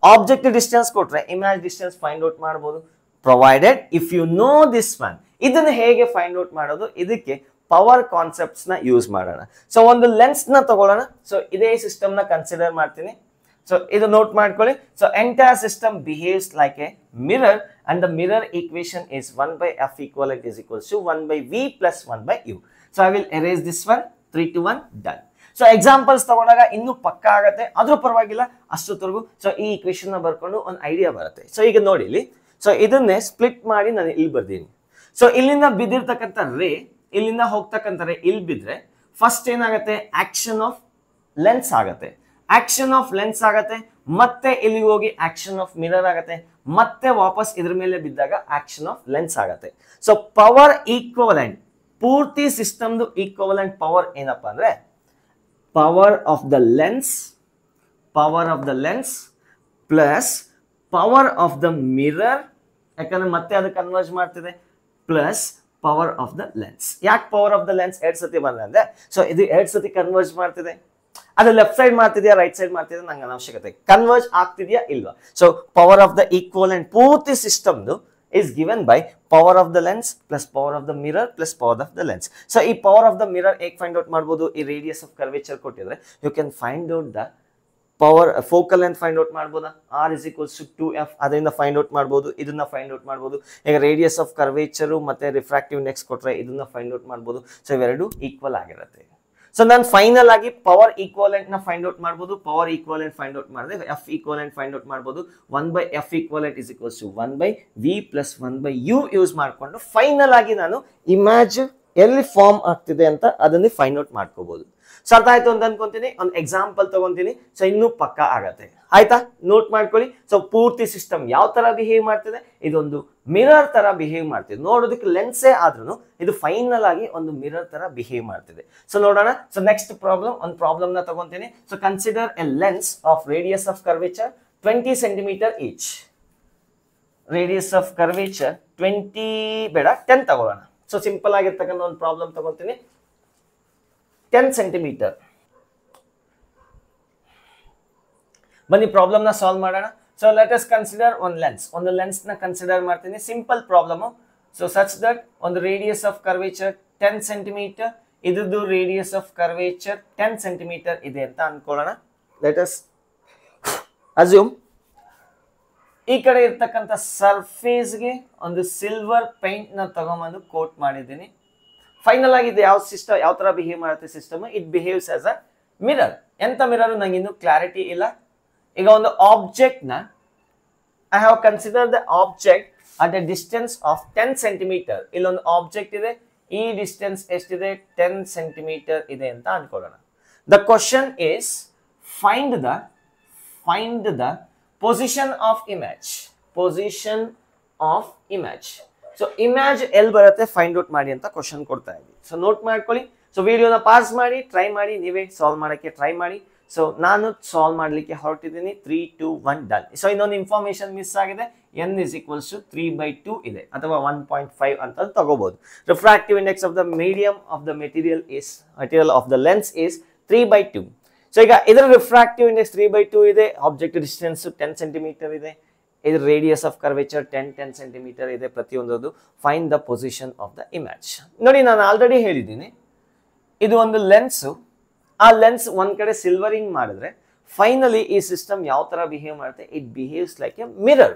Speaker 1: ಆಬ್ಜೆಕ್ಟ್ ಡಿಸ್ಟೆನ್ಸ್ ಕೊಟ್ರೆ ಇಮೇಜ್ ಡಿಸ್ಟೆನ್ಸ್ ಫೈಂಡ್ ಔಟ್ ಮಾಡಬಹುದು, provided if you know this one. ಇದನ್ನ ಹೇಗೆ ಫೈಂಡ್ ಔಟ್ ಮಾಡೋದು? ಇದಕ್ಕೆ ಪವರ್ ಕಾನ್ಸೆಪ್ಟ್ಸ್ ನ ಯೂಸ್ ಮಾಡೋಣ. ಸೊ ಒಂದು ಲೆನ್ಸ್ ನ ತಗೊಳ್ಳೋಣ. ಸೊ ಇದೇ ಸಿಸ್ಟಮ್ ನ ಕನ್ಸಿಡರ್ ಮಾಡ್ತೀನಿ. ಸೊ ಇದು ನೋಟ್ ಮಾಡ್ಕೊಳ್ಳಿ. So entire system behaves like a mirror, and the mirror equation is 1/F equivalent is equals to 1/V plus 1/U. So I will erase this one. 3 to 1 done. So examples ತಗೊಂಡಾಗ ಇನ್ನೂ ಪಕ್ಕ ಆಗತ್ತೆ, ಆದ್ರೂ ಪರವಾಗಿಲ್ಲ ಅಷ್ಟೊತ್ತರೆಗೂ. So ಈ equation ನ ಬರ್ಕೊಂಡು ಒಂದು ಐಡಿಯಾ ಬರುತ್ತೆ. ಸೊ ಈಗ ನೋಡಿ ಇಲ್ಲಿ, ಸೊ ಇದನ್ನೇ ಸ್ಪ್ಲಿಟ್ ಮಾಡಿ ನಾನು ಇಲ್ಲಿ ಬರ್ದೀನಿ. ಸೊ ಇಲ್ಲಿಂದ ಬಿದ್ದಿರ್ತಕ್ಕಂಥ ರೇ, ಇಲ್ಲಿಂದ ಹೋಗ್ತಕ್ಕಂಥ ರೇ ಇಲ್ಲಿ ಬಿದ್ರೆ ಫಸ್ಟ್ ಏನಾಗುತ್ತೆ? ಆಕ್ಷನ್ ಆಫ್ ಲೆನ್ಸ್ ಆಗತ್ತೆ. ಆಕ್ಷನ್ ಆಫ್ ಲೆನ್ಸ್ ಆಗತ್ತೆ, ಮತ್ತೆ ಇಲ್ಲಿಗೆ ಹೋಗಿ ಆಕ್ಷನ್ ಆಫ್ ಮಿರರ್ ಆಗತ್ತೆ, ಮತ್ತೆ ವಾಪಸ್ ಇದ್ರ ಮೇಲೆ ಬಿದ್ದಾಗ ಆಕ್ಷನ್ ಆಫ್ ಲೆನ್ಸ್ ಆಗತ್ತೆ. ಸೊ ಪವರ್ ಈಕ್ವಲೆಂಟ್, ಪೂರ್ತಿ ಸಿಸ್ಟಮ್ದು ಈಕ್ವಲೆಂಟ್ ಪವರ್ ಏನಪ್ಪಾ ಅಂದ್ರೆ power of the lens plus power of the mirror, ಯಾಕಂದ್ರೆ ಮತ್ತೆ ಅದು ಕನ್ವರ್ಜ್ ಮಾಡ್ತಿದೆ, plus power of the lens. ಯಾಕೆ ಪವರ್ ಆಫ್ ದ ಲೆನ್ಸ್ 2 ಸತಿ ಬಂದ್ರೆ ಅಂದ್ರೆ, ಸೊ ಇದು 2 ಸತಿ ಕನ್ವರ್ಜ್ ಮಾಡ್ತಿದೆ. ಅದು ಲೆಫ್ಟ್ ಸೈಡ್ ಮಾಡ್ತಿದ್ಯಾ ರೈಟ್ ಸೈಡ್ ಮಾಡ್ತಿದ್ಯಾ ನಂಗೆ ಅವಶ್ಯಕತೆ, ಕನ್ವರ್ಜ್ ಆಗ್ತಿದ್ಯಾ ಇಲ್ವಾ. So power of the equivalent ಪೂರ್ತಿ ಸಿಸ್ಟಮ್ದು is given by power of the lens plus power of the mirror plus power of the lens. So ಈ power of the mirror ಹೇಗೆ find out ಮಾಡಬಹುದು? ಈ radius of curvature ಕೊಟ್ಟಿದ್ರೆ you can find out the power focal length find out ಮಾಡಬಹುದಾ? R is equals to 2F, ಅದರಿಂದ find out ಮಾಡಬಹುದು, ಇದನ್ನ find out ಮಾಡಬಹುದು. ಈಗ radius of curvature ಮತ್ತೆ refractive index ಕೊಟ್ರೆ ಇದನ್ನ find out ಮಾಡಬಹುದು. ಸೊ ಇವೆರಡು ಈಕ್ವಲ್ ಆಗಿರುತ್ತೆ. ಸೊ ನಾನು ಫೈನಲ್ ಆಗಿ ಪವರ್ ಈಕ್ವಲೆಂಟ್ ನ ಫೈಂಡ್ ಔಟ್ ಮಾಡಬಹುದು. ಪವರ್ ಈಕ್ವಲೆಂಟ್ ಫೈಂಡ್ ಔಟ್ ಮಾಡಿದ್ರೆ F ಈಕ್ವಲೆಂಟ್ ಫೈಂಡ್ ಔಟ್ ಮಾಡಬಹುದು. 1/F equivalent is equals to 1/V plus 1/U use ಮಾಡಿಕೊಂಡು ಫೈನಲ್ ಆಗಿ ನಾನು ಇಮೇಜ್ ಎಲ್ಲಿ ಫಾರ್ಮ್ ಆಗ್ತಿದೆ ಅಂತ ಅದನ್ನೇ ಫೈಂಡ್ ಔಟ್ ಮಾಡ್ಕೋಬಹುದು. ಸೊ ಅರ್ಥ ಆಯ್ತು ಅಂತ ಅನ್ಕೊಂತೀನಿ. ಒಂದು ಎಕ್ಸಾಂಪಲ್ ತಗೊಂತೀನಿ, ಸೊ ಇನ್ನೂ ಪಕ್ಕ ಆಗತ್ತೆ. ಆಯ್ತಾ? ನೋಟ್ ಮಾಡ್ಕೊಳ್ಳಿ. ಸೊ ಪೂರ್ತಿ ಸಿಸ್ಟಮ್ ಯಾವ ತರ ಬಿಹೇವ್ ಮಾಡ್ತಿದೆ? ಇದೊಂದು ಮಿರರ್ ತರ ಬಿಹೇವ್ ಮಾಡ್ತಿದೆ. ನೋಡೋದಕ್ಕೆ ಲೆನ್ಸೇ ಆದ್ರೂ ಇದು ಫೈನಲ್ ಆಗಿ ಒಂದು ಮಿರರ್ ತರ ಬಿಹೇವ್ ಮಾಡ್ತಿದೆ. ಸೊ ನೋಡೋಣ. ಸೊ ನೆಕ್ಸ್ಟ್ ಪ್ರಾಬ್ಲಮ್, ಒಂದು ಪ್ರಾಬ್ಲಮ್ ನ ತಗೊಂತೀನಿ. So consider a lens of radius of curvature 20 centimetre each. Radius of curvature 20 ಬೇಡ 10 ತಗೊಳ್ಳೋಣ. ಸೊ ಸಿಂಪಲ್ ಆಗಿರ್ತಕ್ಕಂಥ ಒಂದು ಪ್ರಾಬ್ಲಮ್ ತಗೊಂತೀನಿ. 10 ಸೆಂಟಿಮೀಟರ್. ಬನ್ನಿ ಪ್ರಾಬ್ಲಮ್ ನ ಸಾಲ್ವ್ ಮಾಡೋಣ. ಸೊ ಲೆಟ್ ಅಸ್ ಕನ್ಸಿಡರ್ ಒಂದು ಲೆನ್ಸ್. ಒಂದು ಲೆನ್ಸ್ ನ ಕನ್ಸಿಡರ್ ಮಾಡ್ತೀನಿ. Simple problem. So such that ಒಂದು ರೇಡಿಯಸ್ ಆಫ್ ಕರ್ವೇಚರ್ 10 ಸೆಂಟಿಮೀಟರ್, ಇದ್ರದ್ದು ರೇಡಿಯಸ್ ಆಫ್ ಕರ್ವೇಚರ್ 10 ಸೆಂಟಿಮೀಟರ್ ಇದೆ ಅಂತ ಅನ್ಕೊಳ್ಳೋಣ. ಲೆಟ್ ಅಸ್ ಅಸ್ಯೂಮ್ ಈ ಕಡೆ ಇರ್ತಕ್ಕಂಥ ಸರ್ಫೇಸ್ಗೆ ಒಂದು ಸಿಲ್ವರ್ ಪೇಂಟ್ ನ ತಗೊಂಬಂದು ಕೋಟ್ ಮಾಡಿದ್ದೀನಿ. ಫೈನಲ್ ಆಗಿ ಇದು ಯಾವ ಸಿಸ್ಟಮ್ ಯಾವ ತರ ಬಿಹೇವ್ ಮಾಡುತ್ತೆ system, it behaves as a mirror. ಎಂತ ಮಿರರ್ ನಂಗೆ ಇನ್ನು ಕ್ಲಾರಿಟಿ ಇಲ್ಲ. ಈಗ ಒಂದು ಆಬ್ಜೆಕ್ಟ್ ನ I have consider the object at a distance of 10 centimetre. ಇಲ್ಲೊಂದು ಆಬ್ಜೆಕ್ಟ್ ಇದೆ, ಈ ಡಿಸ್ಟೆನ್ಸ್ ಎಷ್ಟಿದೆ 10 ಸೆಂಟಿಮೀಟರ್ ಇದೆ ಅಂತ ಅನ್ಕೊಳ್ಳೋಣ. The question is find the position of image. Position of image. So image ಎಲ್ಲಿ ಬರುತ್ತೆ ಫೈಂಡ್ ಔಟ್ ಮಾಡಿ ಅಂತ ಕ್ವಶನ್ ಕೊಡ್ತಾ ಇದ್ದೀವಿ. ಸೊ ನೋಟ್ ಮಾಡ್ಕೊಳ್ಳಿ. ಸೊ ವಿಡಿಯೋನ ಪಾಸ್ ಮಾಡಿ ಟ್ರೈ ಮಾಡಿ, ನೀವೇ ಸಾಲ್ವ್ ಮಾಡೋಕ್ಕೆ ಟ್ರೈ ಮಾಡಿ. ಸೊ ನಾನು ಸಾಲ್ವ್ ಮಾಡಲಿಕ್ಕೆ ಹೊರಟಿದ್ದೀನಿ. 3, 2, 1 ಡನ್. ಸೊ ಇನ್ನೊಂದು ಇನ್ಫಾರ್ಮೇಶನ್ ಮಿಸ್ ಆಗಿದೆ. n is equals to 3/2 ಇದೆ ಅಥವಾ 1.5 ಅಂತ ತಗೋಬಹುದು. Refractive index of the medium of the material of the lens is 3/2. So ಈಗ ಇದರ ರಿಫ್ರಾಕ್ಟಿವ್ ಇಂಡೆಕ್ಸ್ 3/2 ಇದೆ. ಆಬ್ಜೆಕ್ಟ್ ಡಿಸ್ಟೆನ್ಸ್ 10 ಸೆಂಟಿಮೀಟರ್ ಇದೆ. ಇದರ ರೇಡಿಯಸ್ ಆಫ್ ಕರ್ವೇಚರ್ 10 ಸೆಂಟಿಮೀಟರ್ ಇದೆ ಪ್ರತಿಯೊಂದದು. Find the position of the image. ನೋಡಿ, ನಾನು ಆಲ್ರೆಡಿ ಹೇಳಿದ್ದೀನಿ, ಇದು ಒಂದು ಲೆನ್ಸ್. ಆ ಲೆನ್ಸ್ ಒಂದ್ ಕಡೆ ಸಿಲ್ವರಿಂಗ್ ಮಾಡಿದ್ರೆ ಫೈನಲಿ ಈ ಸಿಸ್ಟಮ್ ಯಾವ ತರ ಬಿಹೇವ್ ಮಾಡುತ್ತೆ, it behaves like a mirror.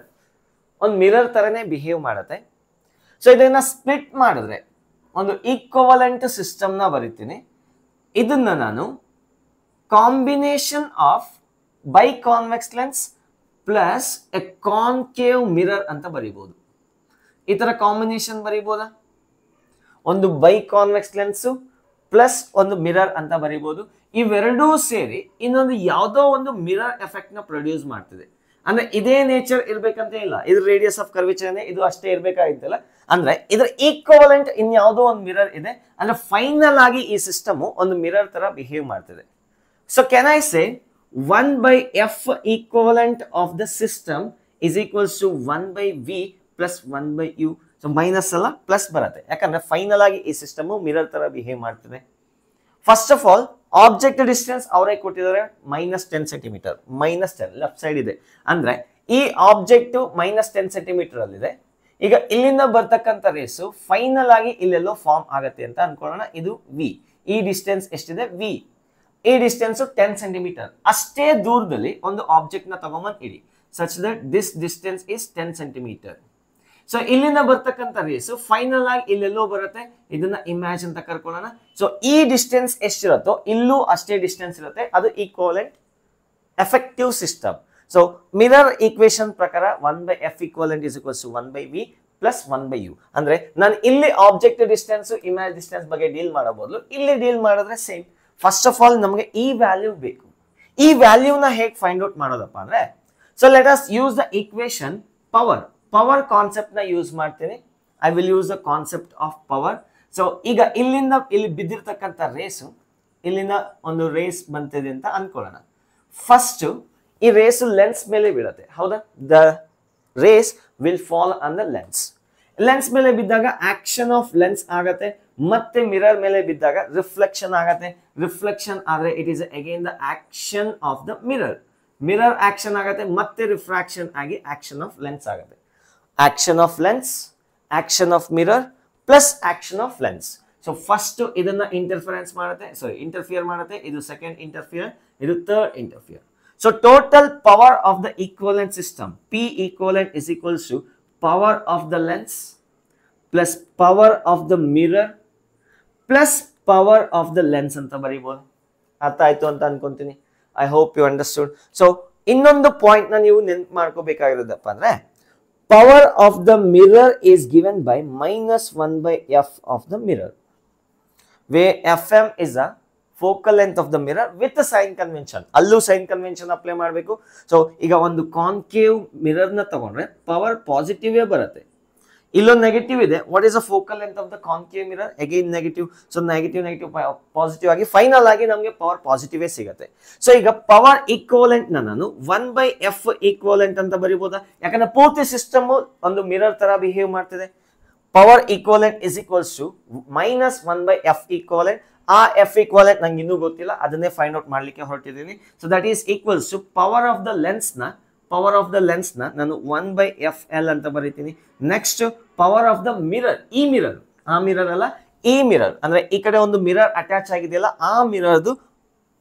Speaker 1: ಒಂದು ಮಿರರ್ ತರನೇ ಬಿಹೇವ್ ಮಾಡುತ್ತೆ. ಸೊ ಇದನ್ನ ಸ್ಪ್ಲಿಟ್ ಮಾಡಿದ್ರೆ ಒಂದು ಈಕ್ವಲೆಂಟ್ ಸಿಸ್ಟಮ್ ನ ಬರೀತೀನಿ. ಇದನ್ನ ನಾನು combination of biconvex lens plus a concave mirror ಅಂತ ಬರೀಬಹುದು. ಈ ತರ ಕಾಂಬಿನೇಷನ್ ಬರೀಬಹುದಾ? ಒಂದು ಬೈಕಾನ್ವೆಕ್ಸ್ ಲೆನ್ಸ್ ಪ್ಲಸ್ ಒಂದು ಮಿರರ್ ಅಂತ ಬರೀಬಹುದು. ಇವೆರಡೂ ಸೇರಿ ಇನ್ನೊಂದು ಯಾವುದೋ ಒಂದು ಮಿರರ್ ಎಫೆಕ್ಟ್ ನ ಪ್ರೊಡ್ಯೂಸ್ ಮಾಡ್ತಿದೆ. ಅಂದ್ರೆ ಇದೇ ನೇಚರ್ ಇರ್ಬೇಕಂತ ಇಲ್ಲ. ಇದ್ರ ರೇಡಿಯಸ್ ಆಫ್ ಕರ್ವೇಚರ್ ಇದು ಅಷ್ಟೇ ಇರ್ಬೇಕಾಗಿತ್ತಲ್ಲ. ಅಂದ್ರೆ ಇದ್ರ ಈಕ್ವಲೆಂಟ್ ಇನ್ಯಾವುದೋ ಒಂದು ಮಿರರ್ ಇದೆ. ಅಂದ್ರೆ ಫೈನಲ್ ಆಗಿ ಈ ಸಿಸ್ಟಮ್ ಒಂದು ಮಿರರ್ ತರ ಬಿಹೇವ್ ಮಾಡ್ತಿದೆ. So can I say 1/f equivalent of the system is equals to 1/v plus 1/u. So minus ಅಲ್ಲ ಪ್ಲಸ್ ಬರುತ್ತೆ, ಯಾಕಂದ್ರೆ ಫೈನಲ್ ಆಗಿ ಈ ಸಿಸ್ಟಮ್ ಮಿರರ್ ತರ ಬಿಹೇವ್ ಮಾಡ್ತಿದೆ. First of all object distance ಅವರೇ ಕೊಟ್ಟಿದ್ದಾರೆ -10 ಸೆಂಟಿಮೀಟರ್. -10 ಲೆಫ್ಟ್ ಸೈಡ್ ಇದೆ. ಅಂದ್ರೆ ಈ ಆಬ್ಜೆಕ್ಟ್ -10 ಸೆಂಟಿಮೀಟರ್ ಅಲ್ಲಿದೆ. ಈಗ ಇಲ್ಲಿಂದ ಬರ್ತಕ್ಕಂಥ ರೇಸು ಫೈನಲ್ ಆಗಿ ಇಲ್ಲೆಲ್ಲೋ ಫಾರ್ಮ್ ಆಗತ್ತೆ ಅಂತ ಅನ್ಕೊಳ್ಳೋಣ. ಇದು ವಿ. ಈ ಡಿಸ್ಟೆನ್ಸ್ ಎಷ್ಟಿದೆ ವಿ. ಈ ಡಿಸ್ಟೆನ್ಸ್ 10 ಸೆಂಟಿಮೀಟರ್. ಅಷ್ಟೇ ದೂರದಲ್ಲಿ ಒಂದು ಆಬ್ಜೆಕ್ಟ್ ನ ತಗೊಂಬಂದ್ ಇಡಿ. Such that this distance is 10 centimetre. So ಇಲ್ಲಿಂದ ಬರ್ತಕ್ಕಂಥ ರೇಸ್ ಫೈನಲ್ ಆಗಿ ಇಲ್ಲೆಲ್ಲೋ ಬರುತ್ತೆ. ಇದನ್ನ ಇಮ್ಯಾಜ್ ಅಂತ ಕರ್ಕೊಳ್ಳೋಣ. ಸೊ ಈ ಡಿಸ್ಟೆನ್ಸ್ ಎಷ್ಟಿರುತ್ತೋ ಇಲ್ಲೂ ಅಷ್ಟೇ ಡಿಸ್ಟೆನ್ಸ್ ಇರುತ್ತೆ. ಅದು equivalent effective system. So mirror equation ಪ್ರಕಾರ 1/f equivalent is equals to 1/v plus 1/u. ಅಂದ್ರೆ ನಾನು ಇಲ್ಲಿ ಆಬ್ಜೆಕ್ಟ್ ಡಿಸ್ಟೆನ್ಸ್ ಇಮೇಜ್ ಡಿಸ್ಟೆನ್ಸ್ ಬಗ್ಗೆ ಡೀಲ್ ಮಾಡಬಹುದು. ಇಲ್ಲಿ ಡೀಲ್ ಮಾಡಿದ್ರೆ ಸೇಮ್. ಫಸ್ಟ್ ಆಫ್ ಆಲ್ ನಮಗೆ ಈ ವ್ಯಾಲ್ಯೂ ಬೇಕು. ಈ ವ್ಯಾಲ್ಯೂನ ಹೇಗೆ ಫೈಂಡ್ ಔಟ್ ಮಾಡೋದಪ್ಪ ಅಂದ್ರೆ, so let us use the equation power concept ನ ಯೂಸ್ ಮಾಡ್ತೀನಿ. I will use the concept of power. So ಈಗ ಇಲ್ಲಿಂದ ಇಲ್ಲಿ ಬಿದ್ದಿರ್ತಕ್ಕಂಥ ರೇಸು, ಇಲ್ಲಿಂದ ಒಂದು ರೇಸ್ ಬಂತಿದೆ ಅಂತ ಅನ್ಕೊಳ್ಳೋಣ. ಫಸ್ಟ್ ಈ ರೇಸ್ ಲೆನ್ಸ್ ಮೇಲೆ ಬೀಳುತ್ತೆ, ಹೌದಾ? The rays will fall on the lens. Lens ಮೇಲೆ ಬಿದ್ದಾಗ ಆಕ್ಷನ್ ಆಫ್ ಲೆನ್ಸ್ ಆಗತ್ತೆ. ಮತ್ತೆ ಮಿರರ್ ಮೇಲೆ ಬಿದ್ದಾಗ ರಿಫ್ಲೆಕ್ಷನ್ ಆಗತ್ತೆ. ರಿಫ್ಲೆಕ್ಷನ್ ಆದ್ರೆ it is again the action of the mirror action ಆಗತ್ತೆ. ಮತ್ತೆ ರಿಫ್ರಾಕ್ಷನ್ ಆಗಿ ಆಕ್ಷನ್ ಆಫ್ ಲೆನ್ಸ್ ಆಗತ್ತೆ. Action of lens, action of mirror plus action of lens. So first ಇದನ್ನ ಇಂಟರ್ಫಿಯರ್ ಮಾಡುತ್ತೆ. ಇದು ಸೆಕೆಂಡ್ ಇಂಟರ್ಫಿಯರ್, ಇದು third interfere. So total power of the equivalent system P equivalent is equals to power of the lens plus power of the mirror plus power of the lens ಅಂತ ಬರೀಬಹುದು. ಅರ್ಥ ಆಯ್ತು ಅಂತ ಅನ್ಕೊಂತೀನಿ. I hope you understood. So ಇನ್ನೊಂದು point ನ ನೀವು ನೆನ್ಪು ಮಾಡ್ಕೋಬೇಕಾಗಿರೋದಪ್ಪ ಅಂದ್ರೆ, power of the mirror is given by -1/f of the mirror, where fm is a focal length of the mirror with the sign convention. ಅಲ್ಲೂ ಸೈನ್ ಕನ್ವೆನ್ಷನ್ ಅಪ್ಲೈ ಮಾಡಬೇಕು. So ಈಗ ಒಂದು concave mirror ನ ತಗೊಂಡ್ರೆ ಪವರ್ ಪಾಸಿಟಿವ್ ಬರುತ್ತೆ. ಇಲ್ಲೊಂದು negative ಇದೆ. What is the focal length of the concave mirror? Again negative. So negative positive ಆಗಿ ಫೈನಲ್ ಆಗಿ ನಮಗೆ ಪವರ್ ಪಾಸಿಟಿವ್ ಸಿಗುತ್ತೆ. ಸೊ ಈಗ ಪವರ್ ಈಕ್ವಲೆಂಟ್ ನಾನು 1/f ಈಕ್ವಲೆಂಟ್ ಅಂತ ಬರೀಬಹುದಾ? ಯಾಕಂದ್ರೆ ಪೂರ್ತಿ ಸಿಸ್ಟಮ್ ಒಂದು ಮಿರರ್ ತರ ಬಿಹೇವ್ ಮಾಡ್ತಿದೆ. Power equivalent is equals to -1/f equivalent. ಆ ಎಫ್ ಈಕ್ವಲೆಂಟ್ ನಂಗೆ ಇನ್ನೂ ಗೊತ್ತಿಲ್ಲ, ಅದನ್ನೇ ಫೈಂಡ್ ಔಟ್ ಮಾಡ್ಲಿಕ್ಕೆ ಹೊರಟಿದ್ದೀನಿ. So that is equals to power of the lens ನ ನಾನು 1/fl ಅಂತ ಬರೀತೀನಿ. Next power of the mirror, ಈ ಮಿರರ್, ಆ ಮಿರರ್ ಅಲ್ಲ, ಈ ಮಿರರ್ ಅಂದ್ರೆ ಈ ಕಡೆ ಒಂದು ಮಿರರ್ ಅಟ್ಯಾಚ್ ಆಗಿದೆಯಲ್ಲ, ಆ ಮಿರರ್ದು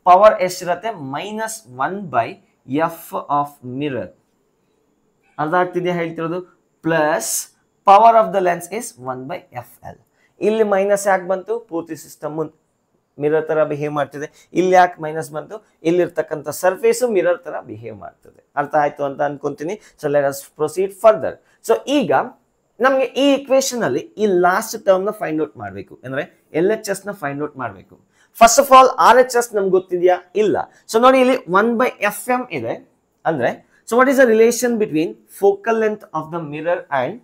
Speaker 1: ಪವರ್ ಎಷ್ಟಿರುತ್ತೆ? -1/f of mirror. ಅರ್ಥ ಆಗ್ತಿದೆಯಾ ಹೇಳ್ತಿರೋದು? Plus power of the lens is 1/fl. ಇಲ್ಲಿ ಮೈನಸ್ ಯಾಕೆ ಬಂತು, ಪೂರ್ತಿ ಸಿಸ್ಟಮ್ ಮಿರರ್ ತರ ಬಿಹೇವ್ ಮಾಡ್ತಿದೆ. ಇಲ್ಲಿ ಯಾಕೆ ಮೈನಸ್ ಬಂತು, ಇಲ್ಲಿರ್ತಕ್ಕಂಥ ಸರ್ಫೇಸ್ ಮಿರರ್ ತರ ಬಿಹೇವ್ ಮಾಡ್ತದೆ. ಅರ್ಥ ಆಯ್ತು ಅಂತ ಅನ್ಕೊಂತೀನಿ. So let us proceed further. So ಈಗ ನಮ್ಗೆ ಈ ಇಕ್ವೇಶನ್ ಅಲ್ಲಿ ಈ ಲಾಸ್ಟ್ ಟರ್ಮ್ ನ ಫೈಂಡ್ ಔಟ್ ಮಾಡಬೇಕು, ಅಂದ್ರೆ LHS ನ ಫೈಂಡ್ ಔಟ್ ಮಾಡಬೇಕು. ಫಸ್ಟ್ ಆಫ್ ಆಲ್ RHS ನಮ್ಗೆ ಗೊತ್ತಿದೆಯಾ, ಇಲ್ಲ. ಸೊ ನೋಡಿ ಇಲ್ಲಿ 1/Fm ಇದೆ. ಅಂದ್ರೆ so what is the relation between focal length of the mirror and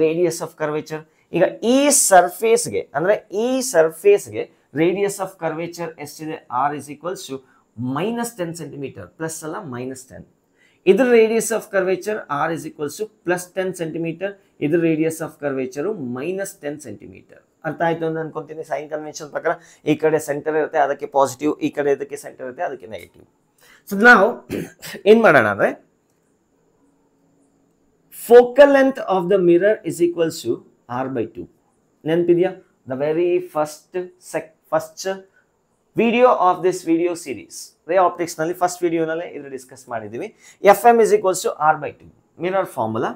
Speaker 1: radius of curvature. ಈಗ ಈ ಸರ್ಫೇಸ್ಗೆ ಅಂದ್ರೆ ಈ ಸರ್ಫೇಸ್ಗೆ ರೇಡಿಯಸ್ ಆಫ್ ಕರ್ವೇಚರ್ ಎಷ್ಟಿದೆ, R is equals to -10 centimetre, plus ಅಲ್ಲ -10. ಇದ್ರ radius of curvature R is equals to +10 centimetre, ಇದ್ರ radius of curvature -10 centimetre. ಅರ್ಥ ಆಯ್ತು ಅಂತ ಅನ್ಕೊಂತೀನಿ. ಸೈನ್ ಕನ್ವೆನ್ಷನ್ ಪ್ರಕಾರ ಈ ಕಡೆ ಸೆಂಟರ್ ಇರುತ್ತೆ, ಅದಕ್ಕೆ ಪಾಸಿಟಿವ್, ಈ ಕಡೆ ಇದಕ್ಕೆ ಸೆಂಟರ್ ಇರುತ್ತೆ, ಅದಕ್ಕೆ ನೆಗೆಟಿವ್. ಸೊ ನಾವು ಏನ್ ಮಾಡೋಣ ಅಂದ್ರೆ focal length of the mirror is equals to R/2. ನೆನಪಿದೆಯಾ, the very first video of this video series ray optics ನಲ್ಲಿ ಫಸ್ಟ್ ವಿಡಿಯೋ ನಲ್ಲಿ ಇದು ಡಿಸ್ಕಸ್ ಮಾಡಿದೀವಿ. Fm is equals to R/2 mirror formula.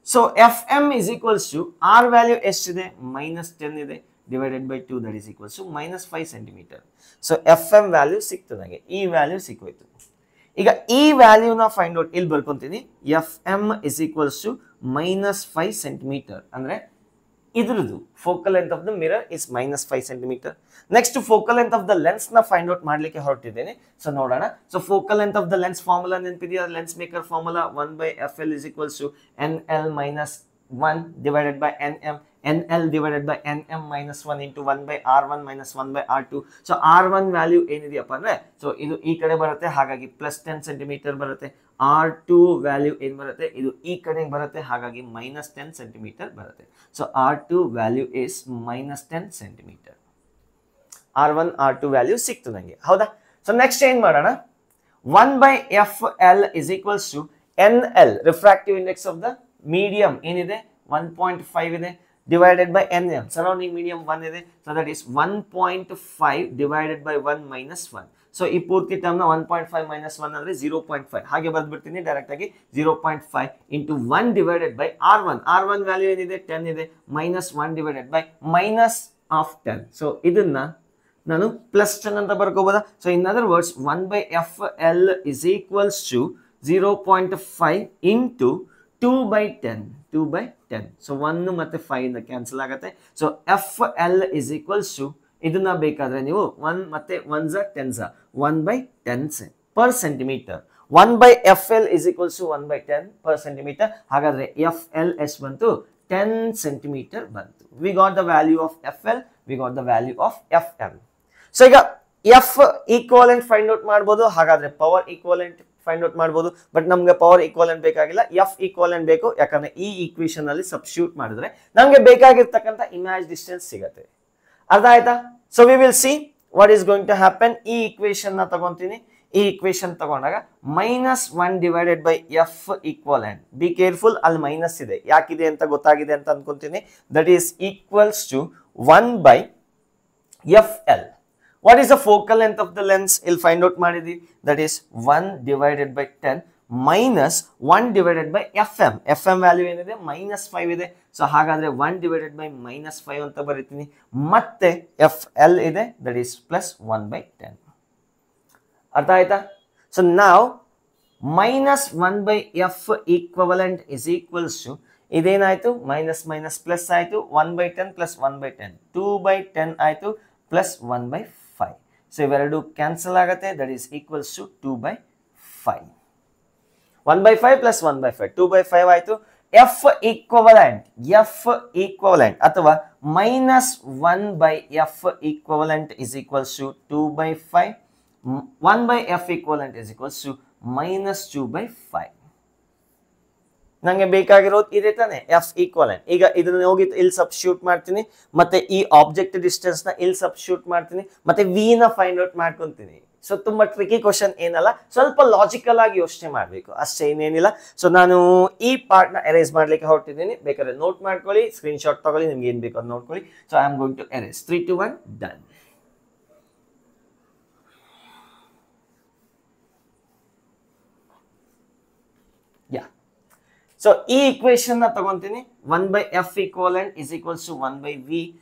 Speaker 1: So Fm is equals to R value ಎಷ್ಟಿದೆ, -10 ಇದೆ, divided by 2, that is equals to -5 centimeter. So Fm value ಸಿಕ್ತು ನನಗೆ, ಈ value ಸಿಕ್ಕೋಯ್ತು. ಈಗ ಈ ವ್ಯಾಲ್ಯೂನ ಫೈಂಡ್ ಔಟ್ ಇಲ್ಲಿ ಬರ್ಕೊಂತೀನಿ. Fm is equals to -5 centimetre, ಅಂದ್ರೆ ಇದ್ರದ್ದು focal length of the mirror is -5 centimetre. Next focal length of the lens ನ ಫೈಂಡ್ ಔಟ್ ಮಾಡ್ಲಿಕ್ಕೆ ಹೊರಟಿದ್ದೇನೆ. ಸೊ ನೋಡೋಣ. So focal length of the lens formula ನೆನಪಿದೆಯಾ, lens maker formula 1/Fl is equals to NL - 1 divided by NM. NL divided by NM - 1 into 1/R1 - 1/R2. So R1 value ಏನಿದೆಯಪ್ಪ ಅಂದ್ರೆ, so ಇದು ಈ ಕಡೆ ಬರುತ್ತೆ, ಹಾಗಾಗಿ +10 ಸೆಂಟಿಮೀಟರ್ ಬರುತ್ತೆ. R2 ವ್ಯಾಲ್ಯೂ ಏನ್ ಬರುತ್ತೆ, ಇದು ಈ ಕಡೆ ಬರುತ್ತೆ, ಹಾಗಾಗಿ -10 ಸೆಂಟಿಮೀಟರ್ ಬರುತ್ತೆ. So R2 value is -10 centimetre. R1 R2 value ಸಿಕ್ತು ನಂಗೆ, ಹೌದಾ. ಸೊ ನೆಕ್ಸ್ಟ್ ಏನ್ ಮಾಡೋಣ, 1/Fl is equals to NL refractive index of the medium ಏನಿದೆ 1.5 ಇದೆ, divided by NM surrounding medium 1 ಇದೆ. So that is 1.5 divided by 1 minus 1. So ಈ ಪೂರ್ತಿ ಟರ್ಮ್ ನ 1.5 - 1 ಅಂದ್ರೆ 0.5 ಹಾಗೆ ಬರ್ದ್ಬಿಡ್ತೀನಿ ಡೈರೆಕ್ಟ್ ಆಗಿ. 0.5 into 1 divided by R1. R1 value ಏನಿದೆ 10 ಇದೆ, -1 divided by -10. ಸೊ ಇದನ್ನ ನಾನು +10 ಅಂತ ಬರ್ಕೋಬೋದಾ. So in other words 1/Fl is equals to 0.5 into 2/10. So 1 ಮತ್ತೆ 5 ಕ್ಯಾನ್ಸಲ್ ಆಗುತ್ತೆ. So Fl is equals to ಇದನ್ನ ಬೇಕಾದ್ರೆ ನೀವು 1 ಮತ್ತೆ 1s 10s 1/10 per centimeter. 1/Fl is equals to 1/10 per centimeter. ಹಾಗಾದ್ರೆ Fl ಎಷ್ಟು ಬಂತು, 10 ಸೆಂಟಿಮೀಟರ್ ಬಂತು. We got the value of Fl, we got the value of Fm. So ಈಗ F ಈಕ್ವಲೆಂಟ್ ಫೈಂಡ್ ಔಟ್ ಮಾಡ್ಬೋದು, ಹಾಗಾದ್ರೆ ಪವರ್ ಈಕ್ವಲೆಂಟ್ ಫೈಂಡ್ ಔಟ್ ಮಾಡ್ಬೋದು. But ನಮ್ಗೆ power equivalent ಬೇಕಾಗಿಲ್ಲ, F ಈಕ್ವಲೆಂಟ್ ಬೇಕು. ಯಾಕಂದ್ರೆ ಈ ಈಕ್ವೇಶನ್ ಅಲ್ಲಿ ಸಬ್ಸ್ಟಿಟ್ಯೂಟ್ ಮಾಡಿದ್ರೆ ನಮ್ಗೆ ಬೇಕಾಗಿರ್ತಕ್ಕಂಥ ಇಮೇಜ್ ಡಿಸ್ಟೆನ್ಸ್ ಸಿಗತ್ತೆ. ಅರ್ಥ ಆಯ್ತಾ. So we will see what is going to happen. ಈ ಈಕ್ವೇಶನ್ ನ ತಗೊಂತೀನಿ. ಈ ಈಕ್ವೇಶನ್ ತಗೊಂಡಾಗ -1 divided by F equivalent. Be careful, ಅಲ್ಲಿ ಮೈನಸ್ ಇದೆ, ಯಾಕಿದೆ ಅಂತ ಗೊತ್ತಾಗಿದೆ ಅಂತ ಅನ್ಕೊಂತೀನಿ. That is equals to 1/Fl. What is the focal length of the lens? We'll find out ಮಾಡಿದ್ವಿ. That is 1 divided by 10 minus 1 divided by Fm. Fm value ಏನಿದೆ -5 ಇದೆ. ಸೊ ಹಾಗಾದ್ರೆ 1 divided by -5 ಅಂತ ಬರೀತೀನಿ. ಮತ್ತೆ Fl ಇದೆ, that is +1/10. ಅರ್ಥ ಆಯ್ತಾ. So now -1/F equivalent is equals to ಇದೇನಾಯ್ತು, ಮೈನಸ್ ಪ್ಲಸ್ ಆಯ್ತು, 1/10 + 1/10, 2/10 ಆಯ್ತು, +1/5. ಸೊ ಇವೆರಡು ಕ್ಯಾನ್ಸಲ್ ಆಗುತ್ತೆ, ದಟ್ ಈಸ್ ಈಕ್ವಲ್ಸ್ ಟು 2/5. 1/5 + 1/5 2/5 ಆಯ್ತು. F ಈಕ್ವಲೆಂಟ್ ಅಥವಾ -1/F equivalent is equals to 2/5. 1/F equivalent is equals to -2/5. ನಂಗೆ ಬೇಕಾಗಿರೋದು ಇದೆ ತಾನೆ, F ಈಕ್ವಲೆಂಟ್. ಈಗ ಇದನ್ನ ಹೋಗಿ ಇಲ್ಲಿ ಸಬ್ಸ್ಟಿಟ್ಯೂಟ್ ಮಾಡ್ತೀನಿ, ಮತ್ತೆ ಈ ಆಬ್ಜೆಕ್ಟ್ ಡಿಸ್ಟೆನ್ಸ್ ನ ಇಲ್ಲಿ ಸಬ್ಸ್ಟಿಟ್ಯೂಟ್ ಮಾಡ್ತೀನಿ, ಮತ್ತೆ V ನ ಫೈಂಡ್ ಔಟ್ ಮಾಡ್ಕೊಂತೀನಿ. ಸೊ ತುಂಬಾ ಟ್ರಿಕಿ ಕ್ವಶನ್ ಏನಲ್ಲ, ಸ್ವಲ್ಪ ಲಾಜಿಕಲ್ ಆಗಿ ಯೋಚನೆ ಮಾಡಬೇಕು ಅಷ್ಟೇ, ಏನೇನಿಲ್ಲ. ಸೊ ನಾನು ಈ ಪಾರ್ಟ್ ನ ಎರೇಸ್ ಮಾಡ್ಲಿಕ್ಕೆ ಹೊರಟಿದ್ದೀನಿ. ಬೇಕಾದ್ರೆ ನೋಟ್ ಮಾಡ್ಕೊಳ್ಳಿ, ಸ್ಕ್ರೀನ್ ಶಾಟ್ ತಗೊಳ್ಳಿ, ನಿಮ್ಗೆ ಏನ್ ಬೇಕು ಅದು ನೋಡ್ಕೊಳ್ಳಿ. So I am going to erase. 3, 2, 1 done. So ಈ ಇಕ್ವೇಶನ್ ನ ತಗೊಂತೀನಿ 1 by f equivalent is equals to 1 by v,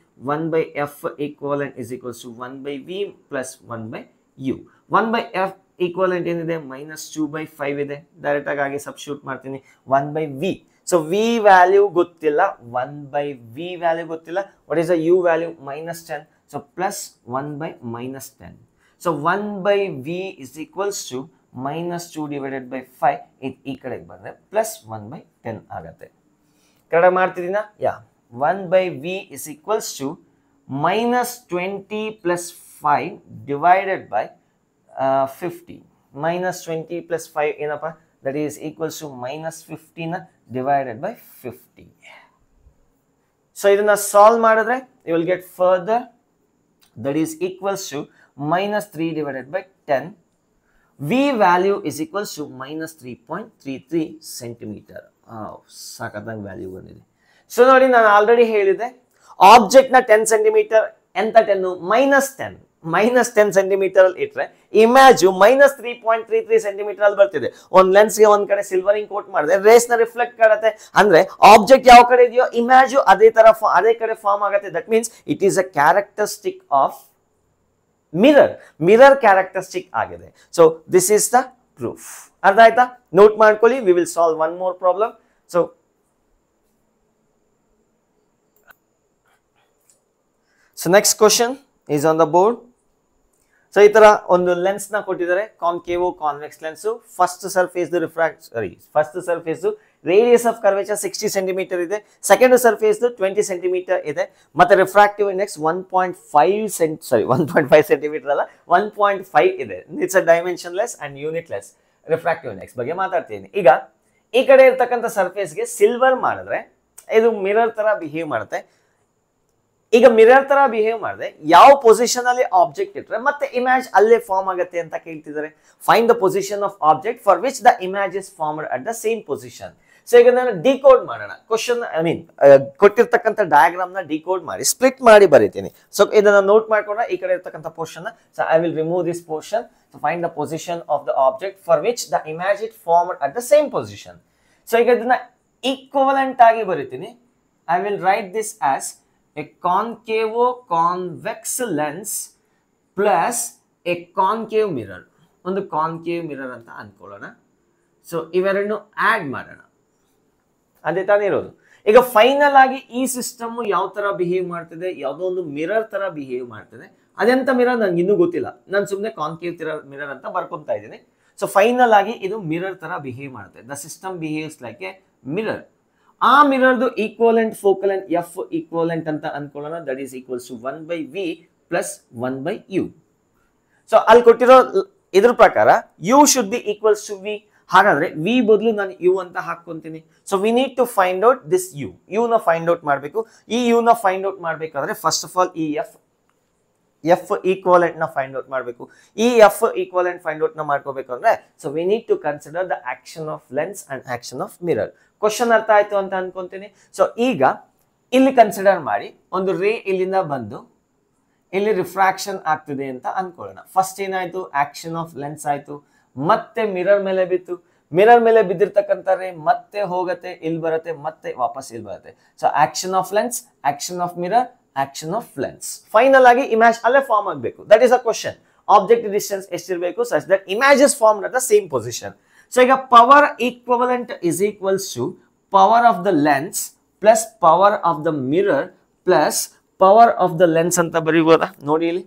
Speaker 1: 1 by f equivalent is equals to 1 by v plus 1 by u. 1 by f equivalent ಏನಿದೆ -2/5 ಇದೆ, direct ಆಗಿ substitute ಮಾಡ್ತೀನಿ 1 by v. So v value ಗೊತ್ತಿಲ್ಲ, 1 by v value ಗೊತ್ತಿಲ್ಲ. What is the u value? -10. So plus 1 by -10. So 1 by v is equals to -2 divided by 5. ಇದು ಈ ಕಡೆಗೆ ಬಂದ್ರೆ ಪ್ಲಸ್ 1 by 10 ಆಗತ್ತೆ. ಕಡೆ ಮಾಡ್ತಿದ್ದೀನಾ? ಯಾ, 1 by v is equals to -20 plus 5 divided by 50. -20 plus 5 ಏನಪ್ಪ? That is equals to -15 divided by 50. So ಇದನ್ನ solve ಮಾಡಿದ್ರೆ you will get further, that is equals to -3 divided by 10. V value is equals to -3.33 centimeter. ಸಾಕತ್ತಾಗ value ಬಂದಿದೆ. So ನೋಡಿ, ನಾನು already ಹೇಳಿದೆ object ನ 10 centimetre ಎಂತ 10 -10 -10 centimetre ಅಲ್ಲಿ ಇಟ್ರೆ ಇಮ್ಯಾಜು -3.33 ಸೆಂಟಿಮೀಟರ್ ಅಲ್ಲಿ ಬರ್ತಿದೆ. ಒಂದ್ ಲೆನ್ಸ್ ಗೆ ಒಂದ್ ಕಡೆ ಸಿಲ್ವರಿಂಗ್ ಕೋಟ್ ಮಾಡಿದ್ರೆ ರೇಸ್ ನ ರಿಫ್ಲೆಕ್ಟ್ ಮಾಡುತ್ತೆ. ಅಂದ್ರೆ ಆಬ್ಜೆಕ್ಟ್ ಯಾವ ಕಡೆ ಇದೆಯೋ ಇಮ್ಯಾಜು ಅದೇ ಕಡೆ ಫಾರ್ಮ್ ಆಗುತ್ತೆ. That means it is a characteristic of mirror characteristic ಆಗಿದೆ. So this is the proof. ಅರ್ಥ ಆಯ್ತಾ? ನೋಟ್ ಮಾಡ್ಕೊಳ್ಳಿ. We will solve one more problem. So next question is on the board. ಸೊ ಈ ತರ ಒಂದು ಲೆನ್ಸ್ ನ ಕೊಟ್ಟಿದ್ದಾರೆ, concave convex lens. First surface radius of curvature 60 centimetre ಇದೆ. ಸೆಕೆಂಡ್ ಸರ್ಫೇಸ್ 20 ಸೆಂಟಿಮೀಟರ್ ಇದೆ. ಮತ್ತೆ ರಿಫ್ರಾಕ್ಟಿವ್ ಇಂಡೆಕ್ಸ್ 1.5 ಸೆಂಟಿಮೀಟರ್ ಅಲ್ಲ 1.5 ಇದೆ. It's a dimension less and unit less refractive index ಬಗ್ಗೆ ಮಾತಾಡ್ತೀನಿ. ಈಗ ಈ ಕಡೆ ಇರ್ತಕ್ಕಂಥ ಸರ್ಫೇಸ್ಗೆ ಸಿಲ್ವರ್ ಮಾಡಿದ್ರೆ ಇದು ಮಿರರ್ ತರ ಬಿಹೇವ್ ಮಾಡುತ್ತೆ. ಈಗ ಮಿರರ್ ತರ ಬಿಹೇವ್ ಮಾಡಿದ್ರೆ ಯಾವ ಪೊಸಿಷನ್ ಅಲ್ಲಿ ಆಬ್ಜೆಕ್ಟ್ ಇಟ್ರೆ ಮತ್ತೆ ಇಮೇಜ್ ಅಲ್ಲೇ ಫಾರ್ಮ್ ಆಗುತ್ತೆ ಅಂತ ಕೇಳ್ತಿದ್ದಾರೆ. Find the position of object for which the image is formed at the same position. So ಈಗ ನಾನು ಡಿಕೋಡ್ ಮಾಡೋಣ ಕ್ವಶನ್, ಕೊಟ್ಟಿರ್ತಕ್ಕಂಥ ಡಯಾಗ್ರಾಮ್ ನ ಡಿಕೋಡ್ ಮಾಡಿ ಸ್ಪ್ಲಿಟ್ ಮಾಡಿ ಬರೀತೀನಿ. ಸೊ ಇದನ್ನ ನೋಟ್ ಮಾಡ್ಕೊಂಡ್ರೆ ಈ ಕಡೆ ಇರ್ತಕ್ಕಂಥ portion, so I will remove this portion to find the position of the object for which the image it formed at the same position. So ಈಗ ಇದನ್ನ ಈಕ್ವಲೆಂಟ್ ಆಗಿ ಬರೀತೀನಿ. I will write this as a concavo-convex lens plus a concave mirror. ಒಂದು concave mirror ಅಂತ ಅನ್ಕೊಳ್ಳೋಣ. So ಇವೆರಡನ್ನು add ಮಾಡೋಣ, ಅದೇ ತಾನೇ ಇರೋದು. ಈಗ ಫೈನಲ್ ಆಗಿ ಈ ಸಿಸ್ಟಮ್ ಯಾವ ತರ ಬಿಹೇವ್ ಮಾಡ್ತಿದೆ, ಯಾವುದೋ ಒಂದು ಮಿರರ್ ತರ ಬಿಹೇವ್ ಮಾಡ್ತಿದೆ. ಅದೆಂತ ಮಿರರ್ ನನ್ಗೆ ಇನ್ನೂ ಗೊತ್ತಿಲ್ಲ, ನಾನು ಸುಮ್ಮನೆ ಕಾನ್ಕೇವ್ ಮಿರರ್ ಅಂತ ಬರ್ಕೊಂತಾ ಇದ್ದೀನಿ. ಸೊ ಫೈನಲ್ ಆಗಿ ಇದು ಮಿರರ್ ತರ ಬಿಹೇವ್ ಮಾಡುತ್ತೆ. The system behaves like a mirror. ಆ ಮಿರರ್ದು equivalent focal length F equivalent ಅಂತ ಅನ್ಕೊಳ್ಳೋಣ. That is equals to 1 by v plus 1 by u. So ಅಲ್ಲಿ ಕೊಟ್ಟಿರೋ ಇದ್ರ ಪ್ರಕಾರ u should be equals to v. ಹಾಗಾದ್ರೆ v ಬದಲು ನಾನು u ಅಂತ ಹಾಕೊಂತೀನಿ. So we need to find out this u ನ ಫೈಂಡ್ ಔಟ್ ಮಾಡಬೇಕು. ಈ u ನ ಫೈಂಡ್ ಔಟ್ ಮಾಡಬೇಕಾದ್ರೆ ಫಸ್ಟ್ ಆಫ್ ಆಲ್ ಈ ಎಫ್ ಈಕ್ವಲೆಂಟ್ ನ ಫೈಂಡ್ ಔಟ್ ಮಾಡಬೇಕು. ಈ ಎಫ್ ಈಕ್ವಲೆಂಟ್ ಫೈಂಡ್ ಔಟ್ ನ ಮಾಡ್ಕೋಬೇಕಂದ್ರೆ so we need to consider the action of lens and action of mirror. Question ಅರ್ಥ ಆಯ್ತು ಅಂತ ಅನ್ಕೊಂತೀನಿ. ಸೊ ಈಗ ಇಲ್ಲಿ ಕನ್ಸಿಡರ್ ಮಾಡಿ, ಒಂದು ರೇ ಇಲ್ಲಿಂದ ಬಂದು ಇಲ್ಲಿ ರಿಫ್ರಾಕ್ಷನ್ ಆಗ್ತಿದೆ ಅಂತ ಅನ್ಕೊಳ್ಳೋಣ. ಫಸ್ಟ್ ಏನಾಯ್ತು, ಆಕ್ಷನ್ ಆಫ್ ಲೆನ್ಸ್ ಆಯ್ತು, ಮತ್ತೆ ಮಿರರ್ ಮೇಲೆ ಬಿತ್ತು. ಮಿರರ್ ಮೇಲೆ ಬಿದ್ದಿರ್ತಕ್ಕಂಥ ರೇ ಮತ್ತೆ ಹೋಗುತ್ತೆ, ಇಲ್ಲಿ ಬರುತ್ತೆ, ಮತ್ತೆ ವಾಪಸ್ ಇಲ್ಲಿ ಬರುತ್ತೆ. So action of lens, action of mirror, action of lens. Final ಆಗಿ ಇಮೇಜ್ ಅಲ್ಲೇ ಫಾರ್ಮ್ ಆಗಬೇಕು. That is a question. Object distance ಎಷ್ಟಿರಬೇಕು such that image is formed at the same position. So ಈಗ power equivalent is equals to power of the lens plus power of the mirror plus power of the lens ಅಂತ ಬರೀಬೋದಾ? ನೋಡಿ ಇಲ್ಲಿ.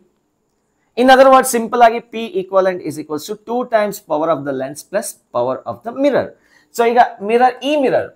Speaker 1: In other word simple ಆಗಿ P equivalent is equals to 2 times power of the lens plus power of the mirror. So ಈಗ mirror, ಈ mirror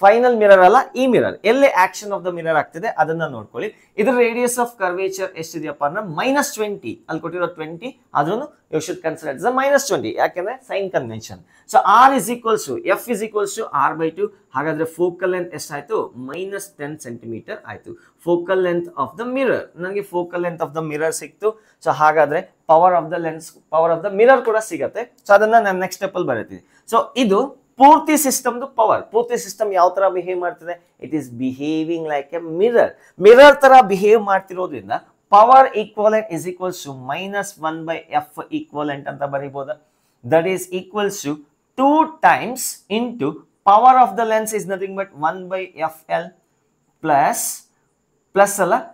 Speaker 1: final mirror ಅಲ್ಲ, ಈ mirror ಎಲ್ಲಿ ಆಕ್ಷನ್ ಆಫ್ ದ ಮಿರರ್ ಆಗ್ತಿದೆ ಅದನ್ನ ನೋಡ್ಕೊಳ್ಳಿ. ಇದ್ರ ರೇಡಿಯಸ್ ಆಫ್ ಕರ್ವೇಚರ್ ಎಷ್ಟಿದೆಯಪ್ಪ ಅಂದ್ರೆ -20. ಅಲ್ಲಿ ಕೊಟ್ಟಿರೋ 20 ಆದ್ರೂ ಯು ಶುಡ್ ಕನ್ಸಿಡರ್ ಇಟ್ಸ್ -20, ಯಾಕೆಂದ್ರೆ sign convention. So R is equals to F is equals to R/2. ಹಾಗಾದ್ರೆ ಫೋಕಲ್ ಲೆಂತ್ ಎಷ್ಟಾಯ್ತು? -10 ಸೆಂಟಿಮೀಟರ್ ಆಯ್ತು. Focal length of the mirror, ನನಗೆ focal length of the mirror ಸಿಕ್ತು. ಸೊ ಹಾಗಾದ್ರೆ power of the lens, power of the mirror ಕೂಡ ಸಿಗತ್ತೆ. So ಅದನ್ನ ನಾನು ನೆಕ್ಸ್ಟ್ ಸ್ಟೆಪ್ ಅಲ್ಲಿ ಬರೀತೀನಿ. ಸೊ ಇದು ಪೂರ್ತಿ ಸಿಸ್ಟಮ್ದು ಪವರ್. ಪೂರ್ತಿ ಸಿಸ್ಟಮ್ ಯಾವ ತರ ಬಿಹೇವ್ ಮಾಡ್ತಿದೆ? It is behaving like a mirror. Mirror ತರ ಬಿಹೇವ್ ಮಾಡ್ತಿರೋದ್ರಿಂದ power equivalent is equals to -1 by F equivalent ಅಂತ ಬರೀಬೋದಾ? That is equals to 2 times into power of the lens is nothing but 1 by FL plus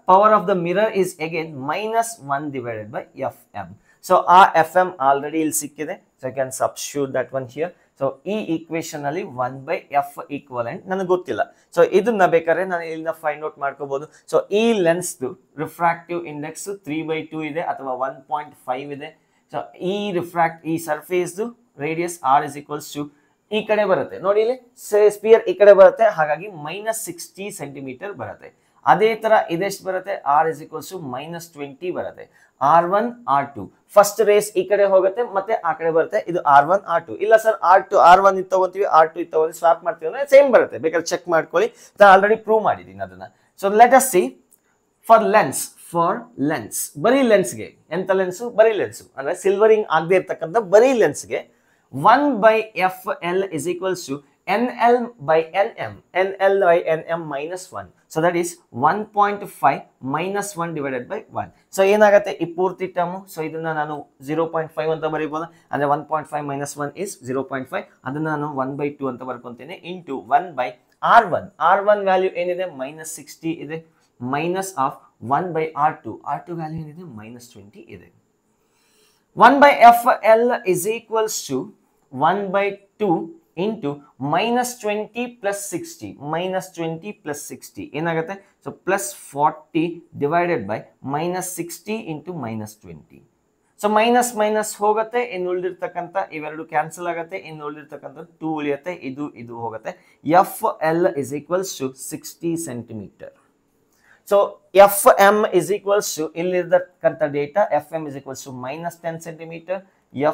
Speaker 1: power of the mirror is again minus 1 divided by FM. So our FM already il sikkide, so I can substitute that one here. So E equation ali 1 by F equivalent ನನಗೆ ಗೊತ್ತಿಲ್ಲ. So ಇದನ್ನ ಬೇಕಾದ್ರೆ ನಾನು ಇಲ್ಲಿಂದ find out ಮಾಡ್ಕೋಬಹುದು. So ಈ lens refractive index 3/2 ಇದೆ ಅಥವಾ 1.5 ಇದೆ. ಸೊ ಈ surface radius r is equals to ಈ ಕಡೆ ಬರುತ್ತೆ ನೋಡಿ, ಇಲ್ಲಿ ಸ್ಪಿಯರ್ ಈ ಕಡೆ ಬರುತ್ತೆ, ಹಾಗಾಗಿ -60 ಸೆಂಟಿಮೀಟರ್ ಬರುತ್ತೆ. ಅದೇ ತರ ಇದೆಷ್ಟು ಬರುತ್ತೆ, r is equals to -20 ಬರುತ್ತೆ. R1 R2 ಫಸ್ಟ್ ರೇಸ್ ಈ ಕಡೆ ಹೋಗುತ್ತೆ ಮತ್ತೆ ಆ ಕಡೆ ಬರುತ್ತೆ, ಇದು R1 R2. ಇಲ್ಲ ಸರ್ R1 ಇದು ತಗೋತೀವಿ, R2 ಇದು ತಗೋತೀವಿ, ಸ್ವಾಪ್ ಮಾಡ್ತೀವಿ ಅಂದ್ರೆ ಸೇಮ್ ಬರುತ್ತೆ, ಬೇಕಾದ್ರೆ ಚೆಕ್ ಮಾಡ್ಕೊಳ್ಳಿ, ನಾನು ಆಲ್ರೆಡಿ ಪ್ರೂವ್ ಮಾಡಿದ್ದೀನಿ ಅದನ್ನ. So let us C for lens ಬರೀ ಲೆನ್ಸ್ಗೆ, ಎಂತ ಲೆನ್ಸು, ಬರೀ ಲೆನ್ಸು ಅಂದ್ರೆ ಸಿಲ್ವರಿಂಗ್ ಆಗದೆ ಇರ್ತಕ್ಕಂಥ ಬರೀ ಲೆನ್ಸ್ಗೆ 1 by FL is equals to NL by NM, NL by NM minus 1. So that is 1.5 minus 1 divided by 1. So ಏನಾಗುತ್ತೆ ಈ ಪೂರ್ತಿ ಟರ್ಮ್, ಸೊ ಇದನ್ನ ನಾನು 0.5 ಅಂತ ಬರೀಬಹುದು, ಅಂದ್ರೆ 1.5 minus 1 is 0.5, ಅದನ್ನ ನಾನು 1/2 ಅಂತ ಬರ್ಕೊಂತೀನಿ into 1 by R1. R1 value ಏನಿದೆ -60 ಇದೆ, minus of 1 by R2 value ಏನಿದೆ -20 ಇದೆ. 1 by FL is equals to 1/2 into -20 plus 60, -20 plus 60 ಏನಾಗುತ್ತೆ, so +40 divided by -60 into -20. So minus ಹೋಗುತ್ತೆ, ಇನ್ನು ಉಳಿದಿರ್ತಕ್ಕಂಥ ಇವೆರಡು ಕ್ಯಾನ್ಸಲ್ ಆಗುತ್ತೆ, ಇನ್ನು ಉಳಿದಿರ್ತಕ್ಕಂಥ 2 ಉಳಿಯುತ್ತೆ, ಇದು ಹೋಗುತ್ತೆ. FL is equals to 60 centimeter. So FM is equals to ಇಲ್ಲಿರ್ತಕ್ಕಂಥ data, FM is equals to -10 centimeter,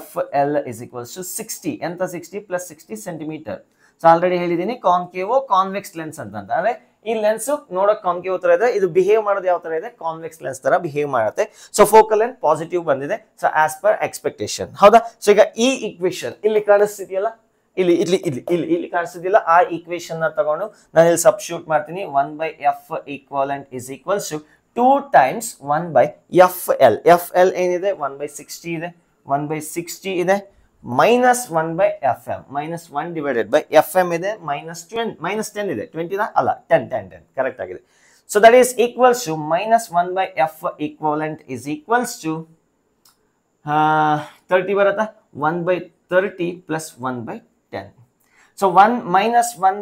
Speaker 1: FL is equals to 60, ಎಂತ 60 plus 60 centimeter. ಸೊ ಆಲ್ರೆಡಿ ಹೇಳಿದೀನಿ ಕಾನ್ಕೇವೋ ಕಾನ್ವೆಕ್ಸ್ ಲೆನ್ಸ್ ಅಂತ, ಅಂದ್ರೆ ಈ ಲೆನ್ಸ್ ನೋಡಕ್ ಕಾನ್ಕೇವ್ ತರ ಇದೆ, ಇದು ಬಿಹೇವ್ ಮಾಡೋದು ಯಾವ ತರ ಇದೆ, ಕಾನ್ವೆಕ್ಸ್ ಲೆನ್ಸ್ ತರ ಬಿಹೇವ್ ಮಾಡುತ್ತೆ. ಸೊ ಫೋಕಲ್ ಲೆಂತ್ ಪಾಸಿಟಿವ್ ಬಂದಿದೆ, ಸೊ ಆಸ್ ಪರ್ ಎಕ್ಸ್ಪೆಕ್ಟೇಷನ್, ಹೌದಾ. ಸೊ ಈಗ ಈ ಈಕ್ವೇಶನ್ ಇಲ್ಲಿ ಕಾಣಿಸ್ತಿದೆಯಲ್ಲ, ಇಲ್ಲಿ ಕಾಣಿಸ್ತಿದೆಯಲ್ಲ, ಆ ಈಕ್ವೇಶನ್ ನ ತಗೊಂಡು ನಾನು ಇಲ್ಲಿ ಸಬ್ಸ್ಟಿಟ್ಯೂಟ್ ಮಾಡ್ತೀನಿ. 1 by F equivalent is equals to 2 times 1 by FL. FL ಏನಿದೆ 1/60 ಇದೆ, 1/60 ಇದೆ, minus 1 by FM, -1 divided by FM ಇದೆ, -10 ಇದೆ, 20 ಅಲ್ಲ 10 ಕರೆಕ್ಟ್ ಆಗಿದೆ. So that is equals to -1 by F equivalent is equals to 30 ಬರುತ್ತಾ, 1/30 plus 1/10. So 1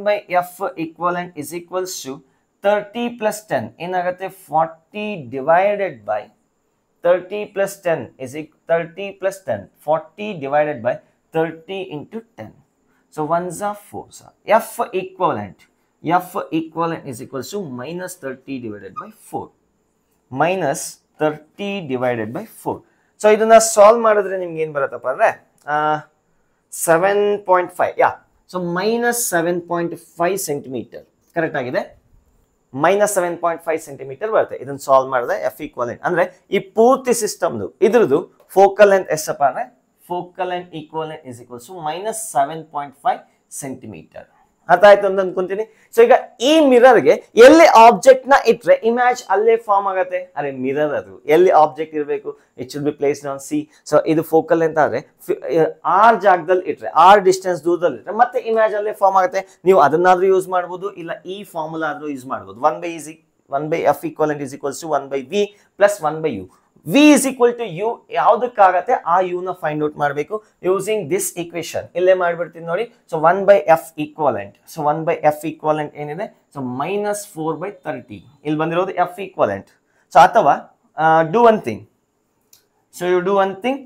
Speaker 1: by F equivalent is equals to 30 plus 10 ಏನಾಗುತ್ತೆ, 40 divided by 30 plus 10 is 30 plus 10, 40 divided by 30 into 10. So 1s are 4s are. F equivalent is equals to -30 divided by 4. -30 divided by 4. So ಇದನ್ನ solve ಮಾಡಿದ್ರೆ ನಿಮ್ಗೆ ಏನು ಬರುತ್ತಪ್ಪ ಅಂದ್ರೆ 7.5. ಯಾ, so -7.5 centimetre correct ಆಗಿದೆ, -7.5 centimetre ಬರುತ್ತೆ. ಇದನ್ನ ಸಾಲ್ವ್ ಮಾಡಿದ್ರೆ F equivalent ಅಂದ್ರೆ ಈ ಪೂರ್ತಿ ಸಿಸ್ಟಮ್ದು ಇದ್ರದ್ದು ಫೋಕಲ್ ಲೆಂತ್ ಎಷ್ಟಪ್ಪ ಅಂದ್ರೆ, focal length equivalent is equals to -7.5 centimeter. ಅರ್ಥ ಆಯ್ತು ಅಂತ ಅನ್ಕೊಂತೀನಿ. ಸೊ ಈಗ ಈ ಮಿರರ್ಗೆ ಎಲ್ಲಿ ಆಬ್ಜೆಕ್ಟ್ ನ ಇಟ್ರೆ ಇಮೇಜ್ ಅಲ್ಲೇ ಫಾರ್ಮ್ ಆಗುತ್ತೆ. ಅರೆ ಮಿರರ್ ಅದು ಎಲ್ಲಿ ಆಬ್ಜೆಕ್ಟ್ ಇರಬೇಕು, it should be placed on C. So ಇದು ಫೋಕಲ್ ಲೆಂತ್ ಆದ್ರೆ R ಜಾಗದಲ್ಲಿ ಇಟ್ರೆ, R ಡಿಸ್ಟೆನ್ಸ್ ದೂರದಲ್ಲಿ ಇಟ್ರೆ ಮತ್ತೆ ಇಮೇಜ್ ಅಲ್ಲೇ ಫಾರ್ಮ್ ಆಗುತ್ತೆ. ನೀವು ಅದನ್ನಾದ್ರೂ ಯೂಸ್ ಮಾಡಬಹುದು, ಇಲ್ಲ ಈ ಫಾರ್ಮುಲಾ ಆದ್ರೂ ಯೂಸ್ ಮಾಡಬಹುದು. 1 by F equivalent is equals to 1 by V plus 1 by U. V is equal to U ಯಾವುದಕ್ಕಾಗತ್ತೆ ಆ U ನ ಫೈಂಡ್ ಔಟ್ ಮಾಡಬೇಕು ಯೂಸಿಂಗ್ ದಿಸ್ ಈಕ್ವೇಶನ್. ಇಲ್ಲೇ ಮಾಡ್ಬಿಡ್ತೀನಿ ನೋಡಿ. So 1 by F equivalent, so 1 by F equivalent ಏನಿದೆ, so -4/30 ಇಲ್ಲಿ ಬಂದಿರೋದು F equivalent. So ಅಥವಾ do one thing, so you do one thing,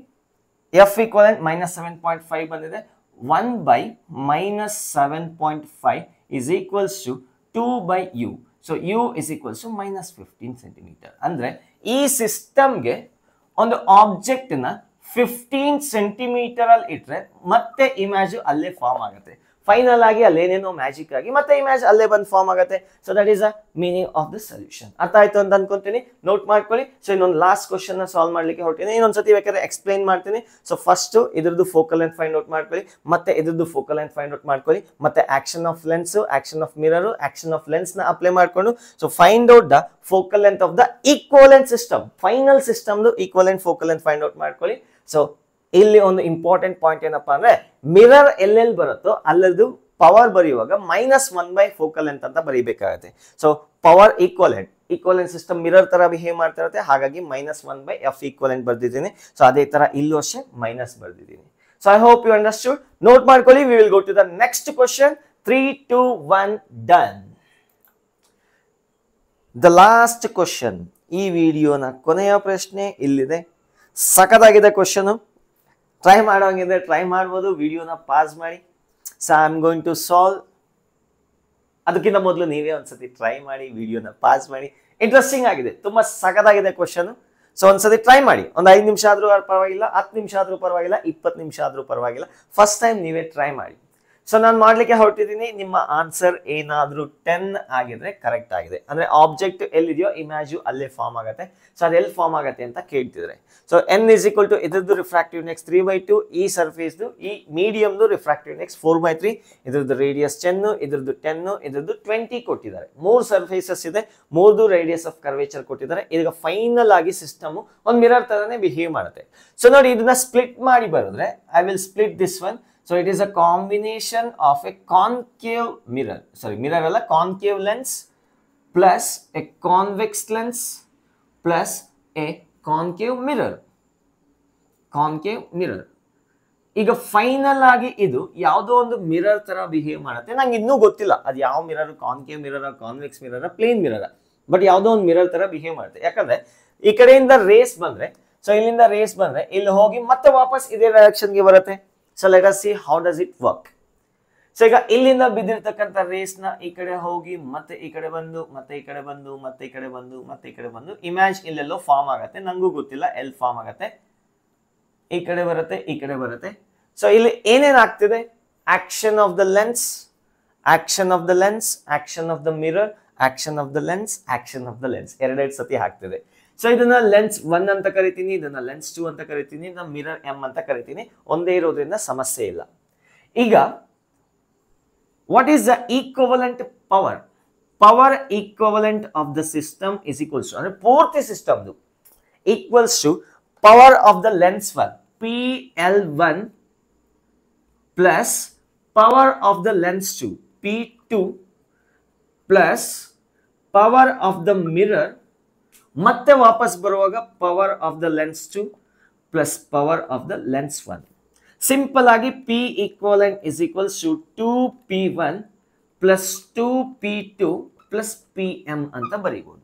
Speaker 1: F equivalent -7.5 ಬಂದಿದೆ, 1 by -7.5 is equals to 2 by U. So U is equals to -15 centimeter. ಅಂದ್ರೆ ಈ ಸಿಸ್ಟಮ್ಗೆ ಒಂದು object ನ 15 ಸೆಂಟಿಮೀಟರ್ ಅಲ್ಲಿ ಇಟ್ರೆ ಮತ್ತೆ ಇಮೇಜ್ ಅಲ್ಲೇ ಫಾರ್ಮ್ ಆಗುತ್ತೆ. ಫೈನಲ್ ಆಗಿ ಅಲ್ಲೇನೇನೋ ಮ್ಯಾಜಿಕ್ ಆಗಿ ಮತ್ತೆ ಇಮೇಜ್ ಅಲ್ಲೇ ಬಂದು ಫಾರ್ಮ್ ಆಗುತ್ತೆ. So that is the meaning of the solution. ಅರ್ಥ ಆಯ್ತು ಅಂತ ಅನ್ಕೊಂತೀನಿ, ನೋಟ್ ಮಾಡ್ಕೊಳ್ಳಿ. ಸೊ ಇನ್ನೊಂದು ಲಾಸ್ಟ್ ಕ್ವಶನ್ ನ ಸಾಲ್ವ್ ಮಾಡ್ಲಿಕ್ಕೆ ಹೊರಟಿನಿ, ಇನ್ನೊಂದ್ಸತಿ ಬೇಕಾದ್ರೆ ಎಕ್ಸ್ಪ್ಲೈನ್ ಮಾಡ್ತೀನಿ. ಸೊ ಫಸ್ಟ್ ಇದ್ರದ್ದು ಫೋಕಲ್ ಲೆಂತ್ ಫೈಂಡ್ ಔಟ್ ಮಾಡ್ಕೊಳ್ಳಿ, ಮತ್ತೆ ಇದ್ರದ್ದು ಫೋಕಲ್ ಲೆಂತ್ ಫೈಂಡ್ ಔಟ್ ಮಾಡ್ಕೊಳ್ಳಿ, ಮತ್ತೆ action of lens, action of mirror, action of lens ನ ಅಪ್ಲೈ ಮಾಡ್ಕೊಂಡು so find out the focal length of the equivalent system. Final system equivalent focal length find out ಮಾಡ್ಕೊಳ್ಳಿ. So ಇಲ್ಲಿ ಒಂದು important point ಏನಪ್ಪಾ ಅಂದ್ರೆ mirror ಎಲ್ಲೆಲ್ಲಿ ಬರುತ್ತೋ ಅಲ್ಲದು power ಬರೆಯುವಾಗ -1 ಫೋಕಲ್ ಲೆಂತ್ ಅಂತ ಬರೀಬೇಕಾಗುತ್ತೆ. So power equivalent system mirror ತರ ಬಿಹೇವ್ ಮಾಡ್ತಾ ಇರುತ್ತೆ, ಹಾಗಾಗಿ -1/f ಈಕ್ವಲೆಂಟ್ ಬರ್ದಿದ್ದೀನಿ. ಸೊ ಅದೇ ತರ ಇಲ್ಲೂ ಅಷ್ಟೇ ಮೈನಸ್ ಬರ್ದಿದ್ದೀನಿ. So I hope you understood. Note ಮಾಡ್ಕೊಳ್ಳಿ. We will go to the next question. 3, 2, 1 done. The last question, ಈ ವಿಡಿಯೋನ ಕೊನೆಯ ಪ್ರಶ್ನೆ ಇಲ್ಲಿದೆ. ಸಖತ್ತಾಗಿದೆ ಕ್ವಶನ್. ಟ್ರೈ ಮಾಡೋಂಗಿದೆ ಟ್ರೈ ಮಾಡ್ಬೋದು, ವಿಡಿಯೋನ ಪಾಸ್ ಮಾಡಿ. So I am going to solve. ಅದಕ್ಕಿಂತ ಮೊದಲು ನೀವೇ ಒಂದ್ಸತಿ ಟ್ರೈ ಮಾಡಿ, ವಿಡಿಯೋನ ಪಾಸ್ ಮಾಡಿ. ಇಂಟ್ರೆಸ್ಟಿಂಗ್ ಆಗಿದೆ, ತುಂಬಾ ಸಖತ್ತಾಗಿದೆ ಕ್ವಶನ್. ಸೊ ಒಂದ್ಸತಿ ಟ್ರೈ ಮಾಡಿ. ಒಂದು 5 ನಿಮಿಷ ಆದ್ರೂ ಪರವಾಗಿಲ್ಲ, 10 ನಿಮಿಷ ಆದ್ರೂ ಪರವಾಗಿಲ್ಲ, 20 ನಿಮಿಷ ಆದ್ರೂ ಪರವಾಗಿಲ್ಲ. ಫಸ್ಟ್ ಟೈಮ್ ನೀವೇ ಟ್ರೈ ಮಾಡಿ. ಸೊ ನಾನು ಮಾಡ್ಲಿಕ್ಕೆ ಹೊರಟಿದ್ದೀನಿ. ನಿಮ್ಮ ಆನ್ಸರ್ ಏನಾದ್ರೂ 10 ಆಗಿದ್ರೆ ಕರೆಕ್ಟ್ ಆಗಿದೆ. ಅಂದ್ರೆ ಆಬ್ಜೆಕ್ಟ್ ಎಲ್ಲಿದೆಯೋ ಇಮ್ಯಾಜು ಅಲ್ಲೇ ಫಾರ್ಮ್ ಆಗುತ್ತೆ. ಸೊ ಅದು ಎಲ್ಲಿ ಫಾರ್ಮ್ ಆಗುತ್ತೆ ಅಂತ ಕೇಳ್ತಿದ್ರೆ, ಸೊ n = ಇದ್ರದ್ದು ರಿಫ್ರಾಕ್ಟಿವ್ ಇಂಡೆಕ್ಸ್ 3/2, ಈ ಸರ್ಫೇಸ್ದು ಈ ಮೀಡಿಯಮ್ದು ರಿಫ್ರಾಕ್ಟಿವ್ ಇಂಡೆಕ್ಸ್ 4/3, ಇದ್ರದ್ದು ರೇಡಿಯಸ್ 10, ಇದ್ರದ್ದು 10, ಇದ್ರದ್ದು 20 ಕೊಟ್ಟಿದ್ದಾರೆ. 3 ಸರ್ಫೇಸಸ್ ಇದೆ, 3 ರೇಡಿಯಸ್ ಆಫ್ ಕರ್ವೇಚರ್ ಕೊಟ್ಟಿದ್ದಾರೆ. ಈಗ ಫೈನಲ್ ಆಗಿ ಸಿಸ್ಟಮ್ ಒಂದು ಮಿರರ್ ತರನೇ ಬಿಹೇವ್ ಮಾಡುತ್ತೆ. ಸೊ ನೋಡಿ, ಇದನ್ನ ಸ್ಪ್ಲಿಟ್ ಮಾಡಿ ಬರೆದ್ರೆ I will split this one. So it is a combination of a concave mirror, mirror alla concave lens plus a convex lens plus a concave mirror. ಈಗ final ಆಗಿ ಇದು ಯಾವುದೋ ಒಂದು ಮಿರರ್ ತರ ಬಿಹೇವ್ ಮಾಡುತ್ತೆ. ನಂಗೆ ಇನ್ನೂ ಗೊತ್ತಿಲ್ಲ ಅದು ಯಾವ mirror, concave mirror, convex mirror, plane mirror, but ಯಾವುದೋ ಒಂದು ಮಿರರ್ ತರ ಬಿಹೇವ್ ಮಾಡುತ್ತೆ. ಯಾಕಂದ್ರೆ ಈ ಕಡೆಯಿಂದ ರೇಸ್ ಬಂದ್ರೆ, ಸೊ ಇಲ್ಲಿಂದ ರೇಸ್ ಬಂದ್ರೆ ಇಲ್ಲಿ ಹೋಗಿ ಮತ್ತೆ ವಾಪಸ್ ಇದೇ ಡೈರೆಕ್ಷನ್ಗೆ ಬರುತ್ತೆ. So let us see how does it work. So ಈಗ ಇಲ್ಲಿಂದ ಬಿದ್ದಿರ್ತಕ್ಕಂಥ ರೇಸ್ ನ ಈ ಕಡೆ ಹೋಗಿ ಮತ್ತೆ ಈ ಕಡೆ ಬಂದು ಮತ್ತೆ ಈ ಕಡೆ ಬಂದು ಮತ್ತೆ ಈ ಕಡೆ ಬಂದು ಮತ್ತೆ ಈ ಕಡೆ ಬಂದು ಇಮ್ಯಾಜ್ ಇಲ್ಲೆಲ್ಲೋ ಫಾರ್ಮ್ ಆಗುತ್ತೆ. ನಂಗೂ ಗೊತ್ತಿಲ್ಲ ಎಲ್ಲಿ ಫಾರ್ಮ್ ಆಗುತ್ತೆ. ಈ ಕಡೆ ಬರುತ್ತೆ, ಈ ಕಡೆ ಬರುತ್ತೆ. ಸೊ ಇಲ್ಲಿ ಏನೇನಾಗ್ತಿದೆ? Action of the lens, action of the lens, action of the mirror, action of the lens, action of the lens, ಎರಡೆರಡು ಸತಿ ಆಗ್ತಿದೆ. ಸೊ ಇದನ್ನ ಲೆನ್ಸ್ 1 ಅಂತ ಕರಿತೀನಿ, ಇದನ್ನ ಲೆನ್ಸ್ 2 ಅಂತ ಕರಿತೀನಿ, ಇದನ್ನ ಮಿರರ್ m ಅಂತ ಕರಿತೀನಿ. ಒಂದೇ ಇರೋದ್ರಿಂದ ಸಮಸ್ಯೆ ಇಲ್ಲ. ಈಗ what is the equivalent power? Power equivalent of the system is equals to, ಅಂದ್ರೆ ಪೂರ್ತಿ ಸಿಸ್ಟಮ್ದು equals to power of the lens 1 PL1 plus power of the lens 2 P2 plus power of the mirror, ಮತ್ತೆ ವಾಪಸ್ ಬರುವಾಗ power of the lens 2 plus power of the lens 1. Simple ಆಗಿ P equivalent is equals to 2P1 plus 2P2 plus PM ಅಂತ ಬರೀಬಹುದು.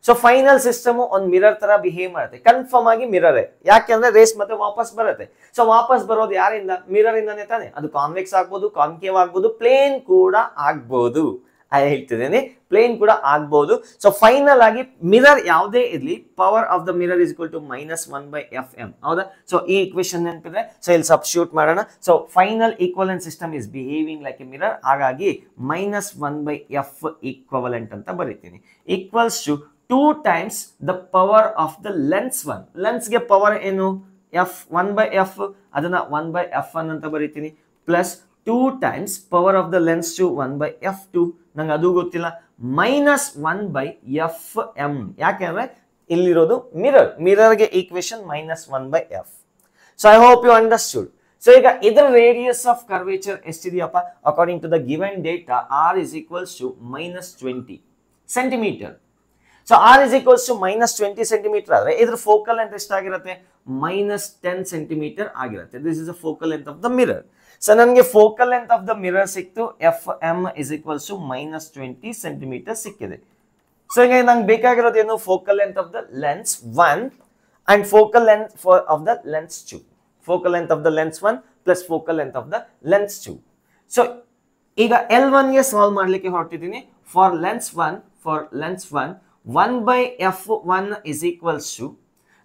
Speaker 1: So final system ಒಂದು mirror ತರ behave ಮಾಡುತ್ತೆ. Confirm ಆಗಿ ಮಿರರೇ, ಯಾಕೆಂದ್ರೆ ರೇಸ್ ಮತ್ತೆ ವಾಪಸ್ ಬರುತ್ತೆ. ಸೊ ವಾಪಸ್ ಬರೋದು ಯಾರಿಂದ? ಮಿರರ್ ಇಂದಾನೆ ತಾನೆ. ಅದು ಕಾನ್ವೆಕ್ಸ್ ಆಗ್ಬೋದು, ಕಾನ್ಕೇವ್ ಆಗ್ಬೋದು, ಪ್ಲೇನ್ ಕೂಡ ಆಗ್ಬೋದು. ಹೇಳ್ತಿದ್ದೇನೆ, ಪ್ಲೇನ್ ಕೂಡ ಆಗ್ಬಹುದು. ಸೊ ಫೈನಲ್ ಆಗಿ ಮಿರರ್ ಯಾವುದೇ ಇರಲಿ, power of the mirror is equal to -1/Fm. ಹೌದಾ? ಸೊ ಈ ಇಕ್ವೇಶನ್ ನೆನಪಿದ್ರೆ, ಸೊ ಇಲ್ಲಿ ಸಬ್ಸ್ಟಿಟ್ಯೂಟ್ ಮಾಡೋಣ. So final equivalent system is behaving like a mirror, ಹಾಗಾಗಿ -1/F ಈಕ್ವಲೆಂಟ್ ಅಂತ ಬರೀತೀನಿ. Equals to 2 times the power of the lens 1. ಲೆನ್ಸ್ಗೆ power ಏನು? F 1/F, ಅದನ್ನ 1/F1 ಅಂತ ಬರೀತೀನಿ. Plus 2 times power of the lens 2 1/F2, ನಂಗೆ ಅದು ಗೊತ್ತಿಲ್ಲ, -1/Fm. ಯಾಕೆಂದ್ರೆ ಇಲ್ಲಿರೋದು mirror, ಮಿರರ್ಗೆ equation -1/F. So I hope you understood. So ಈಗ ಇದರ ರೇಡಿಯಸ್ ಆಫ್ ಕರ್ವೇಚರ್ ಎಷ್ಟಿದೆಯಪ್ಪ? According to the given data r is equals to -20 centimetre. So r is equals to -20 centimetre ಆದ್ರೆ ಇದ್ರ ಫೋಕಲ್ ಲೆಂತ್ ಎಷ್ಟಾಗಿರುತ್ತೆ? -10 centimetre ಆಗಿರುತ್ತೆ. This is a focal length of the mirror. So ನನಗೆ focal length of the mirror ಸಿಕ್ತು, Fm is equals to -20 centimetre ಸಿಕ್ಕಿದೆ. So ಈಗ ನಂಗೆ ಬೇಕಾಗಿರೋದು ಏನು? Focal length of the lens 1 and focal length of the lens 2. Focal length of the lens 1 plus focal length of the lens 2. So ಈಗ L1 ಗೆ solve ಮಾಡ್ಲಿಕ್ಕೆ ಹೊರಟಿದ್ದೀನಿ. For lens 1 1/F1 is equals to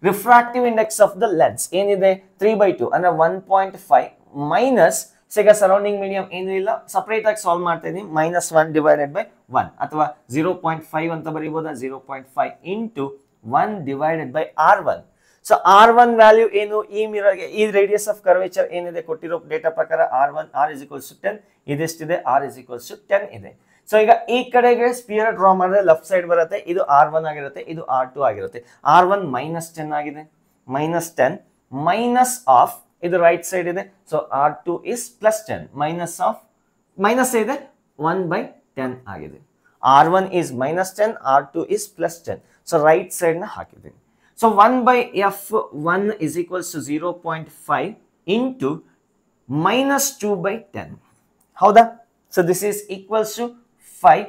Speaker 1: refractive index of the lens ಏನಿದೆ? 3/2 ಅಂದ್ರೆ 1.5 minus, ಈಗ surrounding medium ಏನೂ ಇಲ್ಲ, separate ಆಗಿ ಸಾಲ್ವ್ ಮಾಡ್ತಾ ಇದೀನಿ. -1/1 ಅಥವಾ 0.5 ಅಂತ ಬರೀಬೋದಾ? 0.5 into 1/R1. So R1 value ಏನು? ಈ ಮಿರರ್ಗೆ ಈ ರೇಡಿಯಸ್ ಆಫ್ ಕರ್ವೇಚರ್ ಏನಿದೆ ಕೊಟ್ಟಿರೋ ಡೇಟಾ ಪ್ರಕಾರ R1, R is equals to 10. ಇದೆಷ್ಟಿದೆ? R is equals to 10 ಇದೆ. ಸೊ ಈಗ ಈ ಕಡೆಗೆ ಸ್ಪಿಯರ್ ಡ್ರಾ ಮಾಡಿದ್ರೆ ಲೆಫ್ಟ್ ಸೈಡ್ ಬರುತ್ತೆ, ಇದು R1 ಆಗಿರುತ್ತೆ, ಇದು R2 ಆಗಿರುತ್ತೆ. R1 -10 ಆಗಿದೆ, -10 ಮೈನಸ್ ಆಫ್ ಇದು ರೈಟ್ ಸೈಡ್ ಇದೆ. So R2 is +10 minus of minus ಇದೆ 1/10 ಆಗಿದೆ. R1 is -10, R2 is +10. So right side ನ ಹಾಕಿದ್ದೀನಿ. So 1/f1 is equals to 0.5 into -2/10. ಹೌದಾ? So this is equals to 5.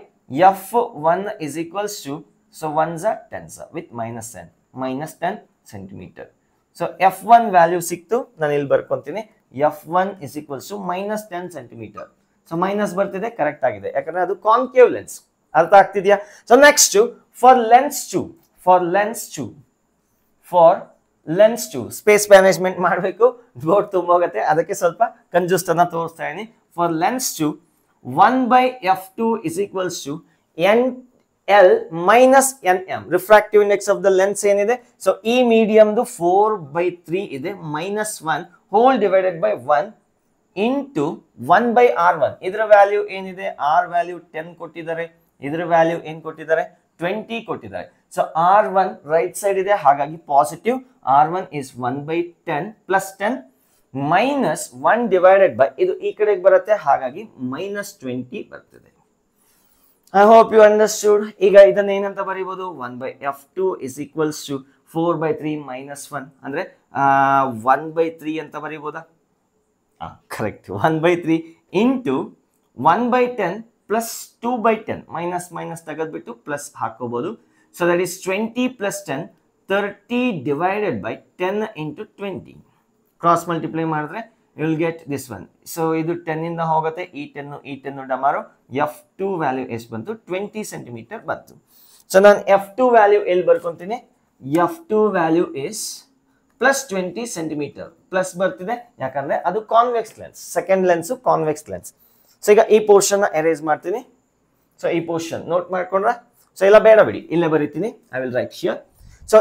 Speaker 1: f1 is equals to, so 1s are 10s with -10 centimeter. So f1 value ಸಿಕ್ತು, ನಾನು ಇಲ್ಲಿ ಬರ್ಕೊಂತೀನಿ. f1 is equals to -10 centimeter. So minus ಬರ್ತಿದೆ, correct ಆಗಿದೆ, ಯಾಕಂದ್ರೆ ಅದು concave lens. ಅರ್ಥ ಆಗ್ತಿದ್ಯಾ? So next for lens 2 space management ಮಾಡಬೇಕು, ಬೋರ್ಡ್ ತುಂಬೋಗತ್ತೆ, ಅದಕ್ಕೆ ಸ್ವಲ್ಪ ಕಂಜೂಸ್ತನ ತೋರಿಸ್ತಾ ಇದೀನಿ. For lens 2 1/f2 is equals to NL minus NM. Refractive index of the lens ಏನಿದೆ, ಸೊ ಈ ಮೀಡಿಯಮ್ದು 4/3 ಇದೆ, -1 whole divided by 1 into 1/R1. ಇದರ ವ್ಯಾಲ್ಯೂ ಏನಿದೆ, ಆರ್ ವ್ಯಾಲ್ಯೂ 10 ಕೊಟ್ಟಿದ್ದಾರೆ, ಇದರ ವ್ಯಾಲ್ಯೂ ಏನ್ ಕೊಟ್ಟಿದ್ದಾರೆ, 20 ಕೊಟ್ಟಿದ್ದಾರೆ. ಸೊ R1 ರೈಟ್ ಸೈಡ್ ಇದೆ, ಹಾಗಾಗಿ positive. R1 is 1/10 plus 10 minus 1 divided by, ಇದು ಈ ಕಡೆಗೆ ಬರುತ್ತೆ, ಹಾಗಾಗಿ -20 ಬರ್ತದೆ. I hope you understood. ಈಗ ಇದನ್ನ ಏನಂತ ಬರೀಬಹುದು, 1/f2 is equals to 4/3 -1 ಅಂದ್ರೆ 1/3 ಅಂತ ಬರೀಬಹುದಾ? ಕರೆಕ್ಟ್. 1/3 ಇಂಟು 1/10 ಪ್ಲಸ್ 2/10 ಮೈನಸ್ ತೆಗೆದ್ಬಿಟ್ಟು ಪ್ಲಸ್ ಹಾಕೋಬಹುದು. So that is 20 plus 10, 30 divided by 10 into 20. Cross multiply ಮಾಡಿದ್ರೆ you will get this one. So ಇದು 10 ಇಂದ ಹೋಗುತ್ತೆ, ಈ 10 ಡಮಾರು. f2 ವ್ಯಾಲ್ಯೂ ಎಷ್ಟು ಬಂತು, 20 ಸೆಂಟಿಮೀಟರ್ ಬಂತು. ಸೊ ನಾನು f2 ವ್ಯಾಲ್ಯೂ ಎಲ್ಲಿ ಬರ್ಕೊಂತೀನಿ, f2 value is +20 centimetre. Plus ಬರ್ತಿದೆ ಯಾಕಂದ್ರೆ ಅದು convex lens, second lens convex lens. So ಈಗ ಈ ಪೋರ್ಷನ್ ಎರೇಸ್ ಮಾಡ್ತೀನಿ. ಸೊ ಈ ಪೋರ್ಷನ್ ನೋಟ್ ಮಾಡ್ಕೊಂಡ್ರೆ, ಸೊ ಎಲ್ಲ ಬೇಡ ಬಿಡಿ, ಇಲ್ಲೇ ಬರೀತೀನಿ. I will write here. So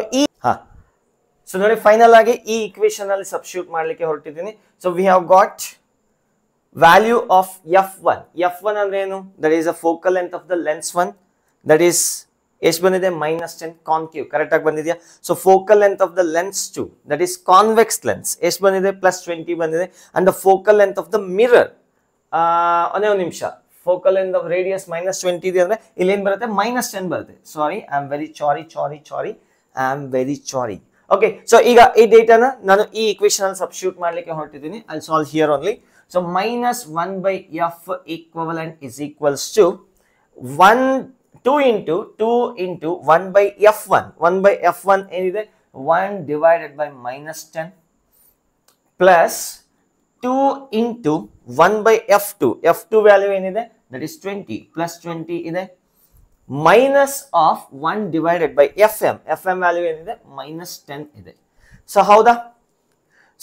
Speaker 1: so ನೋಡಿ, ಫೈನಲ್ ಆಗಿ ಈ ಇಕ್ವೇಶನ್ ಅಲ್ಲಿ ಸಬ್ಸ್ಟಿಟ್ಯೂಟ್ ಮಾಡ್ಲಿಕ್ಕೆ ಹೊರಟಿದ್ದೀನಿ. So we have got value of f1 ಅಂದ್ರೆ ಏನು, that is a focal length of the lens 1, that is ಎಷ್ಟು ಬಂದಿದೆ, -10 ಕಾನ್ಕೇವ್. ಕರೆಕ್ಟ್ ಆಗಿ ಬಂದಿದೆಯಾ? So focal length of the lens 2, that is convex lens, ಎಷ್ಟು ಬಂದಿದೆ, +20 ಬಂದಿದೆ. And the focal length of the mirror, ಒಂದೇ ಒಂದು ನಿಮಿಷ, ಫೋಕಲ್ ಲೆಂತ್ ಆಫ್ ರೇಡಿಯಸ್ -20 ಇದೆ ಅಂದ್ರೆ ಇಲ್ಲಿ ಏನ್ ಬರುತ್ತೆ, -10 ಬರುತ್ತೆ. Sorry, I am very sorry. Okay, so ಈಗ ಈ ಡೇಟಾನ ನಾನು ಈ ಇಕ್ವೇಶನ್ ಅಲ್ಲಿ ಸಬ್ಸ್ಟಿಟ್ಯೂಟ್ ಮಾಡ್ಲಿಕ್ಕೆ ಹೊರಟಿದ್ದೀನಿ. I solve here only. So -1/f equivalent is equals to 2 into 1/f1. 1/f1 ಏನಿದೆ, 1 divided by -10 plus 2 into 1/f2. f2 value ಏನಿದೆ, ದಟ್ ಈಸ್ 20 plus 20 ಇದೆ, minus of 1 divided by fm. fm value ಏನಿದೆ, -10 ಇದೆ. So ಹೌದಾ?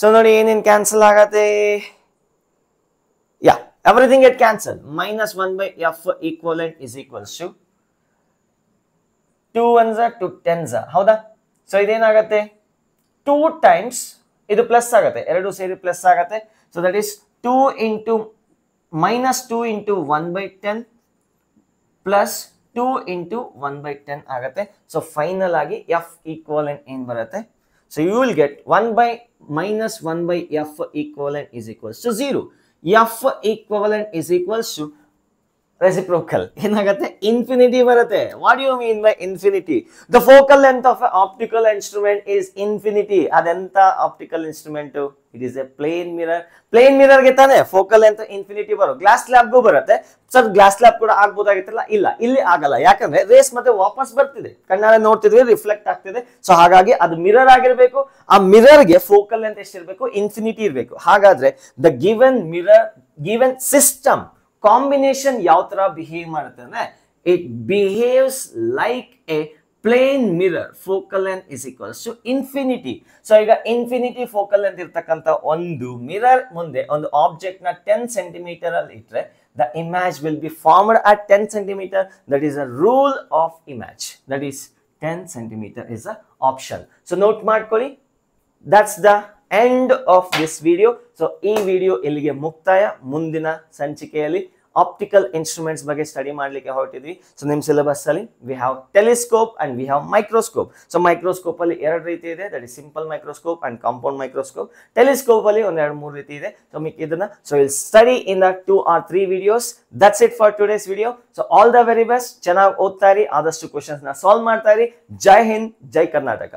Speaker 1: So ನೋಡಿ ಏನೇನು cancel ಆಗತ್ತೆ, yeah, everything get cancel. -1/f equivalent is equals to 2 1s are 2 10s. ಹೌದಾ? So ಇದೇನಾಗತ್ತೆ, 2 times ಇದು ಪ್ಲಸ್ ಆಗತ್ತೆ, ಎರಡು ಸೇರಿ ಪ್ಲಸ್ ಆಗತ್ತೆ. So that is 2 into -2 into 1/10 plus 2 into 1/10 ಆಗತ್ತೆ. ಸೊ ಫೈನಲ್ ಆಗಿ f equivalent ಏನ್ ಬರುತ್ತೆ, so you will get -1/f equivalent is equals to 0. f equivalent is equals to reciprocal. ಏನಾಗುತ್ತೆ, ಇನ್ಫಿನಿಟಿ ಬರುತ್ತೆ. What you mean by infinity? The focal length of optical instrument is infinity. ಅದೆಂತ optical instrument? It is a plane mirror. Plane mirror ಗೆ ತಾನೆ focal length infinity ಬರೋ. Glass ಲ್ಯಾಬ್ಗೂ ಬರುತ್ತೆ sir, glass lab ಕೂಡ ಆಗ್ಬೋದಾಗಿತ್ತಲ್ಲ, ಇಲ್ಲ ಇಲ್ಲಿ ಆಗಲ್ಲ. ಯಾಕಂದ್ರೆ ರೇಸ್ ಮತ್ತೆ ವಾಪಸ್ ಬರ್ತಿದೆ, ಕಣ್ಣಾರೆ ನೋಡ್ತಿದ್ವಿ, ರಿಫ್ಲೆಕ್ಟ್ ಆಗ್ತಿದೆ. ಸೊ ಹಾಗಾಗಿ ಅದು ಮಿರರ್ ಆಗಿರ್ಬೇಕು. ಆ ಮಿರರ್ ಗೆ ಫೋಕಲ್ ಲೆಂತ್ ಎಷ್ಟಿರ್ಬೇಕು, ಇನ್ಫಿನಿಟಿ ಇರಬೇಕು. ಹಾಗಾದ್ರೆ ದ ಗಿವನ್ ಸಿಸ್ಟಮ್ ಕಾಂಬಿನೇಷನ್ ಯಾವ ತರ ಬಿಹೇವ್ ಮಾಡುತ್ತೆ ಅಂದ್ರೆ, it behaves like a plane mirror. Focal length is equals to infinity. So ಈಗ ಇನ್ಫಿನಿಟಿ ಫೋಕಲ್ ಲೆಂತ್ ಇರ್ತಕ್ಕಂಥ ಒಂದು ಮಿರರ್ ಮುಂದೆ ಒಂದು ಆಬ್ಜೆಕ್ಟ್ ನ 10 ಸೆಂಟಿಮೀಟರ್ ಅಲ್ಲಿ ಇಟ್ರೆ, the image will be formed at 10 centimeter. That is a rule of image. That is 10 centimeter is a option. So note ಮಾಡ್ಕೊಳ್ಳಿ. That's the end of this video. So ಈ video ಇಲ್ಲಿಗೆ ಮುಕ್ತಾಯ. ಮುಂದಿನ ಸಂಚಿಕೆಯಲ್ಲಿ optical instruments ಬಗ್ಗೆ study ಮಾಡ್ಲಿಕ್ಕೆ ಹೊರಟಿದ್ವಿ. So ನಿಮ್ಮ ಸಿಲೆಬಸ್ ಅಲ್ಲಿ we have telescope and we have microscope. So microscope ಅಲ್ಲಿ 2 ರೀತಿ ಇದೆ, that is simple microscope and compound microscope. Telescope ಅಲ್ಲಿ 1-2-3 ರೀತಿ ಇದೆ. ಸೊ ಮಿಕ್ಕಿದನ್ನ so will study in the 2 or 3 videos. That's it for today's video. So all the very best. ಚೆನ್ನಾಗಿ ಓದ್ತಾ ಇರಿ, ಆದಷ್ಟು ಕ್ವಶನ್ಸ್ ನ ಸಾಲ್ವ್ ಮಾಡ್ತಾ ಇರಿ. ಜೈ ಹಿಂದ್, ಜೈ ಕರ್ನಾಟಕ.